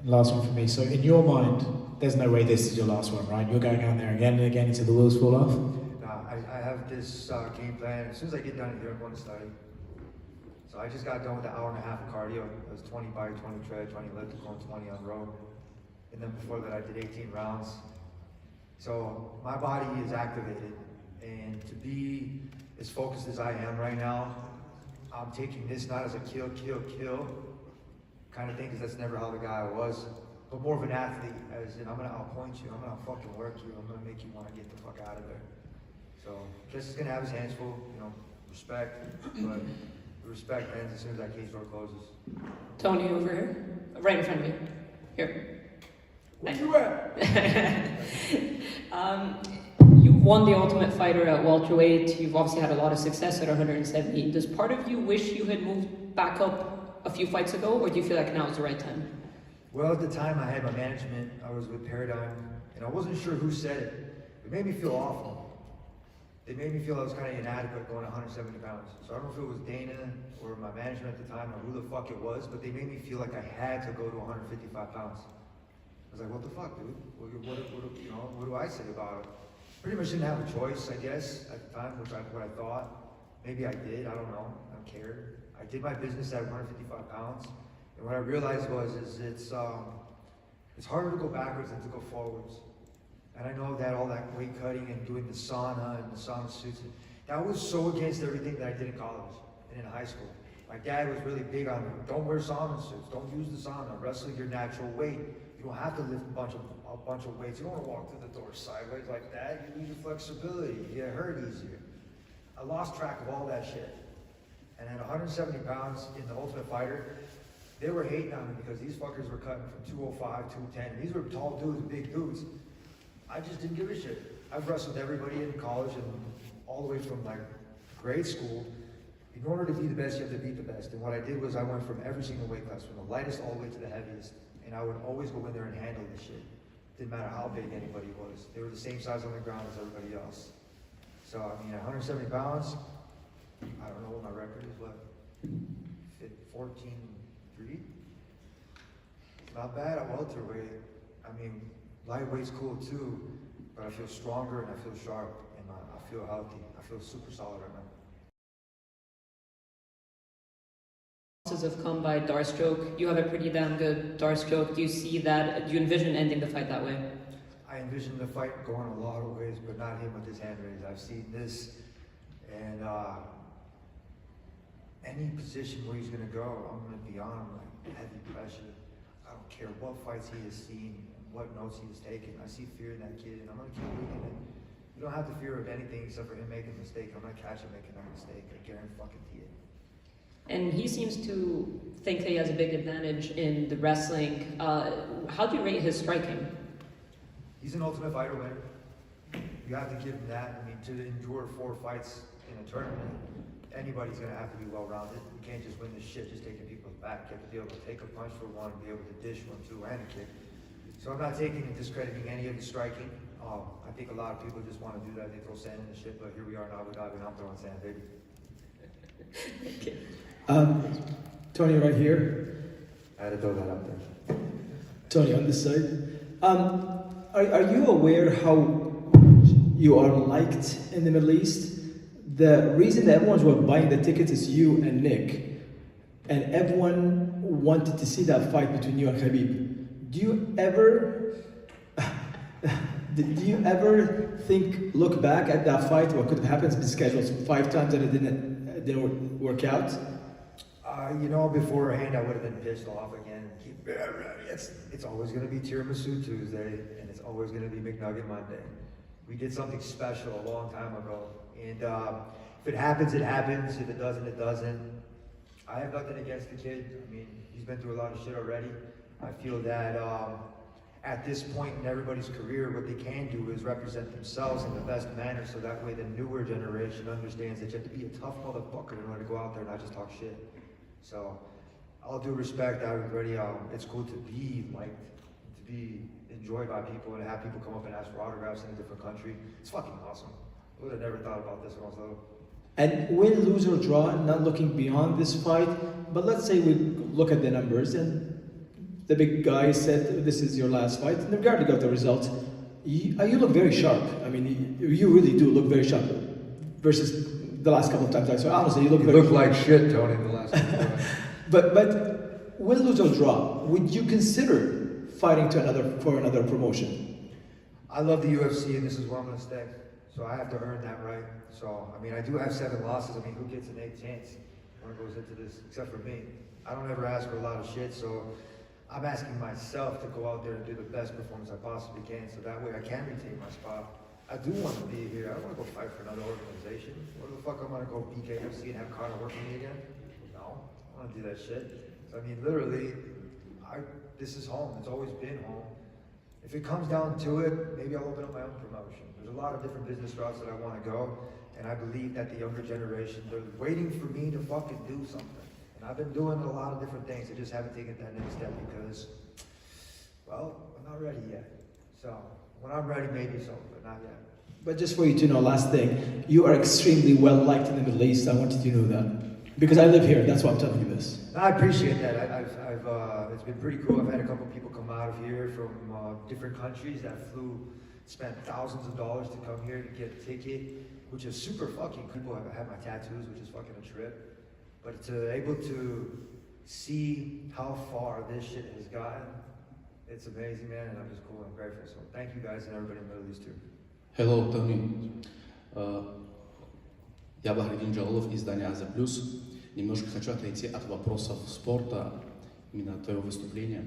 Last one for me. So in your mind, there's no way this is your last one, right? You're going out there again and again until the wheels fall off? Nah, I have this game plan. As soon as I get done here, I'm going to study. So I just got done with an hour and a half of cardio. It was 20 bike, 20 tread, 20 elliptical, and 20 on road. And then before that, I did 18 rounds. So my body is activated. And to be as focused as I am right now, I'm taking this not as a kill kind of thing, because that's never how the guy I was, but more of an athlete, as in I'm gonna outpoint you, I'm gonna fucking work you, I'm gonna make you wanna get the fuck out of there. So Chiesa is gonna have his hands full, you know, respect, but the respect ends as soon as that cage door closes. Tony, over here, right in front of me. Here. Where you at? You won the Ultimate Fighter at welterweight. You've obviously had a lot of success at 170. Does part of you wish you had moved back up a few fights ago, or do you feel like now is the right time? Well, at the time I had my management, I was with Paradigm, and I wasn't sure who said it. It made me feel awful. It made me feel I was kind of inadequate going 170 pounds. So I don't know if it was Dana or my management at the time or who the fuck it was, but they made me feel like I had to go to 155 pounds. I was like, what the fuck, dude? What do I say about it? Pretty much didn't have a choice, I guess, at the time, which what I thought. Maybe I did, I don't know, I don't care. I did my business at 155 pounds, and what I realized is it's harder to go backwards than to go forwards. And I know that all that weight cutting and doing the sauna and the sauna suits, that was so against everything that I did in college and in high school. My dad was really big on, don't wear sauna suits, don't use the sauna, wrestle your natural weight. You don't have to lift a bunch of weights. You don't want to walk through the door sideways like that. You lose your flexibility. You get hurt easier. I lost track of all that shit. And at 170 pounds in the Ultimate Fighter, they were hating on me because these fuckers were cutting from 205, 210. These were tall dudes, big dudes. I just didn't give a shit. I've wrestled everybody in college and all the way from like grade school. In order to be the best, you have to beat the best. And what I did was I went from every single weight class, from the lightest all the way to the heaviest. And I would always go in there and handle the shit. Didn't matter how big anybody was. They were the same size on the ground as everybody else. So, I mean, at 170 pounds, I don't know what my record is, what? 14-3? Not bad at welterweight. I mean, lightweight's cool too, but I feel stronger and I feel sharp and I feel healthy. I feel super solid right now. Have come by dart stroke. You have a pretty damn good dart stroke. Do you see that? Do you envision ending the fight that way? I envision the fight going a lot of ways, but not him with his hand raised. I've seen this, and any position where he's going to go, I'm going to be on him like heavy pressure. I don't care what fights he has seen, what notes he has taken. I see fear in that kid, and I'm going to keep looking at it. You don't have to fear of anything except for him making a mistake. I'm going to catch him making that mistake. I guarantee it. And he seems to think that he has a big advantage in the wrestling. How do you rate his striking? He's an Ultimate Fighter winner. You have to give him that. I mean, to endure 4 fights in a tournament, anybody's going to have to be well-rounded. You can't just win this shit just taking people's back. You have to be able to take a punch for one, be able to dish one, two, and a kick. So I'm not taking and discrediting any of the striking. I think a lot of people just want to do that. They throw sand in the shit, but here we are in Abu Dhabi, and I'm throwing sand, baby. Okay. Tony, right here. I had to throw that up there. Tony, on this side. Are you aware how you are liked in the Middle East? The reason that everyone's were buying the tickets is you and Nick. And everyone wanted to see that fight between you and Khabib. Do you ever look back at that fight, what could have happened? It's been scheduled 5 times and it didn't work out? You know, beforehand I would have been pissed off again. It's always going to be Tiramisu Tuesday, and it's always going to be McNugget Monday. We did something special a long time ago, and if it happens, it happens. If it doesn't, it doesn't. I have nothing against the kid. I mean, he's been through a lot of shit already. I feel that at this point in everybody's career, what they can do is represent themselves in the best manner, so that way the newer generation understands that you have to be a tough motherfucker in order to go out there and not just talk shit. So, all due respect, it's cool to be liked, to be enjoyed by people, and have people come up and ask for autographs in a different country. It's fucking awesome. I would have never thought about this when I was little. And win, lose, or draw, not looking beyond this fight, but let's say we look at the numbers, and the big guy said, this is your last fight, and regardless of the result, you look very sharp. I mean, you really do look very sharp versus the last couple of times I saw. Honestly, you look very look like shit, Tony, the last couple of times. But win, lose or draw, would you consider fighting for another promotion? I love the UFC, and this is where I'm going to stay. So I have to earn that right. So, I mean, I do have 7 losses. I mean, who gets an 8th chance when it goes into this, except for me? I don't ever ask for a lot of shit, so I'm asking myself to go out there and do the best performance I possibly can, so that way I can retain my spot. I do want to be here. I don't want to go fight for another organization. Where the fuck I'm going to go BKFC and have Conor work for me again? No, I don't want to do that shit. So, I mean, literally, this is home. It's always been home. If it comes down to it, maybe I'll open up my own promotion. There's a lot of different business routes that I want to go, and I believe that the younger generation, they're waiting for me to fucking do something. And I've been doing a lot of different things. I just haven't taken that next step because, well, I'm not ready yet. So, when I'm ready, maybe so, but not yet. But just for you to know, last thing, you are extremely well liked in the Middle East. I wanted you to know that. Because I live here, that's why I'm telling you this. I appreciate that. It's been pretty cool. I've had a couple people come out of here from different countries that spent thousands of dollars to come here to get a ticket, which is super fucking cool. I have my tattoos, which is fucking a trip. But to able to see how far this shit has gotten, it's amazing, man, and I'm just cool and grateful. So thank you guys and everybody in the Middle East too. Hello, Tony. Я Бахридин Джалалов, издание Аза Плюс. Немножко хочу отойти от вопросов спорта, именно от твоего выступления.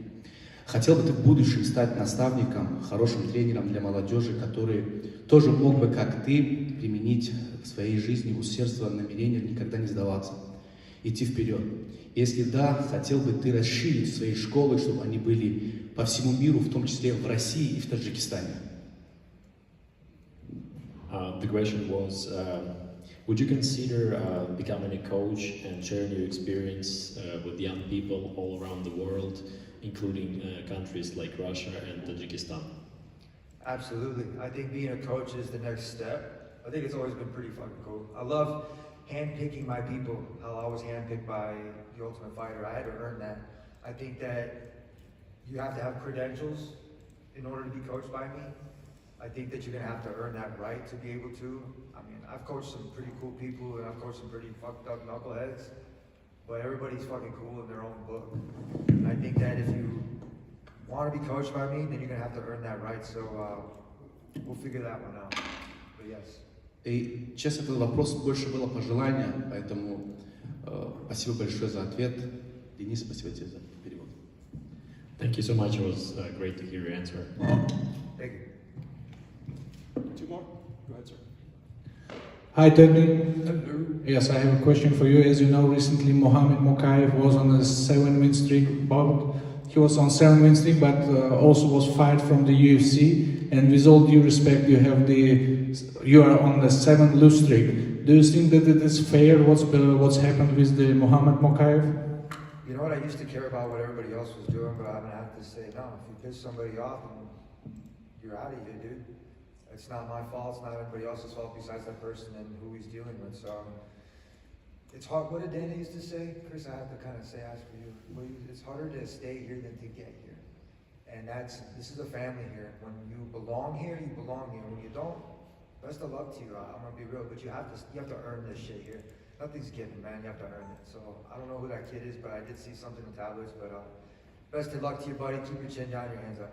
Хотел бы ты в будущем стать наставником, хорошим тренером для молодежи, который тоже мог бы, как ты, применить в своей жизни усердство, намерение никогда не сдаваться, идти вперед. Если да, хотел бы ты расширить свои школы, чтобы они были по всему миру, в том числе в России и в Таджикистане? The question was, would you consider becoming a coach and sharing your experience with young people all around the world, including countries like Russia and Tajikistan? Absolutely. I think being a coach is the next step. I think it's always been pretty fucking cool. I love handpicking my people, how I was handpicked by the Ultimate Fighter. I had to earn that. I think that you have to have credentials in order to be coached by me. I think that you're gonna have to earn that right to be able to. I mean, I've coached some pretty cool people and I've coached some pretty fucked up knuckleheads, but everybody's fucking cool in their own book. And I think that if you want to be coached by me, then you're gonna have to earn that right. So we'll figure that one out. But yes. И сейчас этот вопрос больше было пожелания, поэтому спасибо большое за ответ. Денис, спасибо тебе за перевод. Thank you so much. It was great to hear your answer. Thank you. 2 more? Go ahead, sir. Hi, Tony. Yes, I have a question for you. As you know, recently Mohamed Mokaev was on a 7-win streak. But he was on 7-win streak, but also was fired from the UFC. And with all due respect, you are on the 7-lose streak. Do you think that it is fair? What's happened with the Mohamed Mokaev? You know what? I used to care about what everybody else was doing, but I'm gonna have to say no. If you piss somebody off, you're out of here, dude. It's not my fault, it's not anybody else's fault besides that person and who he's dealing with. So it's hard. What did Dana used to say? Chris, I have to kind of ask for you. It's harder to stay here than to get here. And this is a family here. When you belong here, you belong here. When you don't, best of luck to you. I'm gonna be real, but you have to earn this shit here. Nothing's given, man. You have to earn it. So I don't know who that kid is, but I did see something in the tablets. But best of luck to you, buddy. Keep your chin down, your hands up.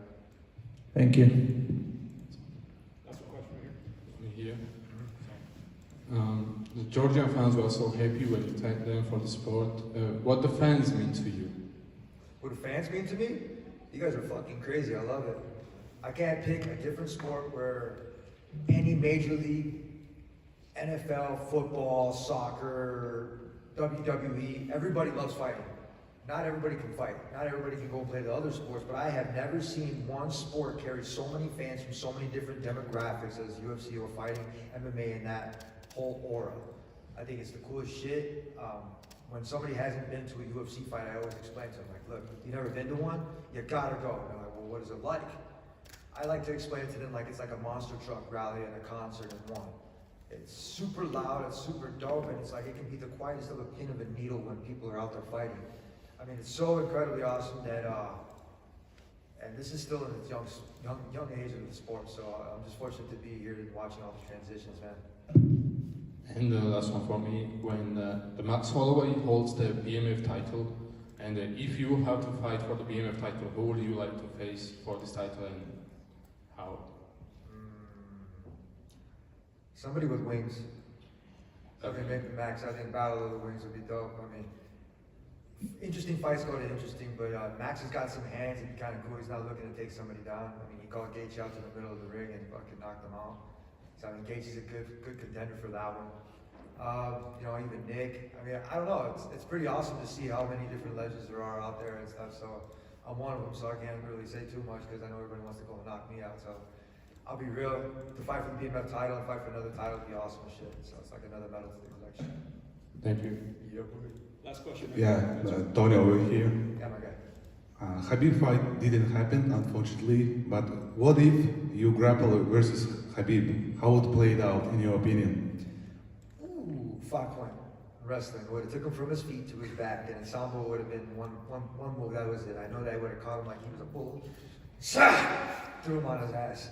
Thank you. Here. The Georgian fans were so happy when you thanked them for the sport. What do fans mean to you? What do fans mean to me? You guys are fucking crazy. I love it. I can't pick a different sport where any major league, NFL, football, soccer, WWE, everybody loves fighting. Not everybody can fight. Not everybody can go play the other sports, but I have never seen one sport carry so many fans from so many different demographics as UFC or fighting, MMA, and that whole aura. I think it's the coolest shit. When somebody hasn't been to a UFC fight, I always explain to them, like, look, you never been to one? You gotta go. And they're like, well, what is it like? I like to explain it to them like it's like a monster truck rally at a concert in one. It's super loud, it's super dope, and it's like it can be the quietest of a pin of a needle when people are out there fighting. I mean, it's so incredibly awesome that And this is still in its young age of the sport, so I'm just fortunate to be here and watching all the transitions, man. And the last one for me, when the Max Holloway holds the BMF title, and if you have to fight for the BMF title, who would you like to face for this title and how? Somebody with wings. Somebody maybe Max. I think Battle of the Wings would be dope. I mean, interesting fights go to interesting, but Max has got some hands. It'd be kind of cool. He's not looking to take somebody down. I mean, he called Gaethje out to the middle of the ring and fucking knocked him out. So I mean, Gaethje's a good contender for that one. You know, even Nick. I mean, I don't know. It's pretty awesome to see how many different legends there are out there and stuff. So I'm one of them. So I can't really say too much because I know everybody wants to go and knock me out. So I'll be real. To fight for the BMF title and fight for another title would be awesome as shit. So it's like another medal to the collection. Thank you. Last question. Yeah, Tony over here. Yeah, my guy. Habib fight didn't happen, unfortunately, but what if you grapple versus Habib? How would it play it out, in your opinion? Ooh, 5-point wrestling. Would have took him from his feet to his back, and Sambo would have been one move. That was it. I know that I would have caught him like he was a bull. Threw him on his ass.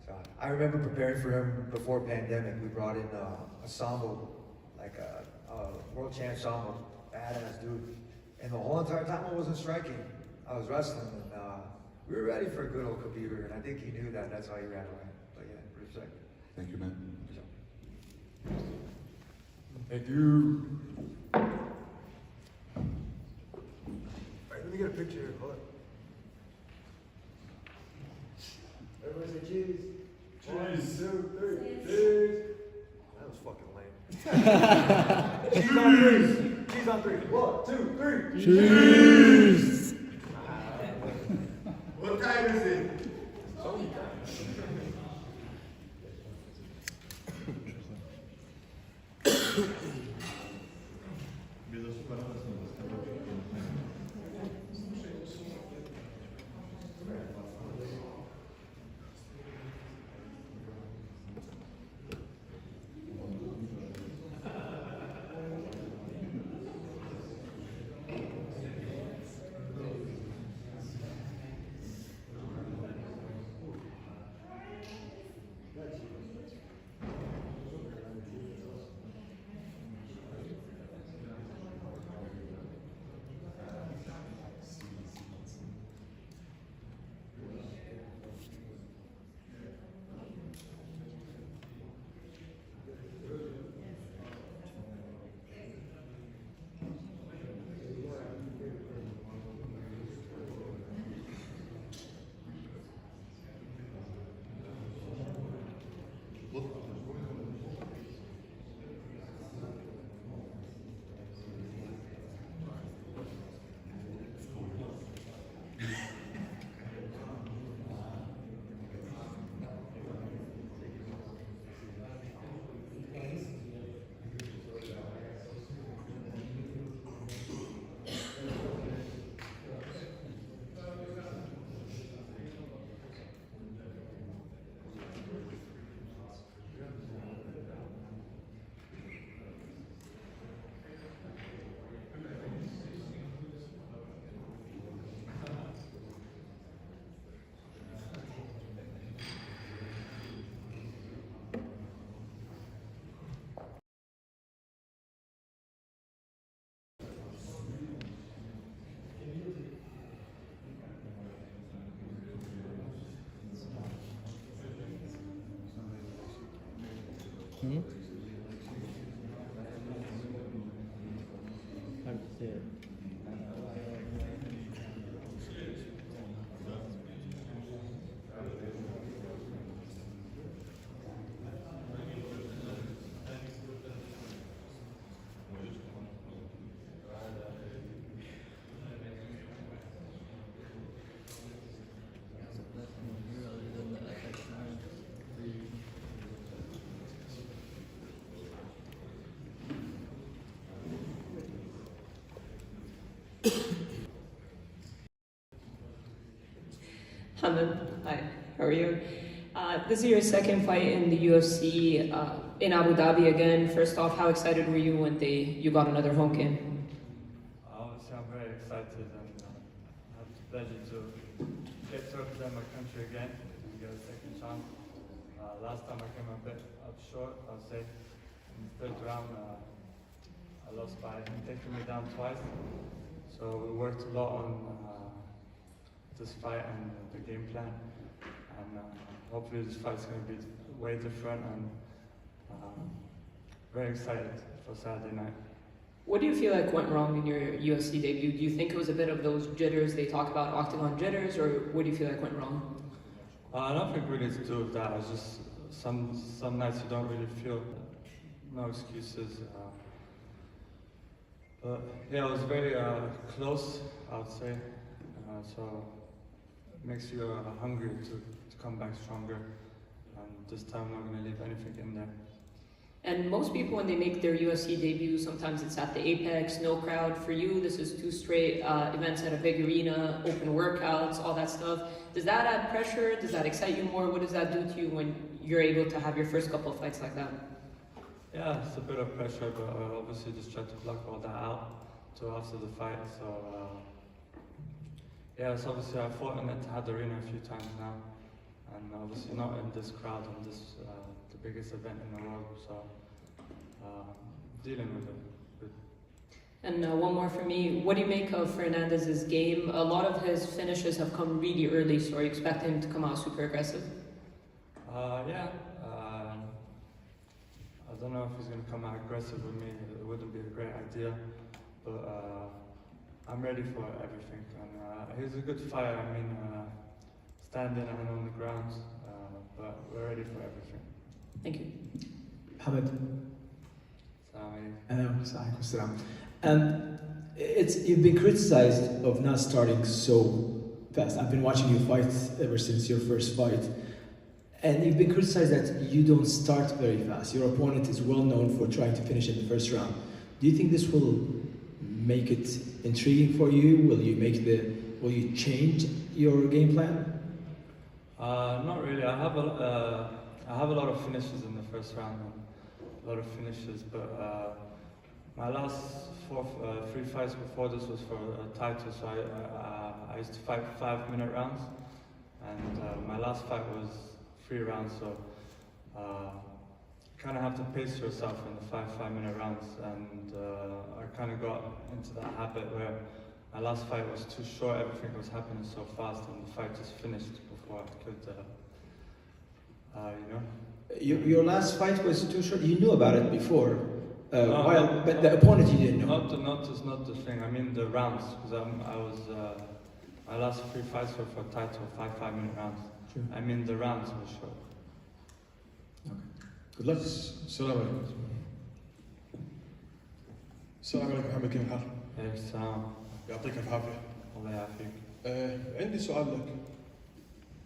So I remember preparing for him before pandemic. We brought in a Sambo, like a world champ Sambo, badass dude. And the whole entire time I wasn't striking. I was wrestling, and we were ready for a good old computer, and I think he knew that. That's why he ran away. But yeah, respect. Thank you, man. Thank you. All right, let me get a picture here. Hold on. Everybody say cheese. Cheese. 1, 2, 3. Cheese. That was fucking lame. Cheese on 3. Cheese on 3. 1, 2, 3. Cheese. What time is it? Hmm? Hard to see it. Hamid, hi, how are you? This is your second fight in the UFC in Abu Dhabi again. First off, how excited were you when you got another home game? Obviously, I'm very excited and have the pleasure to get to represent my country again and get a second chance. Last time I came a bit up short, I'll say. In the third round, I lost by him taking me down twice. So we worked a lot on this fight and the game plan. And hopefully this fight's going to be way different, and very excited for Saturday night. What do you feel like went wrong in your UFC debut? Do you think it was a bit of those jitters they talk about, octagon jitters, or what do you feel like went wrong? I don't think really to do with that. It's just some nights you don't really feel. No excuses. But yeah, it was very close, I would say. So it makes you hungry to come back stronger. And this time I'm not going to leave anything in there. And most people, when they make their UFC debut, sometimes it's at the Apex, no crowd. For you, this is 2 straight events at a big arena, open workouts, all that stuff. Does that add pressure? Does that excite you more? What does that do to you when you're able to have your first couple of fights like that? Yeah, it's a bit of pressure, but obviously just try to block all that out till after the fight. So yeah, it's obviously I fought in the Etihad Arena a few times now, and obviously not in this crowd and this the biggest event in the world. So dealing with it. And one more for me. What do you make of Fernandez's game? A lot of his finishes have come really early, so are you expecting him to come out super aggressive? Yeah. I don't know if he's going to come out aggressive with me. It wouldn't be a great idea, but I'm ready for everything. And he's a good fighter. I mean, standing and on the ground, but we're ready for everything. Thank you. Mohammed. Salam. You've been criticized of not starting so fast. I've been watching you fight ever since your first fight. And you've been criticized that you don't start very fast. Your opponent is well known for trying to finish in the first round. Do you think this will make it intriguing for you? Will you change your game plan? Not really. I have a lot of finishes in the first round, and a lot of finishes. But my last 3 fights before this was for a title, so I used to fight 5-minute rounds, and my last fight was 3 rounds. So kind of have to pace yourself in the 5-minute rounds, and I kind of got into that habit where my last fight was too short. Everything was happening so fast, and the fight just finished before I could, Your last fight was too short. You knew about it before, No, but the opponent you didn't know. Not the thing. I mean the rounds, because I was my last 3 fights were for title, 5-minute rounds. Sure. I mean the rounds were short. Good luck. السلام عليكم. السلام عليكم محمد، كيف الحال؟ السلام. يعطيك العافية. الله يعافيك. عندي سؤال لك.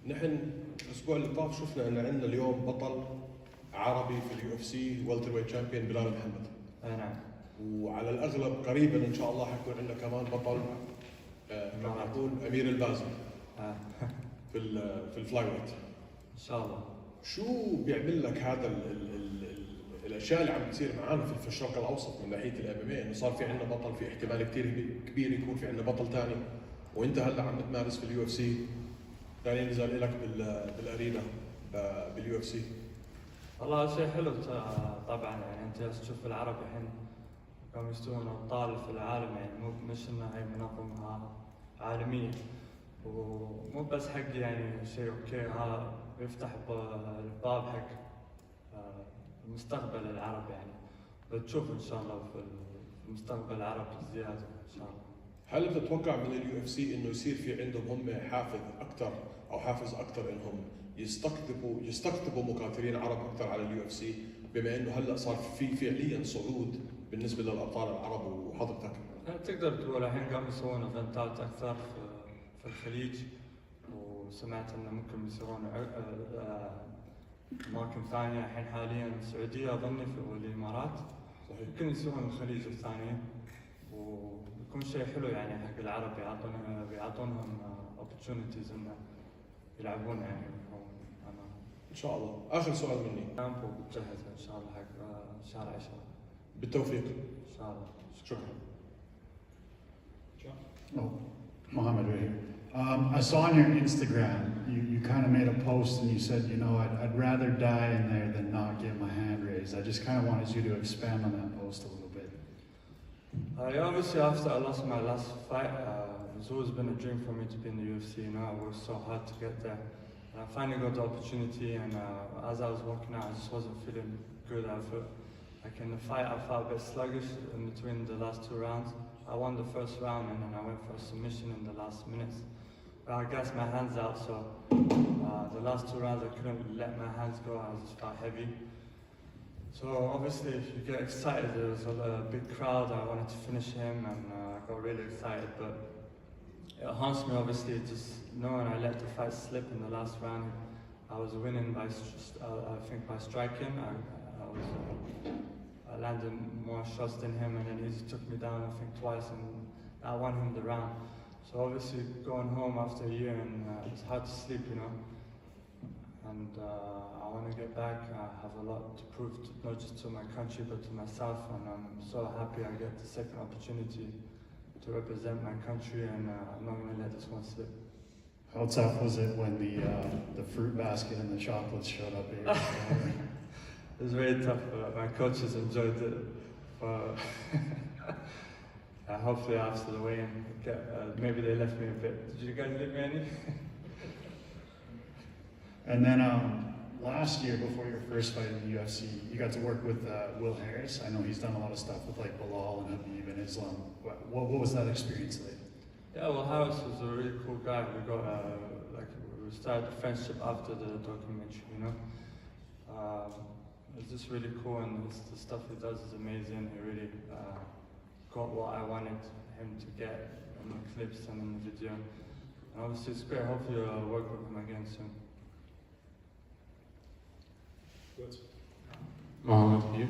نحن الأسبوع اللي طاف شفنا أن عندنا اليوم بطل عربي في اليو اف سي welterweight champion بلال محمد. نعم. وعلى الأغلب قريبا إن شاء الله حيكون عندنا كمان بطل قد يكون أمير البازل في الفلاي ويت. إن شاء الله. شو بيعمل لك هذا الاشياء اللي عم تصير معانا في الشرق الاوسط من ناحيه الام ام اي، انه صار في عندنا بطل، في احتمال كثير كبير يكون في عندنا بطل ثاني، وانت هلا عم بتمارس في اليو اف سي، ثاني نزل لك بالارينا باليو اف سي. والله شيء حلو طبعا، يعني انت تشوف العرب الحين قاموا يستوون ابطال في العالم، يعني مش انه هي منظمه عالميه، ومو بس حق يعني شيء اوكي، ها يفتح الباب حق مستقبل العرب، يعني بتشوف ان شاء الله في المستقبل العرب زياده ان شاء الله. هل بتتوقع من اليو اف سي انه يصير في عندهم هم حافز اكثر انهم يستقطبوا مقاتلين عرب اكثر على اليو اف سي، بما انه هلا صار في فعليا صعود بالنسبه للابطال العرب وحضرتك؟ تقدر تقول الحين قاموا يسوون ايفنتات اكثر في الخليج، وسمعت انه ممكن يصيرون اماكن ثانيه الحين حاليا السعوديه اظني والامارات، ممكن يصيرون الخليج الثانيه، ويكون شيء حلو يعني حق العرب، يعطونهم opportunities انه يلعبون يعني. ان شاء الله. اخر سؤال مني. كامبو بتجهز ان شاء الله حق شهر 10. بالتوفيق. ان شاء الله. شكرا. Oh, Mohammed right here. I saw on your Instagram, you kind of made a post and you said, you know, I'd rather die in there than not get my hand raised. I just kind of wanted you to expand on that post a little bit. Obviously, after I lost my last fight, it's always been a dream for me to be in the UFC. You know, I worked so hard to get there. And I finally got the opportunity, and as I was walking out, I just wasn't feeling good. I felt like in the fight, I felt a bit sluggish in between the last 2 rounds. I won the first round, and then I went for a submission in the last minutes. But I gassed my hands out, so the last 2 rounds I couldn't let my hands go. I just felt heavy. So obviously, if you get excited, there was a big crowd. I wanted to finish him, and I got really excited. But it haunts me, obviously, just knowing I let the fight slip in the last round. I was winning by, I think, by striking. I landed more shots than him, and then he just took me down, I think, twice, and I won him the round. So obviously, going home after a year, and it's hard to sleep, you know. And I want to get back. I have a lot to prove, not just to my country, but to myself. And I'm so happy I get the second opportunity to represent my country, and I'm not going to let this one slip. How tough was it when the fruit basket and the chocolates showed up here? It was very tough. My coaches enjoyed it. Hopefully after the weigh-in, maybe they left me a bit. Did you guys leave me any? And then last year, before your first fight in the UFC, you got to work with Will Harris. I know he's done a lot of stuff with like Bilal and Habib and Islam. What was that experience like? Yeah, well, Harris was a really cool guy. We got we started a friendship after the documentary, you know. It's just really cool, and the stuff he does is amazing. He really got what I wanted him to get in the clips and in the video. And obviously, it's great. Hopefully, I'll work with him again soon. Mohammed, you?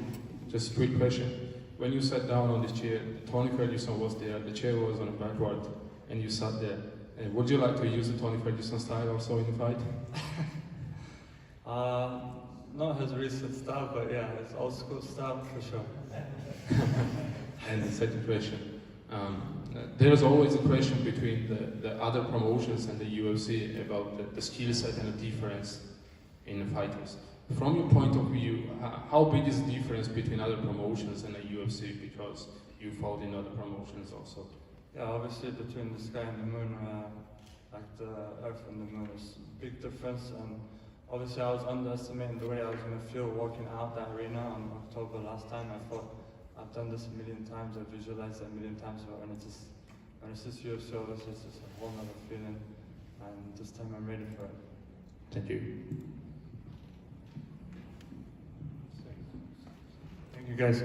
Just a quick question. When you sat down on this chair, Tony Ferguson was there, the chair was on a backward, and you sat there. And would you like to use the Tony Ferguson style also in the fight? Not his recent style, but yeah, his old school style for sure. And the second question. There's always a question between the other promotions and the UFC about the skill set and the difference in the fighters. From your point of view, how big is the difference between other promotions and the UFC, because you fought in other promotions also? Yeah, obviously between the sky and the moon, like the earth and the moon, is a big difference. And obviously I was underestimating the way I was going to feel walking out that arena on October last time. I thought, I've done this a million times, I've visualized it a million times, and when it's just UFC, obviously it's just a whole other feeling, and this time I'm ready for it. Thank you. Thank you guys.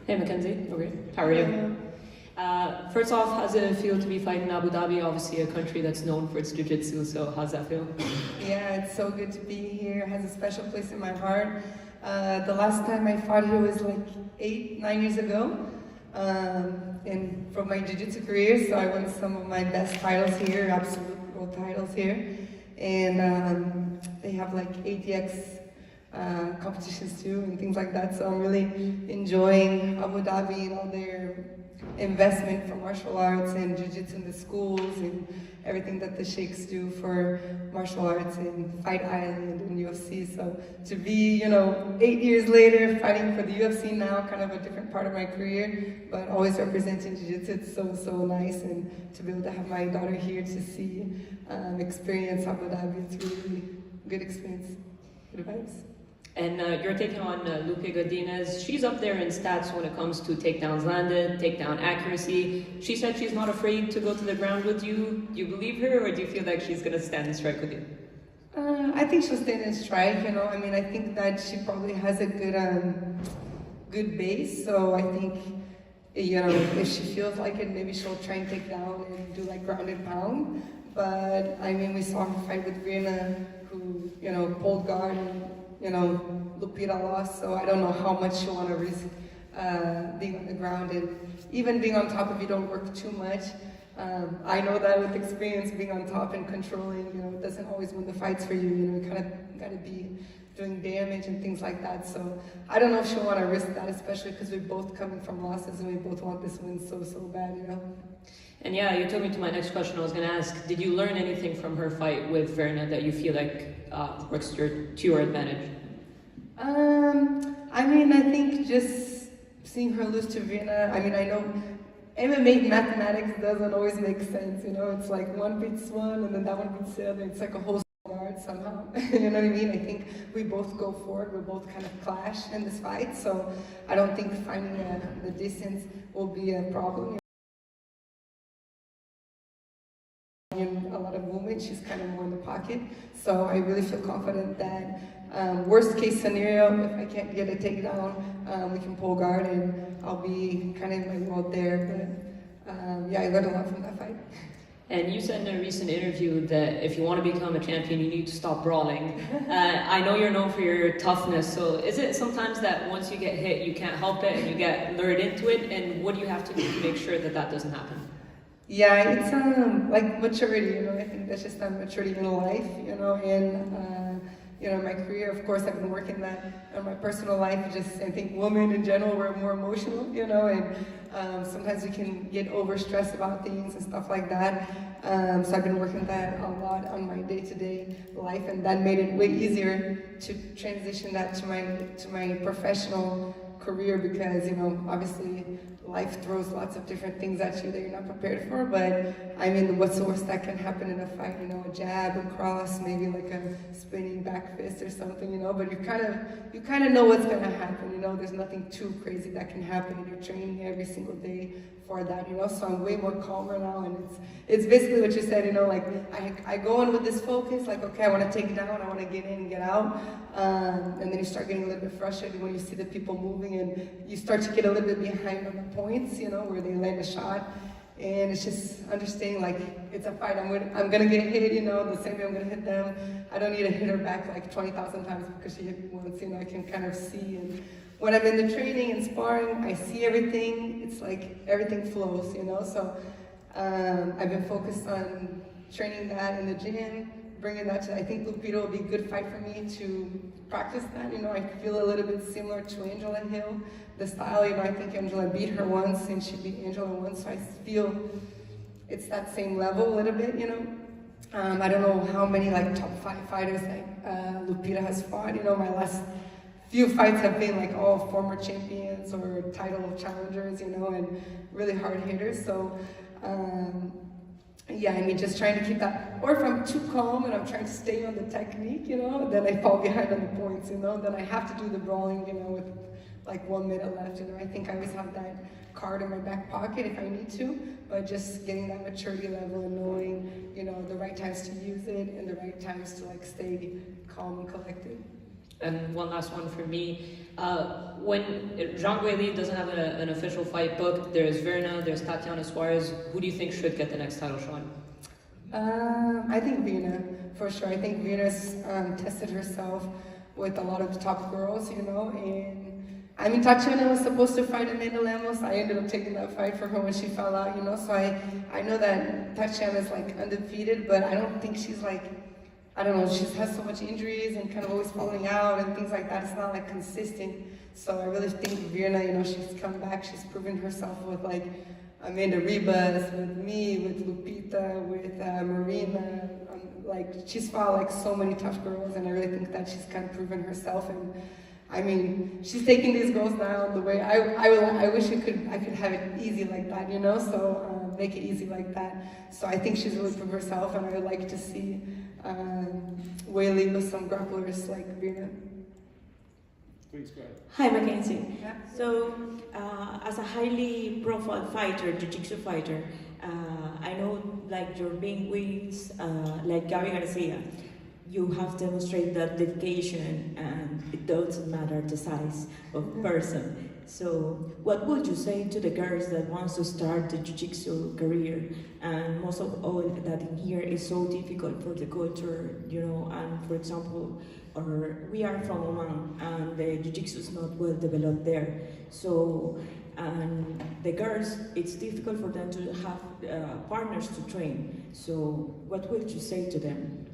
Hey Mackenzie, okay. How are you? First off, how's it feel to be fighting in Abu Dhabi? Obviously a country that's known for its jiu-jitsu, so how's that feel? Yeah, it's so good to be here. It has a special place in my heart. The last time I fought here was like 8-9 years ago. And from my jiu-jitsu career, so I won some of my best titles here, absolute world titles here. And they have like ATX competitions too and things like that. So I'm really enjoying Abu Dhabi and all their investment for martial arts and jiu-jitsu in the schools and everything that the sheikhs do for martial arts and Fight Island and UFC. So to be, 8 years later fighting for the UFC now, kind of a different part of my career, but always representing jiu-jitsu, it's so nice. And to be able to have my daughter here to see, experience Abu Dhabi, it's really good experience, good vibes. And you're taking on Loopy Godinez. She's up there in stats when it comes to takedowns landed, takedown accuracy. She said she's not afraid to go to the ground with you. Do you believe her, or do you feel like she's going to stand and strike with you? I think she'll stand and strike, I think that she probably has a good base. So I think, if she feels like it, maybe she'll try and take down and do like ground and pound. But we saw her fight with Verna, who, pulled guard and, Lupita lost, so I don't know how much she'll want to risk being on the ground. And even being on top, if you don't work too much, I know that with experience, being on top and controlling, it doesn't always win the fights for you. You kind of got to be doing damage and things like that. So I don't know if she'll want to risk that, especially because we're both coming from losses and we both want this win so bad, And yeah, you took me to my next question I was going to ask. Did you learn anything from her fight with Verna that you feel like works to your advantage? I think just seeing her lose to Verna, I know MMA mathematics doesn't always make sense, it's like one beats one and then that one beats the other. It's like a whole art somehow, you know what I mean? I think we both go forward, we both kind of clash in this fight, so I don't think finding the distance will be a problem. A lot of movement, she's kind of more in the pocket, so I really feel confident that worst case scenario, if I can't get a takedown, we can pull guard and I'll be kind of in my world there. But I learned a lot from that fight. And you said in a recent interview that if you want to become a champion, you need to stop brawling. I know you're known for your toughness, so is it sometimes that once you get hit, you can't help it and you get lured into it? And what do you have to do to make sure that that doesn't happen? Yeah, it's like maturity, I think that's just maturity in life, and my career, of course, I've been working that in my personal life. I think women in general, we're more emotional, and sometimes we can get overstressed about things and stuff like that. So I've been working that a lot on my day-to-day life, and that made it way easier to transition that to my professional career, because obviously life throws lots of different things at you that you're not prepared for. But what's the worst that can happen in a fight? A jab, a cross, maybe like a spinning back fist or something, but you kind of know what's gonna happen. There's nothing too crazy that can happen, and you're training every single day for that. So I'm way more calmer now, and it's basically what you said. I go in with this focus, like, okay, I want to take it down, I want to get in and get out, and then you start getting a little bit frustrated when you see the people moving, and you start to get a little bit behind on the points, where they land a shot. And it's just understanding, like, it's a fight. I'm gonna get hit, the same way I'm gonna hit them. I don't need to hit her back like 20,000 times because she hit me once. I can kind of see. And when I'm in the training and sparring, I see everything. It's like everything flows, So I've been focused on training that in the gym, bringing that to. I think Lupita will be a good fight for me to practice that. I feel a little bit similar to Angela Hill. The style, I think Angela beat her once and she beat Angela once, so I feel it's that same level a little bit, I don't know how many top 5 fighters Lupita has fought. My last few fights have been all former champions or title challengers, and really hard hitters. So just trying to keep that, or if I'm too calm and I'm trying to stay on the technique, then I fall behind on the points, then I have to do the brawling, with 1 minute left. I think I always have that card in my back pocket if I need to, but just getting that maturity level and knowing, the right times to use it and the right times to stay calm and collected. And one last one for me. When Zhang Weili doesn't have an official fight booked, there's Virna, there's Tatiana Suarez. Who do you think should get the next title shot? I think Virna, for sure. I think Virna's tested herself with a lot of the top girls, you know, and I mean, Tatiana was supposed to fight Amanda Lemos. I ended up taking that fight for her when she fell out, you know, so I know that Tatiana's like undefeated, but I don't think she's like, I don't know, she's had so much injuries and kind of always falling out and things like that. It's not like consistent. So I really think Virna, you know, she's come back. She's proven herself with like Amanda Ribas, with me, with Lupita, with Marina. Like she's fought like so many tough girls, and I really think that she's kind of proven herself. And I mean, she's taking these girls now the way I wish I could have it easy like that, you know. So make it easy like that. So I think she's really proved herself, and I would like to see Weili with some grapplers like Virna. Please go ahead. Hi, Mackenzie. Yeah. So, as a highly profile fighter, jiu-jitsu fighter, I know like your big wins, like Gabby Garcia, you have demonstrated that dedication, and it doesn't matter the size of person. So, what would you say to the girls that wants to start the jiu-jitsu career, and most of all that in here is so difficult for the culture, you know, and for example, we are from Oman, and the jiu-jitsu is not well developed there. So, and the girls, it's difficult for them to have partners to train. So, what would you say to them?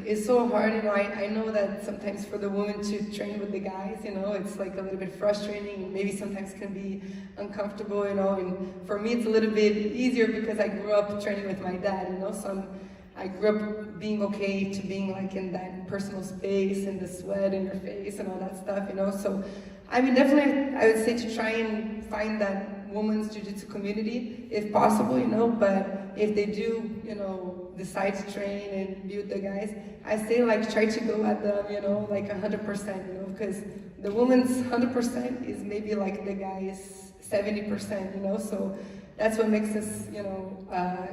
It's so hard, you know. I know that sometimes for the women to train with the guys, you know, it's like a little bit frustrating. Maybe sometimes can be uncomfortable, you know. And for me, it's a little bit easier because I grew up training with my dad, you know. So I grew up being okay to being like in that personal space and the sweat in your face and all that stuff, you know. So I mean, definitely, I would say to try and find that women's jiu-jitsu community if possible, you know. But if they do, you know, decide to train and be with the guys, I say like try to go at them, you know, like 100%, you know, because the women's 100% is maybe like the guys 70%, you know. So that's what makes us, you know,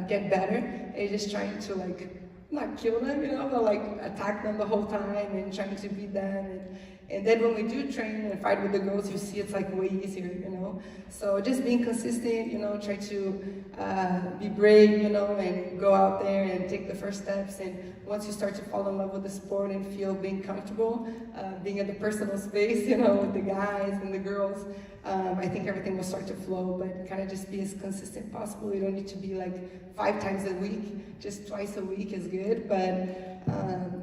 get better. And just trying to like not kill them, you know, but like attack them the whole time and trying to beat them. And then when we do train and fight with the girls, you see it's like way easier, you know. So just being consistent, you know, try to be brave, you know, and go out there and take the first steps. And once you start to fall in love with the sport and feel being comfortable, being in the personal space, you know, with the guys and the girls, I think everything will start to flow. But kind of just be as consistent as possible. You don't need to be like 5 times a week, just twice a week is good. But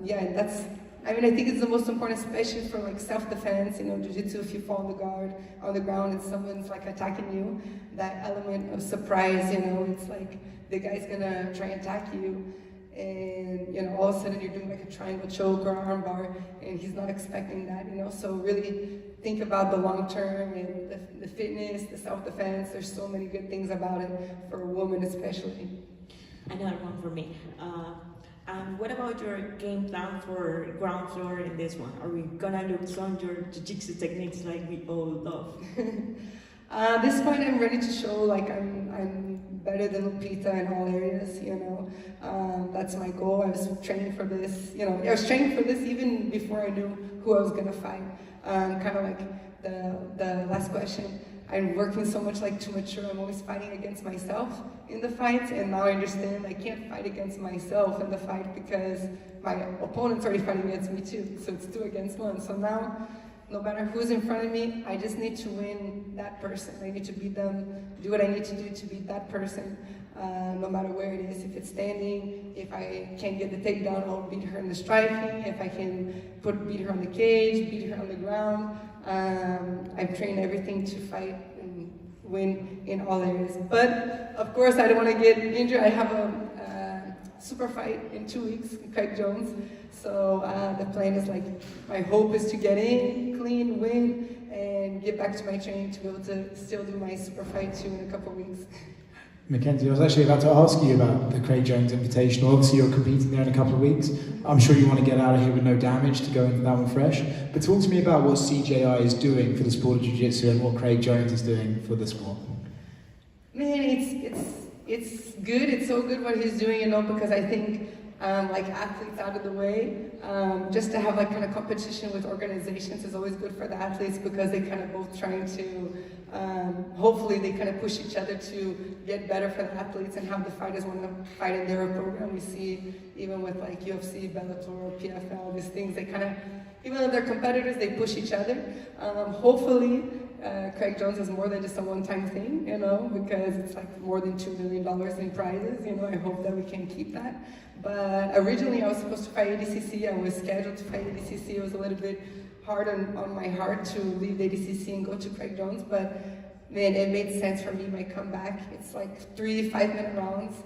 yeah, that's. I mean, I think it's the most important, especially for like self-defense, you know, jiu-jitsu, if you fall on the ground and someone's like attacking you, that element of surprise, you know, it's like the guy's gonna try and attack you, and, you know, all of a sudden you're doing like a triangle choke or armbar, and he's not expecting that, you know. So really think about the long term and the fitness, the self-defense. There's so many good things about it for a woman especially. Another one for me. And what about your game plan for ground floor in this one? Are we gonna look on your jiu-jitsu techniques like we all love? This fight I'm ready to show like I'm better than Lupita in all areas, you know. That's my goal. I was training for this, you know. I was training for this even before I knew who I was gonna fight. Kind of like the last question. I'm working so much like to mature. I'm always fighting against myself in the fights, and now I understand I can't fight against myself in the fight because my opponent's already fighting against me too. So it's 2 against 1. So now, no matter who's in front of me, I just need to win that person. I need to beat them, do what I need to do to beat that person, no matter where it is. If it's standing, if I can't get the takedown, I'll beat her in the striking. If I can beat her on the cage, beat her on the ground. I've trained everything to fight and win in all areas. But of course, I don't want to get injured. I have a super fight in 2 weeks with Craig Jones. So the plan is like, my hope is to get in, clean, win, and get back to my training to be able to still do my super fight too in a couple of weeks. Mackenzie, I was actually about to ask you about the Craig Jones Invitational. Obviously, you're competing there in a couple of weeks. I'm sure you want to get out of here with no damage to go into that one fresh. But talk to me about what CJI is doing for the sport of jiu-jitsu and what Craig Jones is doing for the sport. Man, it's good. It's so good what he's doing, you know, because I think like athletes out of the way. Just to have like kind of competition with organizations is always good for the athletes because they kind of both trying to, hopefully they kind of push each other to get better for the athletes and have the fighters want to fight in their program. We see even with like UFC, Bellator, PFL, these things, they kind of, even though they're competitors, they push each other. Hopefully, Craig Jones is more than just a one-time thing, you know, because it's like more than $2 million in prizes, you know, I hope that we can keep that. But originally I was supposed to fight ADCC, I was scheduled to fight ADCC, it was a little bit hard on my heart to leave the ADCC and go to Craig Jones, but man, it made sense for me, my comeback. It's like 3 5-minute rounds,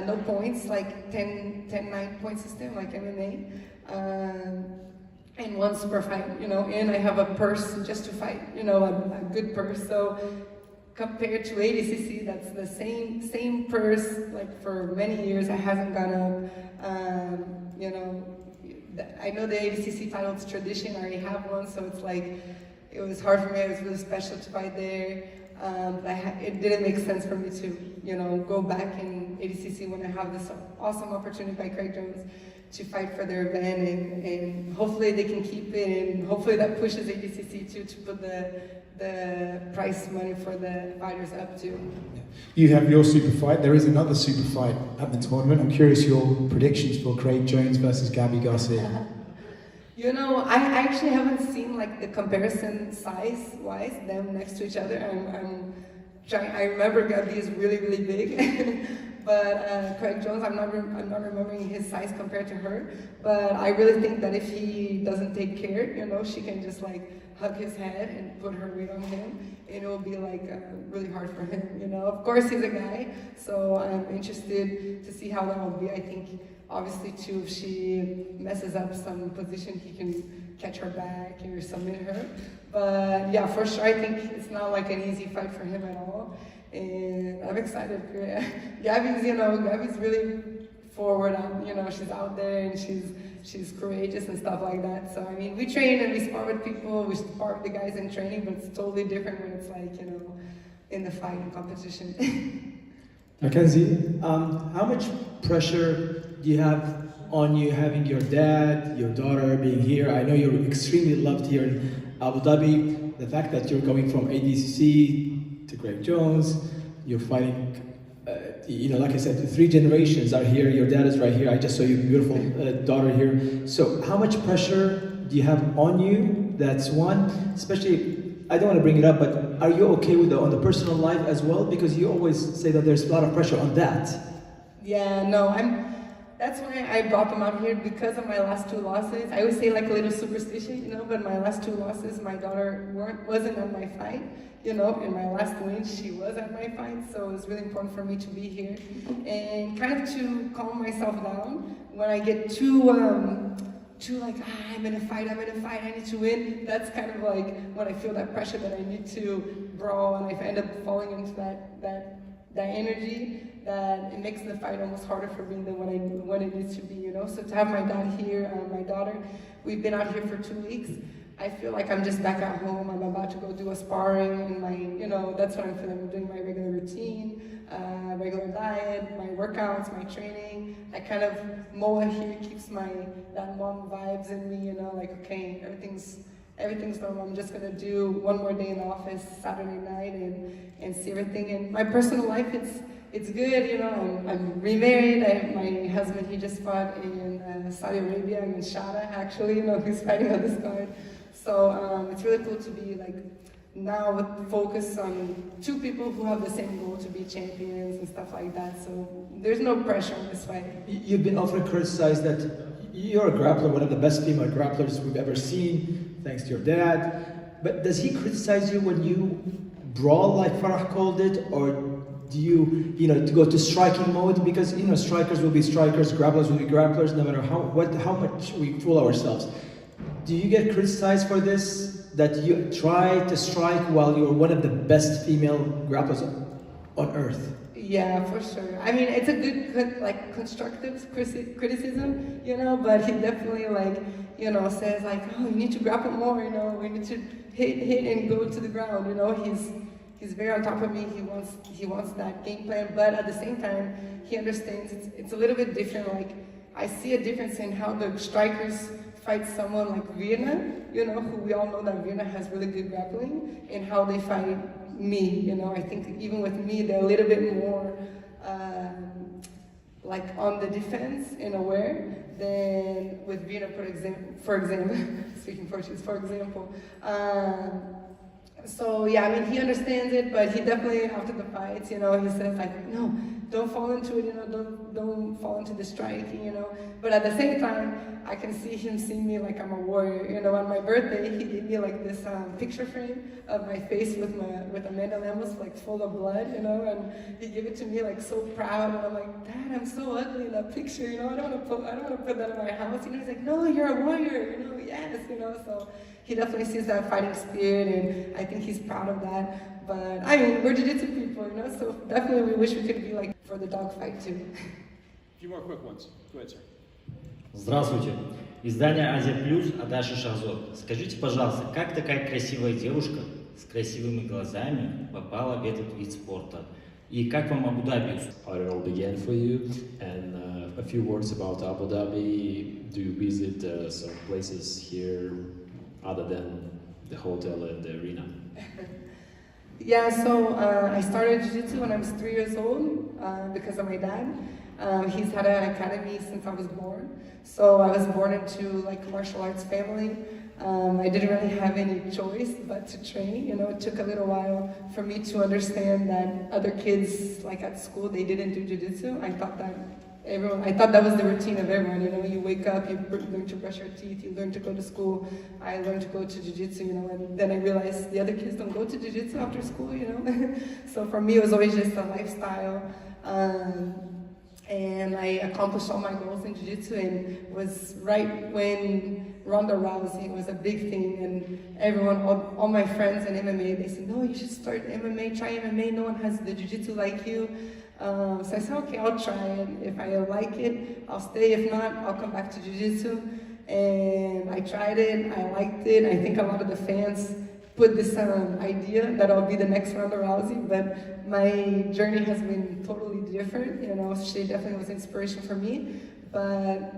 no points, like 10-9 point system, like MMA. And one super fight, you know, and I have a purse just to fight, you know, a good purse. So compared to ADCC, that's the same purse, like for many years, it hasn't gone up. You know, I know the ADCC title is tradition, I already have one, so it's like, it was hard for me, it was really special to fight there. It didn't make sense for me to, you know, go back in ADCC when I have this awesome opportunity by Craig Jones to fight for their event, and hopefully they can keep it, and hopefully that pushes ADCC too to put the price money for the fighters up too. You have your super fight. There is another super fight at the tournament. I'm curious your predictions for Craig Jones versus Gabby Garcia. You know, I actually haven't seen like the comparison size-wise, them next to each other. I'm trying. I remember Gabby is really, really big. But Craig Jones, I'm not remembering his size compared to her. But I really think that if he doesn't take care, you know, she can just like hug his head and put her weight on him, and it will be like really hard for him. You know, of course he's a guy, so I'm interested to see how that will be. I think obviously too, if she messes up some position, he can catch her back or submit her. But yeah, for sure, I think it's not like an easy fight for him at all. And I'm excited. Gabby's really forward. You know, she's out there and she's courageous and stuff like that. So I mean, we train and we spar with people. We spar with the guys in training, but it's totally different when it's like, you know, in the fight and competition. Mackenzie, how much pressure do you have on you having your dad, your daughter being here? I know you're extremely loved here in Abu Dhabi. The fact that you're going from ADCC to Craig Jones, you're fighting, you know, like I said, 3 generations are here, your dad is right here, I just saw your beautiful daughter here. So how much pressure do you have on you? That's one. Especially, I don't want to bring it up, but are you okay with on the personal life as well? Because you always say that there's a lot of pressure on that. Yeah, no, that's why I brought them out here, because of my last 2 losses. I always say like a little superstition, you know, but my last 2 losses, my daughter wasn't at my fight. You know, in my last win, she was at my fight, so it was really important for me to be here. And kind of to calm myself down when I get too like, I'm in a fight, I need to win. That's kind of like when I feel that pressure that I need to brawl, and I end up falling into that energy that it makes the fight almost harder for me than when it needs to be, you know. So to have my dad here, my daughter, we've been out here for 2 weeks. I feel like I'm just back at home. I'm about to go do a sparring, and you know, that's what I'm feeling. I'm doing my regular routine, regular diet, my workouts, my training. I kind of, Moa here keeps that mom vibes in me, you know, like, okay, everything's normal. I'm just gonna do one more day in the office Saturday night and see everything. And my personal life, it's good, you know. I'm remarried. My husband, he just fought in Saudi Arabia, in Shara, actually, you know, he's fighting on this card. So it's really cool to be like now with focus on 2 people who have the same goal to be champions and stuff like that. So there's no pressure on this fight. You've been often criticized that you're a grappler, one of the best female grapplers we've ever seen, thanks to your dad. But does he criticize you when you brawl like Farah called it, or do you, to go to striking mode? Because, strikers will be strikers, grapplers will be grapplers, no matter how much we fool ourselves. Do you get criticized for this, that you try to strike while you're one of the best female grapplers on earth? Yeah, for sure. I mean, it's a good, constructive criticism, but he definitely, says, oh, you need to grapple more, we need to hit and go to the ground, He's very on top of me. He wants that game plan, but at the same time, he understands it's a little bit different. I see a difference in how the strikers fight someone like Virna, you know, who we all know that Virna has really good grappling, and how they fight me, you know. I think even with me, they're a little bit more like on the defense and aware than with Virna, for example, speaking Portuguese, for example. So yeah, I mean, he understands it, but he definitely, after the fights, you know, he says like, no, don't fall into it, you know, don't fall into the striking, you know. But at the same time, I can see him seeing me like I'm a warrior, you know. On my birthday, he gave me like this picture frame of my face with Amanda Lemos, like full of blood, you know, and he gave it to me like so proud, and I'm like, Dad, I'm so ugly in that picture, you know. I don't want to put that in my house, you know. He's like, no, you're a warrior, you know. Yes, you know. So he definitely sees that fighting spirit, and I think he's proud of that. But I mean, we're jiu-jitsu people, you know, so definitely we wish we could be like for the dog fight too. A few more quick ones. Go ahead, sir. Здравствуйте. Издание «Азия Плюс», Адаша Шазот. Скажите, пожалуйста, как такая красивая девушка с красивыми глазами попала в этот вид спорта? И как вам Абу-Даби? How it all began for you, and a few words about Abu Dhabi. Do you visit some places here other than the hotel and the arena? Yeah, so I started jiu-jitsu when I was 3 years old because of my dad. He's had an academy since I was born. So I was born into like martial arts family. I didn't really have any choice but to train. You know, it took a little while for me to understand that other kids, like at school, they didn't do jiu-jitsu. I thought that was the routine of everyone. You know, you wake up, you learn to brush your teeth, you learn to go to school. I learned to go to jiu-jitsu, you know, and then I realized the other kids don't go to jiu-jitsu after school, you know. So for me, it was always just a lifestyle. And I accomplished all my goals in jiu-jitsu, and it was right when Ronda Rousey was a big thing, and everyone, all my friends in MMA, they said, no, you should start MMA, try MMA, no one has the jiu-jitsu like you. So I said, okay, I'll try it. If I like it, I'll stay. If not, I'll come back to jiu-jitsu. And I tried it, I liked it. I think a lot of the fans put this idea that I'll be the next Ronda Rousey, but my journey has been totally different. You know, she definitely was inspiration for me, but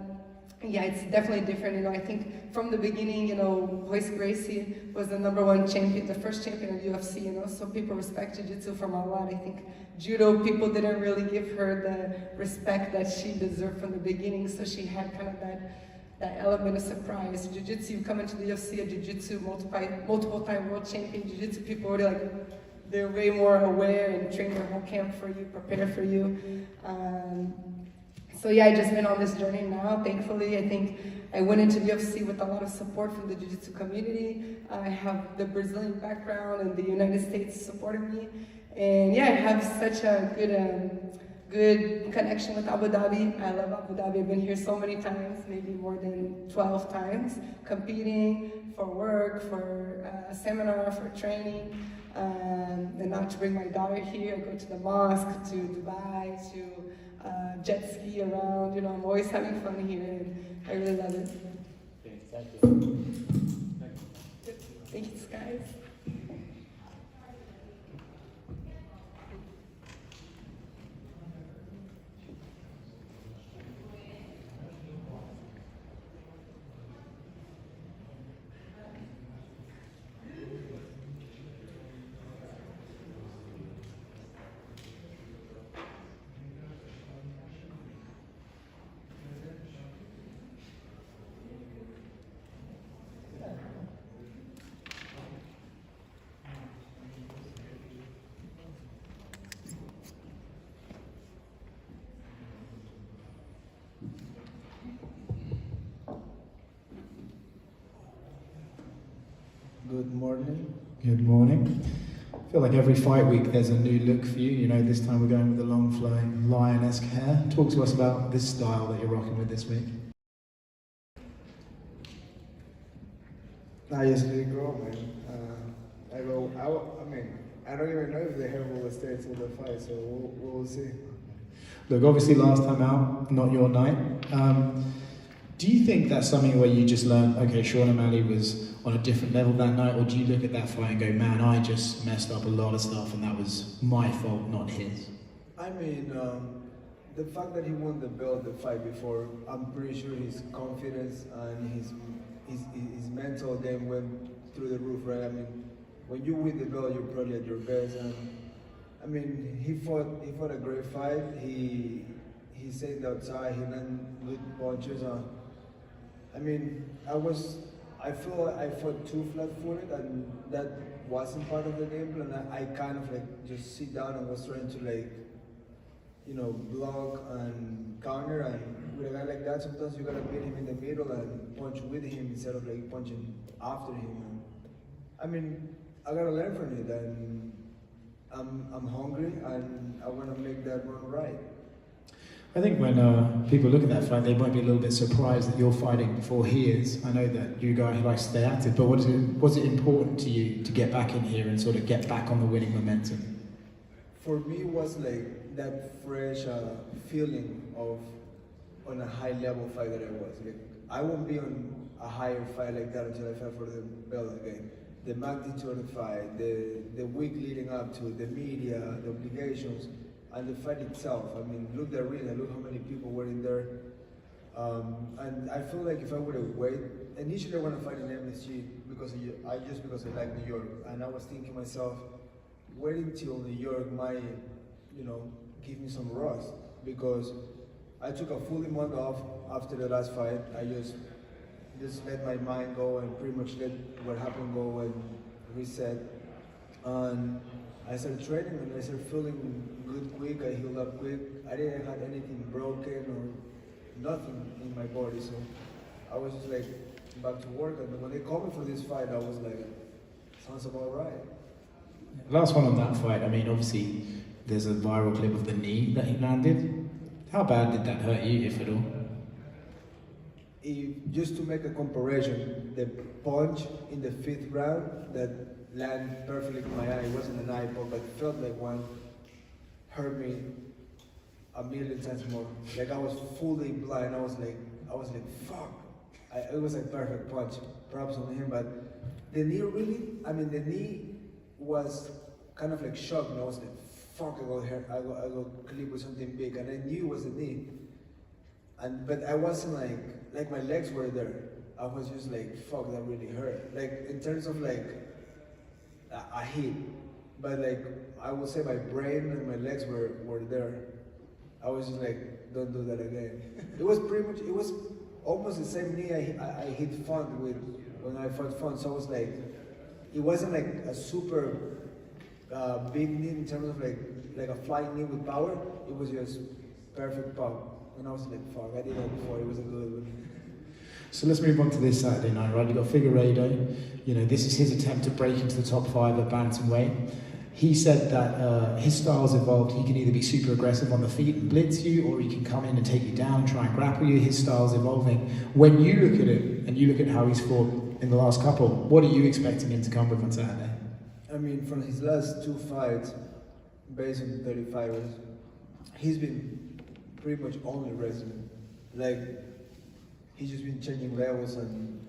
yeah, it's definitely different. You know, I think from the beginning, you know, Royce Gracie was the #1 champion, the first champion of UFC, you know, so people respect jiu-jitsu from a lot. I think judo, people didn't really give her the respect that she deserved from the beginning, so she had kind of that element of surprise. Jiu-jitsu, you come into the UFC, a jiu-jitsu multiple-time world champion, jiu-jitsu people already like, they're way more aware and train their whole camp for you, prepare for you. So yeah, I just been on this journey now, thankfully. I think I went into the UFC with a lot of support from the jiu-jitsu community. I have the Brazilian background, and the United States supported me. And yeah, I have such a good connection with Abu Dhabi. I love Abu Dhabi. I've been here so many times, maybe more than 12 times, competing for work, for a seminar, for training. And now to bring my daughter here, I go to the mosque, to Dubai, to jet ski around. You know, I'm always having fun here, and I really love it. Thank you, guys. Good morning. Good morning. I feel like every fight week there's a new look for you. You know, this time we're going with the long flowing lion-esque hair. Talk to us about this style that you're rocking with this week. I just did grow, man. I mean, I don't even know if the hair will stay till the fight, so we'll see. Look, obviously last time out, not your night. Do you think that's something where you just learned, okay, Sean O'Malley was on a different level that night, or do you look at that fight and go, man, I just messed up a lot of stuff and that was my fault, not his? I mean, the fact that he won the belt the fight before, I'm pretty sure his confidence and his mental game went through the roof, right? I mean, when you win the belt, you're probably at your best, and I mean, he fought a great fight. He stayed outside. He landed good punches. I mean, I feel like I fought too flat-footed, and that wasn't part of the game plan. I kind of like just sit down and was trying to like, you know, block and counter. And with a guy like that, sometimes you gotta beat him in the middle and punch with him instead of like punching after him. And, I mean, I gotta learn from it, and I'm hungry, and I want to make that run right. I think when people look at that fight, they might be a little bit surprised that you're fighting before he is. I know that you guys like to stay active, but was it important to you to get back in here and sort of get back on the winning momentum? For me, it was like that fresh feeling of on a high level fight that I was. Like, I won't be on a higher fight like that until I fight for the belt again. The magnitude of the fight, the week leading up to it, the media, the obligations, and the fight itself. I mean, look the arena, look how many people were in there. And I feel like if I would have waited, initially I want to fight in MSG because I like New York. And I was thinking myself, waiting till New York might, you know, give me some rust, because I took a full month off after the last fight. I just let my mind go and pretty much let what happened go and reset. And I started training and I started feeling good quick. I healed up quick. I didn't have anything broken or nothing in my body, so I was just like back to work. And when they called me for this fight, I was like, sounds about right. Last one on that fight, I mean, obviously there's a viral clip of the knee that he landed. How bad did that hurt you, if at all? Just to make a comparison, the punch in the 5th round that landed perfectly in my eye, it wasn't an eye poke, but it felt like one, hurt me a million times more. Like I was fully blind. I was like, fuck. It was a perfect punch. Props on him, but the knee the knee was kind of like shocked, and I was like, fuck, I got clipped with something big, and I knew it was the knee. But I wasn't like my legs were there. I was just like, fuck, that really hurt. Like in terms of like a hit, but like I would say my brain and my legs were there. I was just like, don't do that again. It was almost the same knee I hit Font with when I fought Font. So I was like, it wasn't like a super big knee in terms of like a flying knee with power. It was just perfect pop. And I was like, fuck, I did that before, it was a good one. So let's move on to this Saturday night, right? You've got Figueiredo. You know, this is his attempt to break into the top 5 at bantamweight. He said that his style's evolved. He can either be super aggressive on the feet and blitz you, or he can come in and take you down, try and grapple you. His style's evolving. When you look at it, and you look at how he's fought in the last couple, what are you expecting him to come with on Saturday? I mean, from his last 2 fights, based on 35 years, he's been pretty much only wrestling. Like, he's just been changing levels and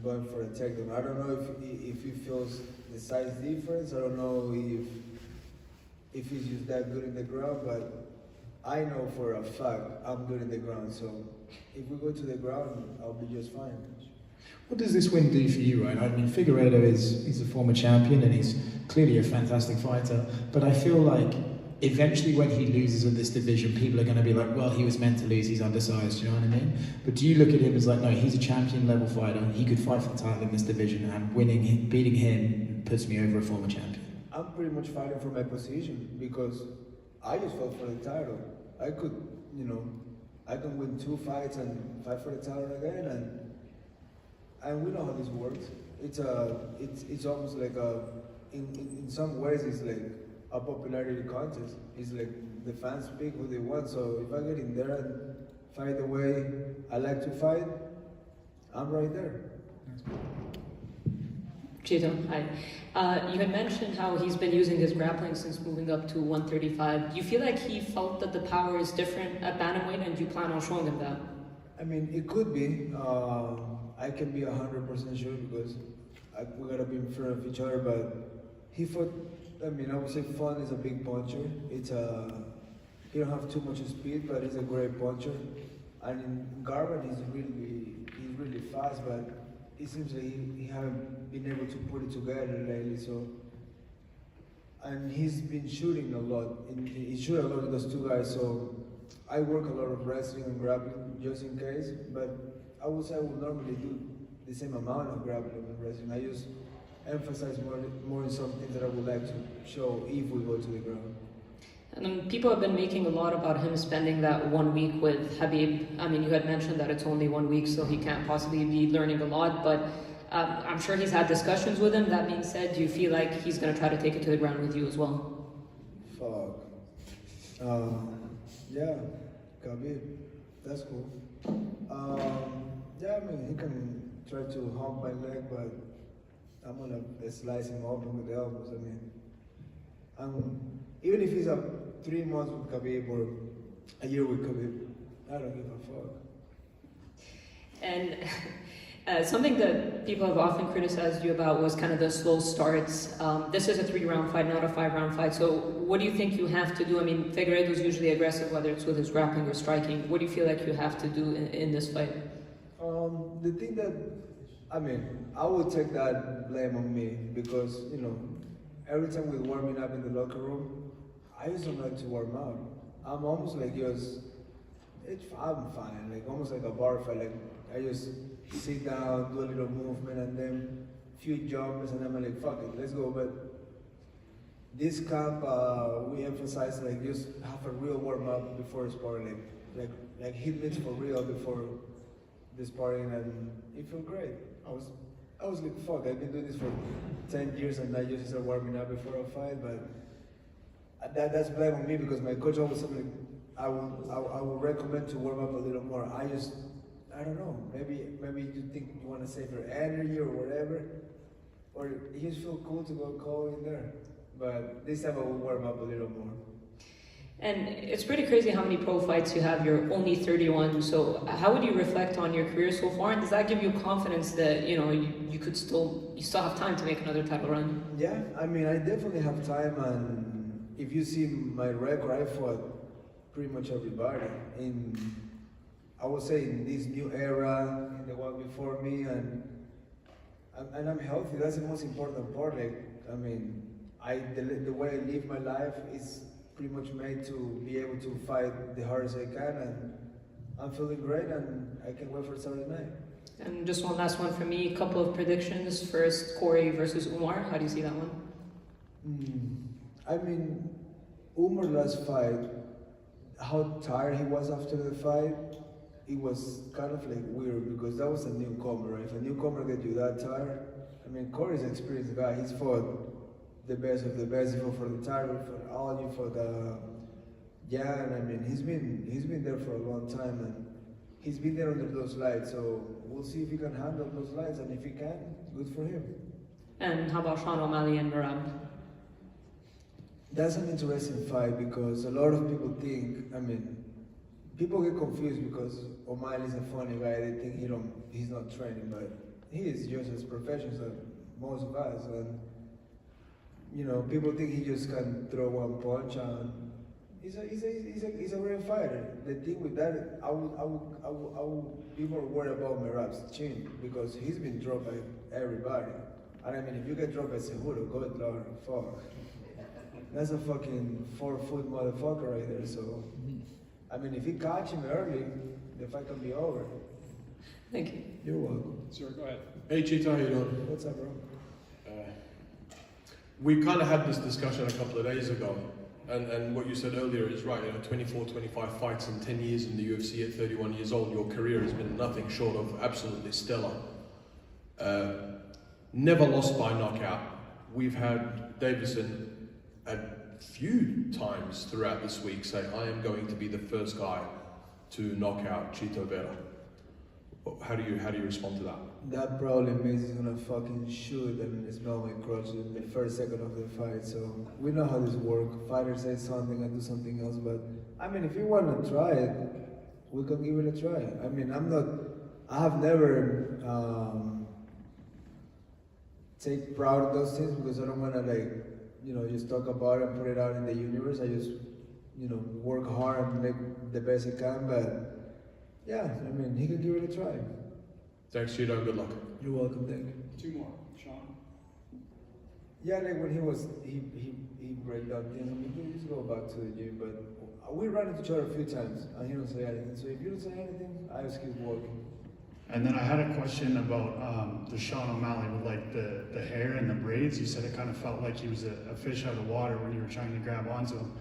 going for a takedown. I don't know if he feels the size difference. I don't know if he's just that good in the ground, but I know for a fact I'm good in the ground. So if we go to the ground, I'll be just fine. What does this win do for you, right? I mean, Figueiredo he's a former champion and he's clearly a fantastic fighter, but I feel like eventually when he loses in this division, people are going to be like, well, he was meant to lose, he's undersized, you know what I mean? But do you look at him as like, no, he's a champion level fighter, he could fight for the title in this division, and beating him puts me over a former champion? I'm pretty much fighting for my position because I just fought for the title. I could, I can win 2 fights and fight for the title again, and we know how this works. It's almost like in some ways it's like a popularity contest. It's like the fans pick who they want. So if I get in there and fight the way I like to fight, I'm right there. Chiesa, hi. You had mentioned how he's been using his grappling since moving up to 135. Do you feel like he felt that the power is different at bantamweight, and do you plan on showing him that? I mean, it could be. I can be 100% sure because we gotta be in front of each other. But he fought. I mean, I would say Fun is a big puncher. He don't have too much speed, but he's a great puncher. And in Garvin, he's really fast, but it seems like he haven't been able to put it together lately. So, and he's been shooting a lot. He shoots a lot with those two guys. So, I work a lot of wrestling and grappling just in case. But I would say I would normally do the same amount of grappling and wrestling. I just emphasize more in some things that I would like to show if we go to the ground. And people have been making a lot about him spending that 1 week with Khabib. I mean, you had mentioned that it's only 1 week, so he can't possibly be learning a lot, but I'm sure he's had discussions with him. That being said, do you feel like he's going to try to take it to the ground with you as well? Fuck. Yeah, Khabib, that's cool. Yeah, I mean, he can try to hump my leg, but I'm going to slice him open with the elbows. I mean, even if he's up 3 months with Khabib or a year with Khabib, I don't give a fuck. And something that people have often criticized you about was kind of the slow starts. This is a 3-round fight, not a 5-round fight. So what do you think you have to do? I mean, Figueiredo is usually aggressive, whether it's with his grappling or striking. What do you feel like you have to do in this fight? The thing that, I mean, I would take that blame on me because, you know, every time we're warming up in the locker room, I just don't like to warm up. I'm almost like I'm fine, like almost like a bar fight. Like I just sit down, do a little movement, and then few jumps, and I'm like, fuck it, let's go. But this camp, we emphasize like just have a real warm up before sparring, like hit mitts for real before the sparring, and it felt great. I was like, fuck, I've been doing this for 10 years and I just start warming up before a fight, but that's blame on me because my coach always told me I would recommend to warm up a little more. I don't know, maybe you think you want to save your energy or whatever, or you just feel cool to go cold in there. But this time I will warm up a little more. And it's pretty crazy how many pro fights you have. You're only 31. So how would you reflect on your career so far? And does that give you confidence that, you know, you still have time to make another title run? Yeah, I mean, I definitely have time. And if you see my record, I fought pretty much everybody. I would say in this new era, in the one before me, and I'm healthy. That's the most important part. Like, I mean, the way I live my life is pretty much made to be able to fight the hardest I can, and I'm feeling great, and I can't wait for Saturday night. And just one last one for me, a couple of predictions. First, Cory versus Umar. How do you see that one? I mean, Umar last fight, how tired he was after the fight, it was kind of like weird because that was a newcomer, right? If a newcomer gets you that tired, I mean, Cory's an experienced guy. He's fought the best of the best. He fought for the title, for all you, for the and I mean, he's been there for a long time, and he's been there under those lights. So we'll see if he can handle those lights, and if he can, good for him. And how about Sean O'Malley and Merab? That's an interesting fight because a lot of people think, I mean, people get confused because O'Malley's a funny guy. They think he's not training, but he is just as professional as most of us. And you know, people think he just can throw one punch, and he's a real fighter. The thing with that, I would be more worried about Merab's chin because he's been dropped by everybody. And I mean, if you get dropped by Cejudo, good Lord, fuck. That's a fucking 4-foot motherfucker right there. So, I mean, if he catch him early, the fight can be over. Thank you. You're welcome. Sir, go ahead. Hey, Cheetah, how you doing? What's up, bro? We kind of had this discussion a couple of days ago, and what you said earlier is right. You know, 24, 25 fights in 10 years in the UFC at 31 years old. Your career has been nothing short of absolutely stellar. Never lost by knockout. We've had Deiveson a few times throughout this week say, I am going to be the first guy to knock out Chito Vera. How do you respond to that? That probably means he's gonna fucking shoot and smell my crotch in the first second of the fight. So we know how this works. Fighter says something and do something else. But I mean, if you want to try it, we can give it a try. I mean, I have never take proud of those things because I don't want to just talk about it and put it out in the universe. I just work hard and make the best he can. But yeah, I mean, he can give it a try. Thanks, Shira. Good luck. You're welcome. Thank you. Two more. Sean? Yeah, like when he break down things. I mean, he used to go back to the gym, but we ran into each other a few times, and he don't say anything. So if you don't say anything, I just keep walking. And then I had a question about the Sean O'Malley with like the hair and the braids. You said it kind of felt like he was a fish out of water when you were trying to grab onto him.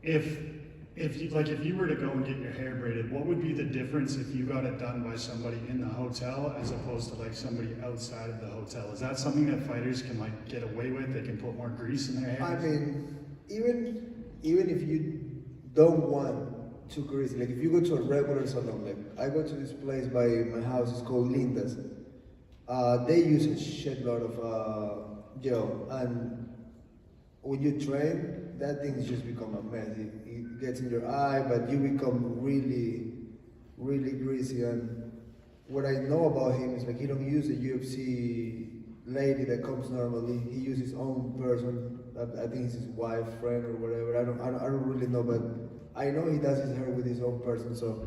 If you were to go and get your hair braided, what would be the difference if you got it done by somebody in the hotel as opposed to like somebody outside of the hotel? Is that something that fighters can like get away with? They can put more grease in their hair? I mean, even if you don't want too greasy, like if you go to a regular salon, like I go to this place by my house, it's called Linda's. They use a shitload of gel, and when you train, that thing just become a mess. It gets in your eye, but you become really, really greasy. And what I know about him is like he don't use a UFC lady that comes normally. He uses his own person. I think it's his wife, friend, or whatever. I don't really know, but I know he does his hair with his own person. So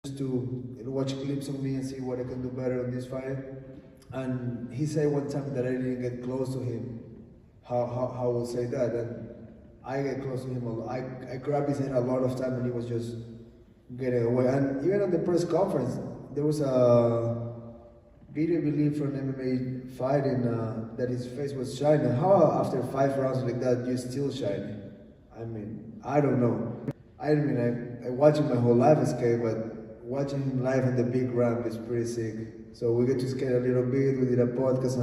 just to watch clips of me and see what I can do better on this fight. And he said one time that I didn't get close to him. How will say that? And I get close to him a lot. I grabbed his hand a lot of time and he was just getting away. And even on the press conference, there was a video, I believe, from an MMA fighting that his face was shining. How after 5 rounds like that, you're still shining? I mean, I don't know. I watched him my whole life skate, but watching him live in the big ramp is pretty sick. So we get to skate a little bit, we did a podcast,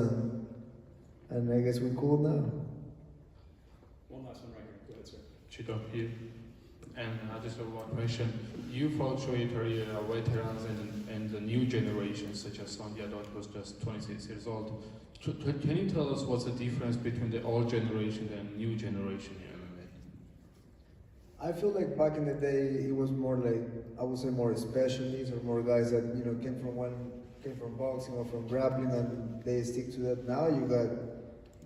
and I guess we're cool now. One last one right here. Go ahead, sir. Chito here. And I just have one question. You followed your career veterans and the new generation, such as Sonia Dot was just 26 years old. Can you tell us what's the difference between the old generation and new generation in MMA? I feel like back in the day, it was more like, I would say more specialists or more guys that, came from boxing or from grappling and they stick to that. Now you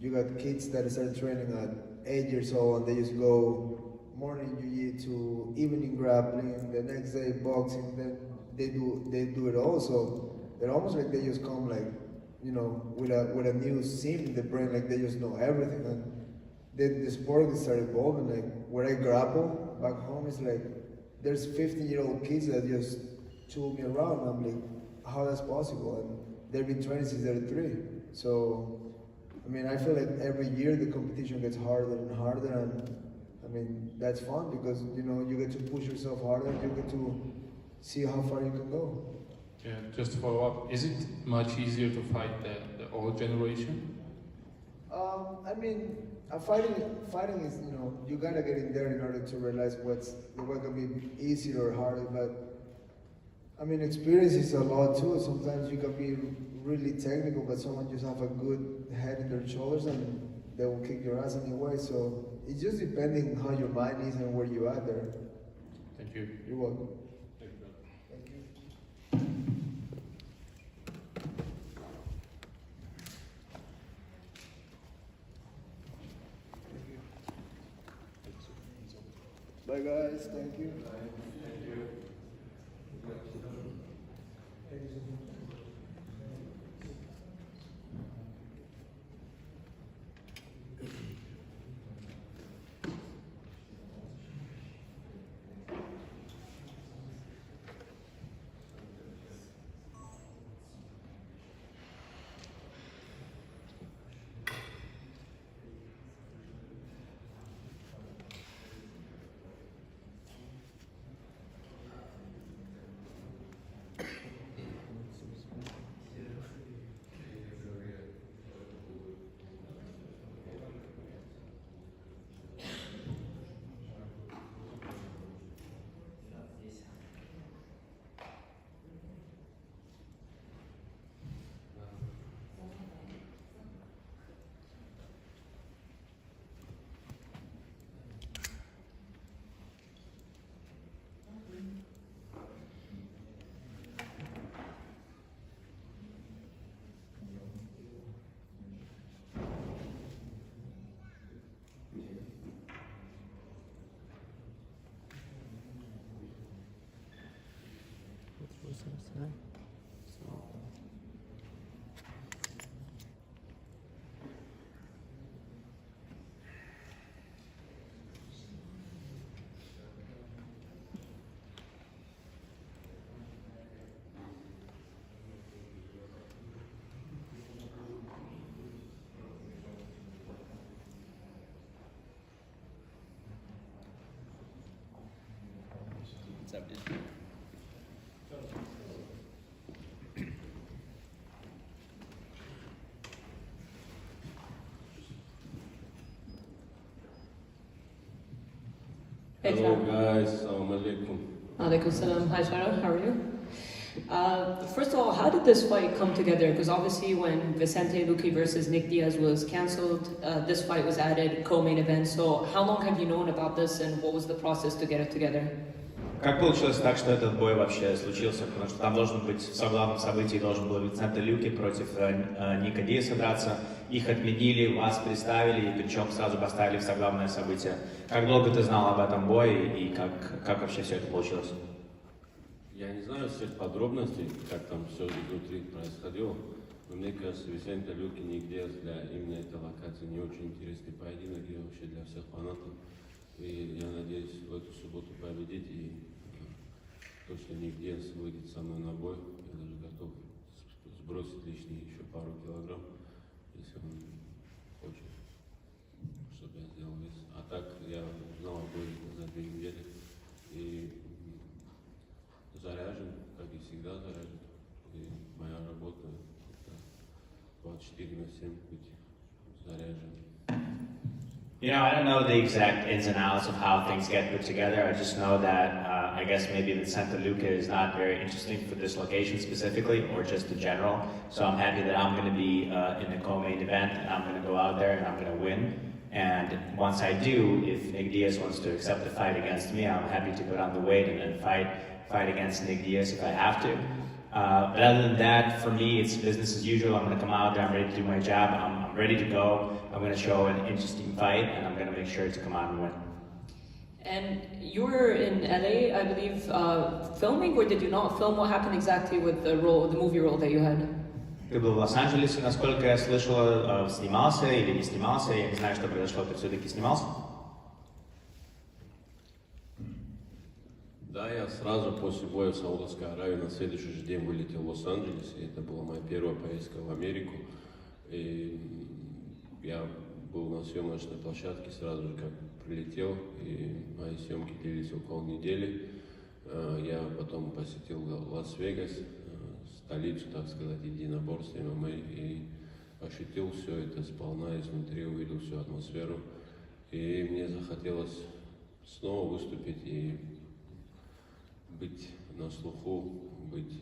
got kids that started training at 8 years old and they just go morning jiu-jitsu, evening grappling, the next day boxing, then they do it all. So they're almost like they just come like, with a new sim in the brain, like they just know everything. And then the sport started evolving. Like where I grapple back home, is like there's 15-year-old kids that just tool me around. I'm like, how that's possible? And they've been training since they're 3. So, I mean, I feel like every year the competition gets harder and harder, and I mean, that's fun because, you get to push yourself harder, you get to see how far you can go. Yeah, just to follow up, is it much easier to fight the old generation? I mean, fighting is, you gotta get in there in order to realize what can be easier or harder, but I mean, experience is a lot too. Sometimes you can be really technical, but someone just have a good head in their shoulders and they will kick your ass anyway. So it's just depending how your mind is and where you are there. Thank you. You're welcome. Thank you, brother. Thank you. Bye guys, thank you. Thank you. Yeah. Hello guys, Assalamu alaikum. Alaikum salam. Hi Shara, how are you? First of all, how did this fight come together? Because obviously when Vicente Luque versus Nick Diaz was cancelled, this fight was added, co-main event. So how long have you known about this and what was the process to get it together? Как получилось так, что этот бой вообще случился? Потому что там должен быть, в главном событии должен был Винсенто Люке против Ника Диаса драться. Их отменили, вас представили, и причем сразу поставили в соглавное событие. Как долго ты знал об этом бое и как вообще все это получилось? Я не знаю всех подробностей, как там все изнутри происходило, но мне кажется, Висенто Люке нигде для именно этой локации не очень интересный поединок и вообще для всех фанатов. И я надеюсь в эту субботу победить и точно нигде выйдет со мной на бой. Я даже готов сбросить лишние еще пару килограмм, если он хочет, чтобы я сделал вес. А так я узнал о бое за 2 недели и заряжен, как и всегда заряжен. И моя работа это 24/7 быть заряжен. You know, I don't know the exact ins and outs of how things get put together. I just know that I guess maybe Vicente Luque is not very interesting for this location specifically, or just in general. So I'm happy that I'm going to be in the co-main event, and I'm going to go out there and I'm going to win. And once I do, if Nick Diaz wants to accept the fight against me, I'm happy to go down the weight and then fight against Nick Diaz if I have to. But other than that, for me, it's business as usual. I'm going to come out there, I'm ready to do my job, I'm ready to go. I'm going to show an interesting fight, and I'm going to make sure to come out and win. And you were in LA, I believe, filming, or did you not film? What happened exactly with the movie role that you had? Ты был в Лос-Анджелесе, насколько я слышал, снимался или не снимался, я не знаю, что произошло, ты все-таки снимался? Да, я сразу после боя в Саудовской Аравии на следующий же день вылетел в Лос-Анджелес, и это была моя первая поездка в Америку. И я был на съемочной площадке сразу же, как прилетел, и мои съемки длились около недели. Я потом посетил Лас-Вегас, столицу, так сказать, единоборств ММА, и ощутил все это сполна изнутри, увидел всю атмосферу. И мне захотелось снова выступить и быть на слуху, быть.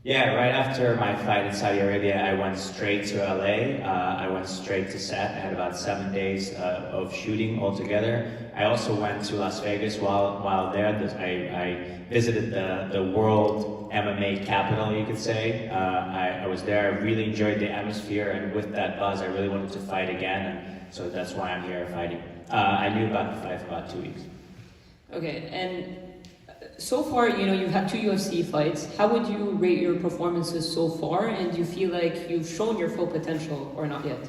Yeah, right after my fight in Saudi Arabia, I went straight to LA. I went straight to set. I had about 7 days of shooting altogether. I also went to Las Vegas while there. I visited the world MMA capital, you could say. I was there. I really enjoyed the atmosphere, and with that buzz, I really wanted to fight again. And so that's why I'm here fighting. I knew about the fight for about 2 weeks. Okay, and so far, you know, you've had 2 UFC fights. How would you rate your performances so far? And do you feel like you've shown your full potential or not yet?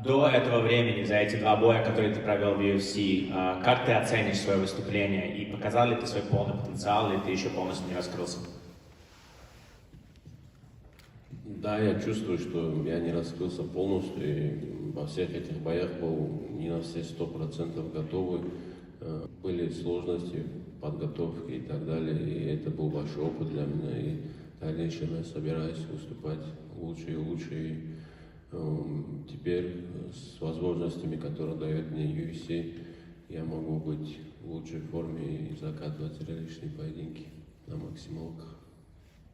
До этого времени, за эти 2 боя, которые ты провел в UFC, как ты оценишь свое выступление? И показал ли ты свой полный потенциал, или ты еще полностью не раскрылся? Да, я чувствую, что я не раскрылся полностью, и во всех этих боях был не на все 100% готовый. Были сложности подготовки и так далее, и это был большой опыт для меня, и в дальнейшем я собираюсь выступать лучше и лучше, и теперь с возможностями, которые дает мне UFC, я могу быть в лучшей форме и закатывать реалистичные поединки на максималках.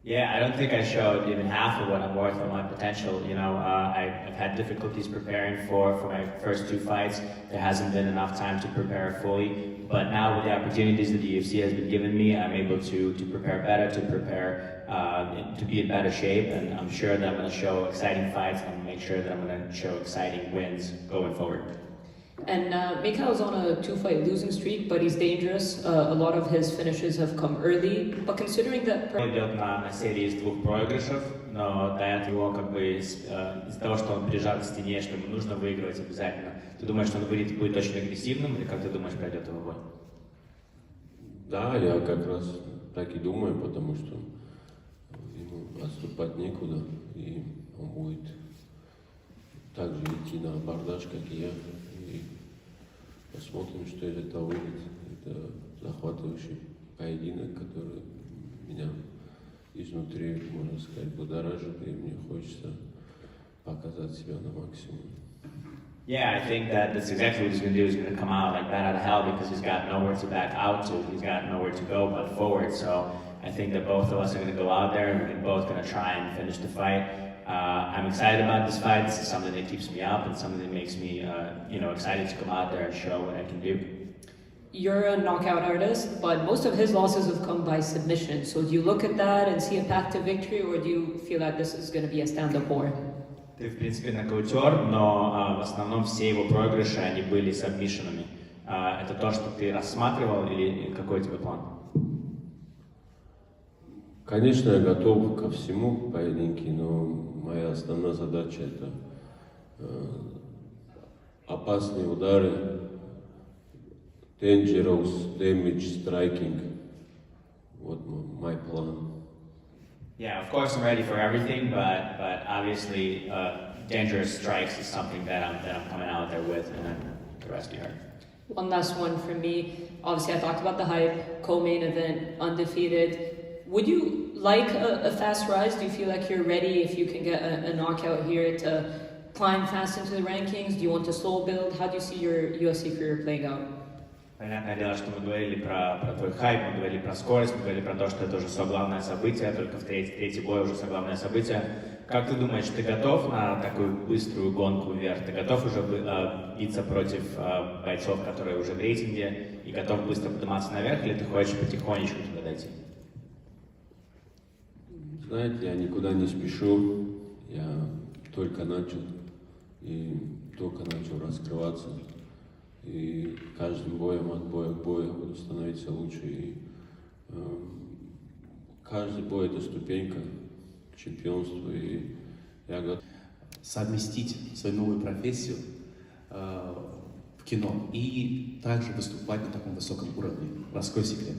Yeah, I don't think I showed even half of what I'm worth on my potential. You know, I've had difficulties preparing for my first 2 fights. There hasn't been enough time to prepare fully. But now with the opportunities that the UFC has been giving me, I'm able to prepare better, to be in better shape. And I'm sure that I'm going to show exciting fights. I'm going to make sure that I'm going to show exciting wins going forward. And Michal's on a 2-fight losing streak, but he's dangerous. A lot of his finishes have come early. But considering that... идет на серии из 2 проигрышев, но до этого как бы из-за того, что он прижат к стене, что ему нужно выигрывать обязательно. Ты думаешь, что он будет очень агрессивным, или как ты думаешь, пройдет его бой? Да, я как раз так и думаю, потому что ему отступать некуда, и он будет также идти на абордаж, как и я. И посмотрим, что из этого выйдет. Это захватывающий поединок, который меня изнутри, можно сказать, будоражит, и мне хочется показать себя на максимум. Yeah, I think that's exactly what he's going to do. He's going to come out like bat out of hell because he's got nowhere to back out to. He's got nowhere to go but forward. So I think that both of us are going to go out there and we're both going to try and finish the fight. I'm excited about this fight. This is something that keeps me up and something that makes me, excited to come out there and show what I can do. You're a knockout artist, but most of his losses have come by submission. So do you look at that and see a path to victory, or do you feel that this is going to be a stand-up war? Ты, в принципе, нокаутер, но в основном все его проигрыши, они были сабмишенами. Это то, что ты рассматривал, или какой у тебя план? Конечно, я готов ко всему в поединке, но моя основная задача это опасные удары, dangerous damage striking. Вот мой план. Yeah, of course I'm ready for everything, but obviously dangerous strikes is something that I'm coming out there with, and then the rest you heard. One last one from me. Obviously, I talked about the hype, co-main event, undefeated. Would you like a fast rise? Do you feel like you're ready if you can get a knockout here to climb fast into the rankings? Do you want to slow build? How do you see your UFC career playing out? Понятное дело, что мы говорили про твой хайп, мы говорили про скорость, мы говорили про то, что это уже главное событие, только в третий бой уже главное событие. Как ты думаешь, ты готов на такую быструю гонку вверх? Ты готов уже биться против бойцов, которые уже в рейтинге, и готов быстро подниматься наверх, или ты хочешь потихонечку туда дойти? Знаете, я никуда не спешу, я только начал, и только начал раскрываться. И каждым боем, от боя к бою буду становиться лучше. И каждый бой это ступенька к чемпионству. И я готов совместить свою новую профессию в кино и также выступать на таком высоком уровне. Раскрой секрет.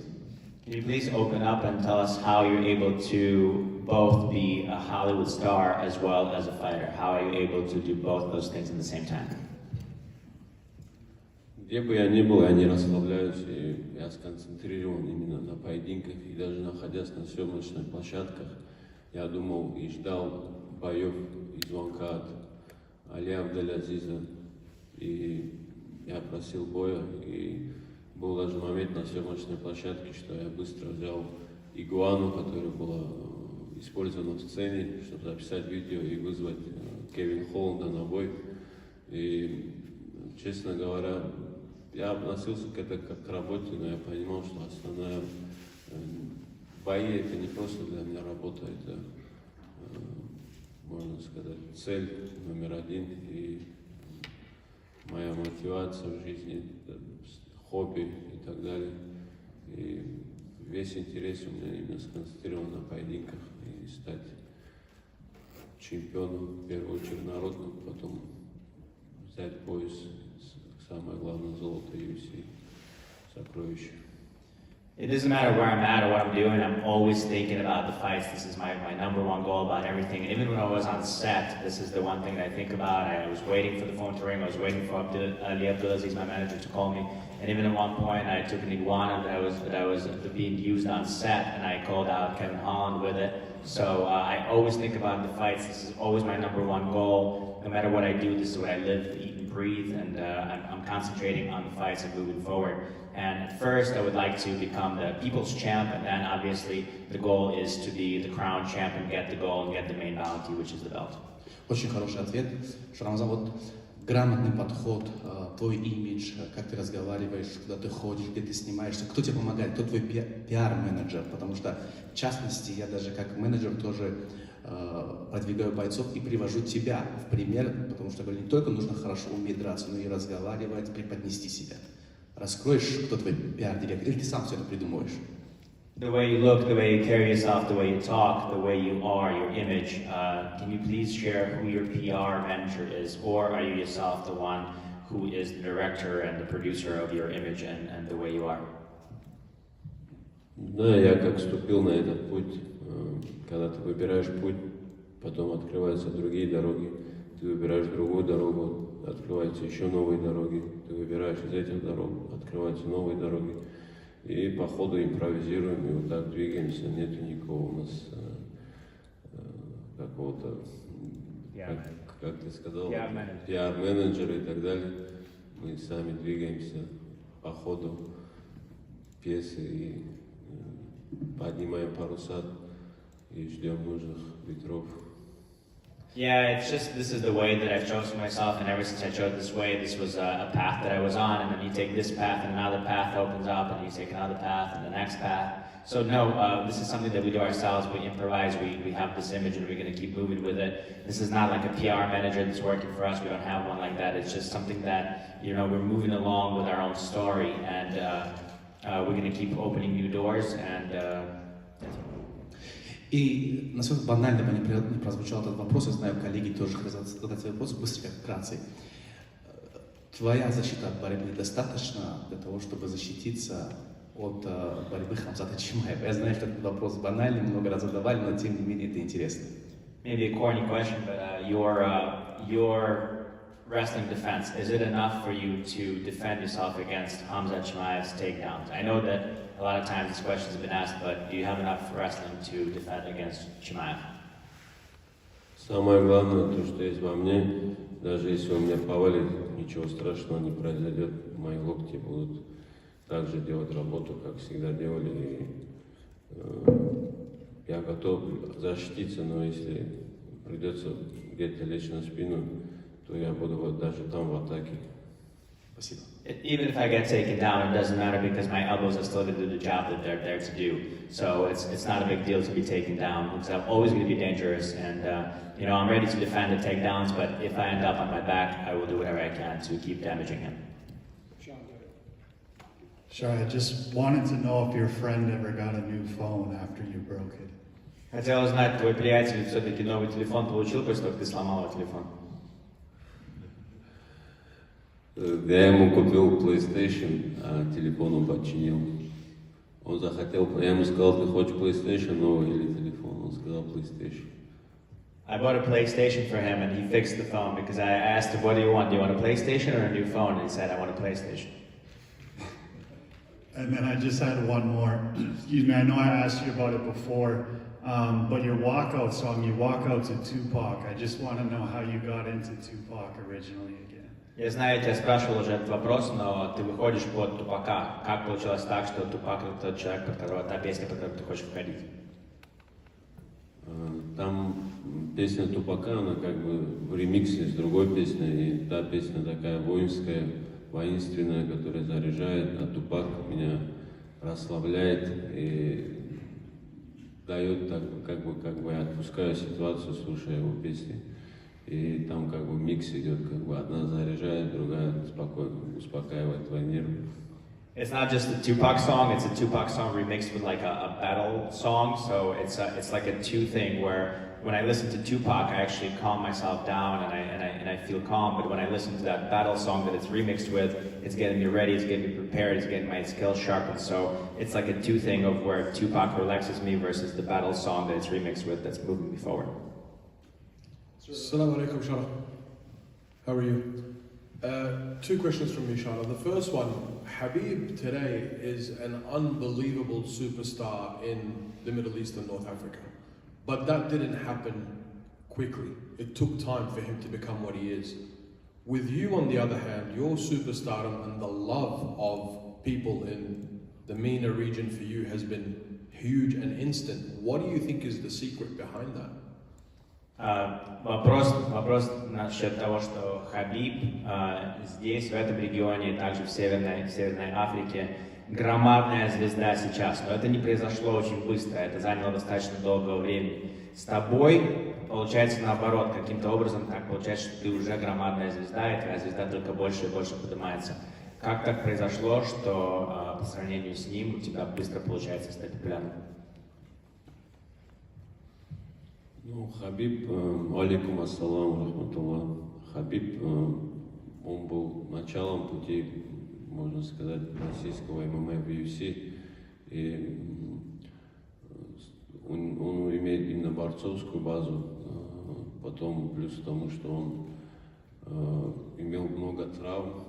Can you please open up and tell us how you're able to both be a Hollywood star as well as a fighter? How are you able to do both those things at the same time? Где бы я ни был, я не расслабляюсь, и я сконцентрирован именно на поединках, и даже находясь на съемочных площадках, я думал и ждал боев и звонка от Али Абдалязиза, и я просил боя, и был даже момент на съемочной площадке, что я быстро взял игуану, которая была использована в сцене, чтобы записать видео и вызвать Кевина Холланда на бой. И, честно говоря, я относился к этому как к работе, но я понимал, что основная бои это не просто для меня работа, это, можно сказать, цель номер один и моя мотивация в жизни, хобби и так далее. И весь интерес у меня именно сконцентрирован на поединках и стать чемпионом, в первую очередь народным, потом взять пояс. Самое главное золото UFC, сокровище. It doesn't matter where I'm at or what I'm doing, I'm always thinking about the fights. This is my number one goal about everything. And even when I was on set, this is the one thing that I think about. I was waiting for the phone to ring, I was waiting for Ali Abdulaziz, my manager, to call me. And even at one point, I took an iguana that was being used on set, and I called out Kevin Holland with it. So I always think about the fights. This is always my number one goal. No matter what I do, this is what I live, eat, and breathe, and I'm concentrating on the fights and moving forward. And at first, I would like to become the people's champ, and then obviously the goal is to be the crown champ and get the goal and get the main bounty, which is the belt. Очень хороший ответ. Шарамзан, вот грамотный подход, твой имидж, как ты разговариваешь, куда ты ходишь, где ты снимаешься, кто тебе помогает, кто твой пиар-менеджер, потому что, в частности, я даже как менеджер тоже продвигаю бойцов и привожу тебя в пример, потому что, говорю, не только нужно хорошо уметь драться, но и разговаривать, преподнести себя. Раскроешь, кто твой пиар-директор, или ты сам все это придумываешь? The way you look, the way you carry yourself, the way you talk, the way you are, your image. Can you please share who your PR manager is, or are you yourself the one who is the director and the producer of your image and the way you are? Да, я как вступил на этот путь, когда ты выбираешь путь, потом открываются другие дороги, ты выбираешь другую дорогу, открываются еще новые дороги, ты выбираешь из этих дорог, открываются новые дороги. И по ходу импровизируем, и вот так двигаемся, нет никакого у нас какого-то, как ты сказал, пиар-менеджера и так далее. Мы сами двигаемся по ходу пьесы и поднимаем паруса и ждем нужных ветров. Yeah, it's just, this is the way that I've chosen myself, and ever since I chose this way, this was a path that I was on, and then you take this path, and another path opens up, and you take another path, and the next path. So no, this is something that we do ourselves, we improvise, we have this image, and we're going to keep moving with it. This is not like a PR manager that's working for us, we don't have one like that, it's just something that, you know, we're moving along with our own story, and we're going to keep opening new doors, and И насколько банально бы не прозвучал этот вопрос, я знаю, коллеги тоже хотят задать вопрос быстренько, вкратце. Твоя защита от борьбы достаточно для того, чтобы защититься от борьбы Хамзата Чимаева? Я знаю, что этот вопрос банальный, много раз задавали, но тем не менее это интересно. Maybe a corny question, but your wrestling defense, is it enough for you to defend yourself against Khamzat Chimaev's takedowns? I know that a lot of times this question has been asked, but do you have enough wrestling to defend against Chimaev? Самое главное, то, что есть во мне, даже если он меня повалит, ничего страшного не произойдет, мои локти будут так же делать работу, как всегда делали, и я готов защититься, но если придется где-то лечь на спину, то я буду вот даже там в атаке. Спасибо. Even if I get taken down, it doesn't matter because my elbows are still going to do the job that they're there to do. So it's not a big deal to be taken down because I'm always going to be dangerous, and you know, I'm ready to defend the takedowns. But if I end up on my back, I will do whatever I can to keep damaging him. Shara, I just wanted to know if your friend ever got a new phone after you broke it. Хотел узнать, твой приятель все-таки новый телефон получил после того, как ты сломал телефон? Я ему купил PlayStation, а телефон он починил. Он захотел, я ему сказал, ты хочешь PlayStation новый или телефон? Он сказал PlayStation. I bought a PlayStation for him and he fixed the phone because I asked him, what do you want? Do you want a PlayStation or a new phone? And he said, I want a PlayStation. And then I just had one more. Excuse me, I know I asked you about it before, but your walkout song, you walk out to Tupac. I just want to know how you got into Tupac originally again. Я знаю, я тебя спрашивал уже этот вопрос, но ты выходишь под Тупака. Как получилось так, что Тупак — это тот человек, под которого, та песня, под которую ты хочешь входить? Там песня Тупака, она как бы в ремиксе с другой песней, и та песня такая воинская, воинственная, которая заряжает, а Тупак меня расслабляет и дает, так, как бы я отпускаю ситуацию, слушая его песни. И там как бы микс идет, как бы одна заряжает, другая спокойно успокаивает твои нервы. It's not just a Tupac song, it's a Tupac song remixed with like a battle song, so it's like a two thing where when I listen to Tupac, I actually calm myself down and I feel calm, but when I listen to that battle song that it's remixed with, it's getting me ready, it's getting me prepared, it's getting my skills sharpened, so it's like a two thing of where Tupac relaxes me versus the battle song that it's remixed with that's moving me forward. Assalamu alaikum, Shara. How are you? Two questions from me, Shara. The first one, Habib today is an unbelievable superstar in the Middle East and North Africa. But that didn't happen quickly. It took time for him to become what he is. With you, on the other hand, your superstardom and the love of people in the MENA region for you has been huge and instant. What do you think is the secret behind that? Вопрос насчет того, что Хабиб здесь, в этом регионе, также в Северной Африке, громадная звезда сейчас, но это не произошло очень быстро, это заняло достаточно долгого времени. С тобой получается наоборот, каким-то образом так получается, что ты уже громадная звезда, и твоя звезда только больше и больше поднимается. Как так произошло, что по сравнению с ним у тебя быстро получается стать популярным? Ну, Хабиб, алейкум ассалам, рахматуллах. Хабиб, он был началом пути, можно сказать, российского ММА в UFC. И он имеет именно борцовскую базу. Потом, плюс к тому, что он имел много травм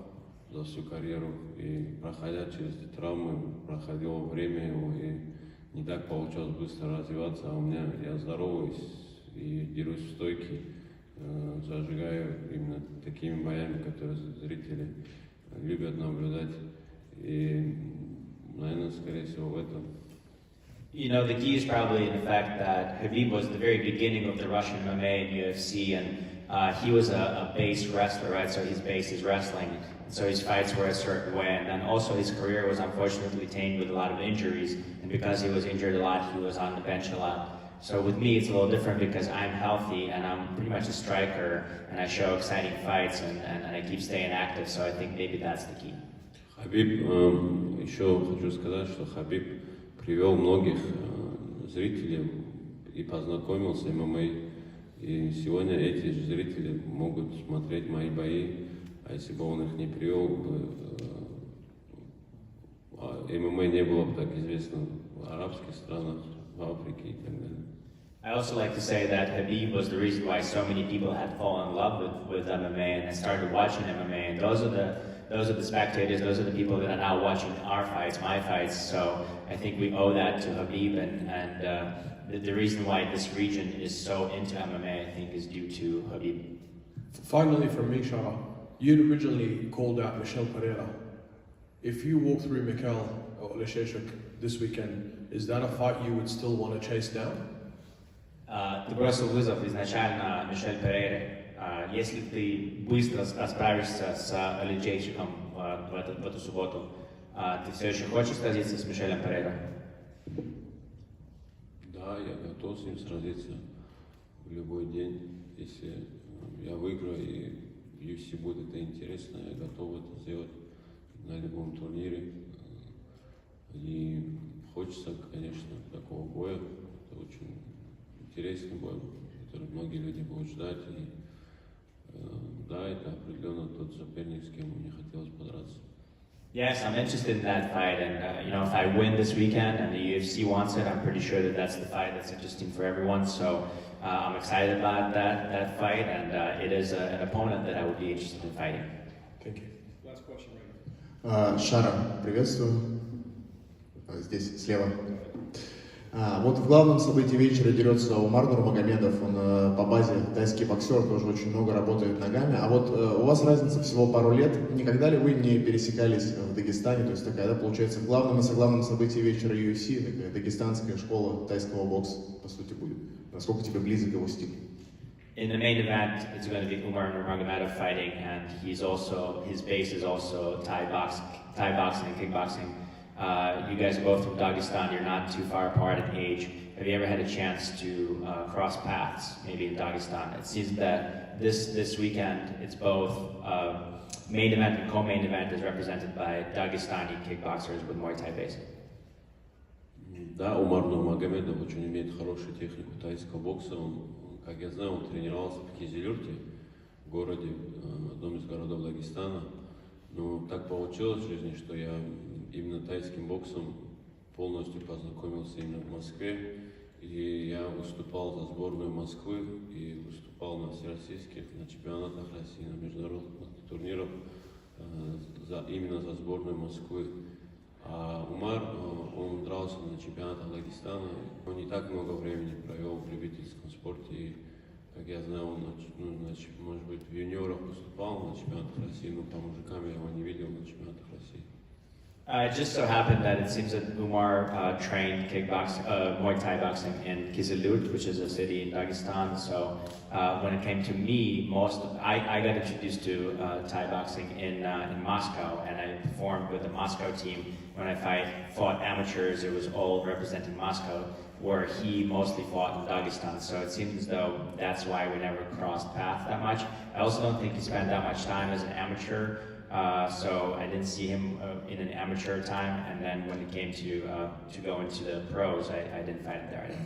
за всю карьеру. И проходя через эти травмы, проходило время его, и не так получалось быстро развиваться. А у меня, я здороваюсь и дерусь в стойке, зажигаю именно такими боями, которые зрители любят наблюдать. И, наверное, скорее всего, в этом. You know, the key is probably in the fact that Khabib was the very beginning of the Russian MMA and UFC, and he was a base wrestler, right? So his base is wrestling, and so his fights were a certain way, and then also his career was unfortunately tainted with a lot of injuries, and because he was injured a lot, he was on the bench a lot. So with me, it's a little different because I'm healthy and I'm pretty much a striker, and I show exciting fights, and I keep staying active, so I think maybe that's the key. Хабиб, еще хочу сказать, что Хабиб привел многих зрителей и познакомил с ММА. И сегодня эти же зрители могут смотреть мои бои, а если бы он их не привел, ММА не было бы так известно в арабских странах, в Африке и так далее. I also like to say that Khabib was the reason why so many people had fallen in love with MMA and started watching MMA, and those are the spectators, those are the people that are now watching our fights, my fights. So I think we owe that to Khabib, and the reason why this region is so into MMA, I think, is due to Khabib. Finally, from me, Shara, you originally called out Michal Pereira. If you walk through Michal Oleksiejczuk this weekend, is that a fight you would still want to chase down? Ты бросил вызов изначально Мишель Перейре. Если ты быстро справишься с Олексійчуком в эту субботу, ты все еще хочешь сразиться с Мишелем Перейро? Да, я готов с ним сразиться в любой день. Если я выиграю и UFC будет это интересно, я готов это сделать на любом турнире. И хочется, конечно, такого боя. Это очень интересный бой, который многие люди будут ждать. И да, это определенно тот соперник, с кем мне хотелось подраться. Yes, I'm interested in that fight, and you know, if I win this weekend and the UFC wants it, I'm pretty sure that that's the fight that's interesting for everyone. So I'm excited about that fight, and it is an opponent that I would be interested in fighting. Thank you. Last question, right? Шара, приветствую. Здесь слева. Вот в главном событии вечера дерется Умар Нурмагомедов, он по базе тайский боксер, тоже очень много работает ногами. А вот у вас разница всего пару лет. Никогда ли вы не пересекались в Дагестане? То есть такая, да, получается, в главном и соглавном событии вечера UFC, такая дагестанская школа тайского бокса, по сути, будет. Насколько тебе близок его стиль? In the main event, it's going to be Umar Nurmagomedov fighting, and his base is also Thai boxing and kickboxing. You guys are both from Dagestan, you're not too far apart in age. Have you ever had a chance to cross paths, maybe in Dagestan? It seems that this weekend, it's both main event and co-main event is represented by Dagestani kickboxers with Muay Thai base. Да, Умар Нурмагомедов очень имеет хорошую технику тайского бокса. Он, как я знаю, он тренировался в Кизилюрте, в городе, в одном из городов Дагестана. Но так получилось в жизни, что я именно тайским боксом полностью познакомился именно в Москве. И я выступал за сборную Москвы и выступал на всероссийских, на чемпионатах России, на международных турнирах именно за сборную Москвы. А Умар, он дрался на чемпионатах Дагестана. Он не так много времени провел в любительском спорте. И, как я знаю, он, может быть, в юниорах выступал на чемпионатах России, но по мужикам я его не видел на чемпионатах России. It just so happened that it seems that Umar trained Muay Thai boxing in Kizilurt, which is a city in Dagestan. So when it came to me, I got introduced to Thai boxing in Moscow, and I performed with the Moscow team. When I fought amateurs, it was all representing Moscow, where he mostly fought in Dagestan. So it seems as though that's why we never crossed paths that much. I also don't think he spent that much time as an amateur. So I didn't see him in an amateur time, and then when it came to go into the pros, I didn't find it there either.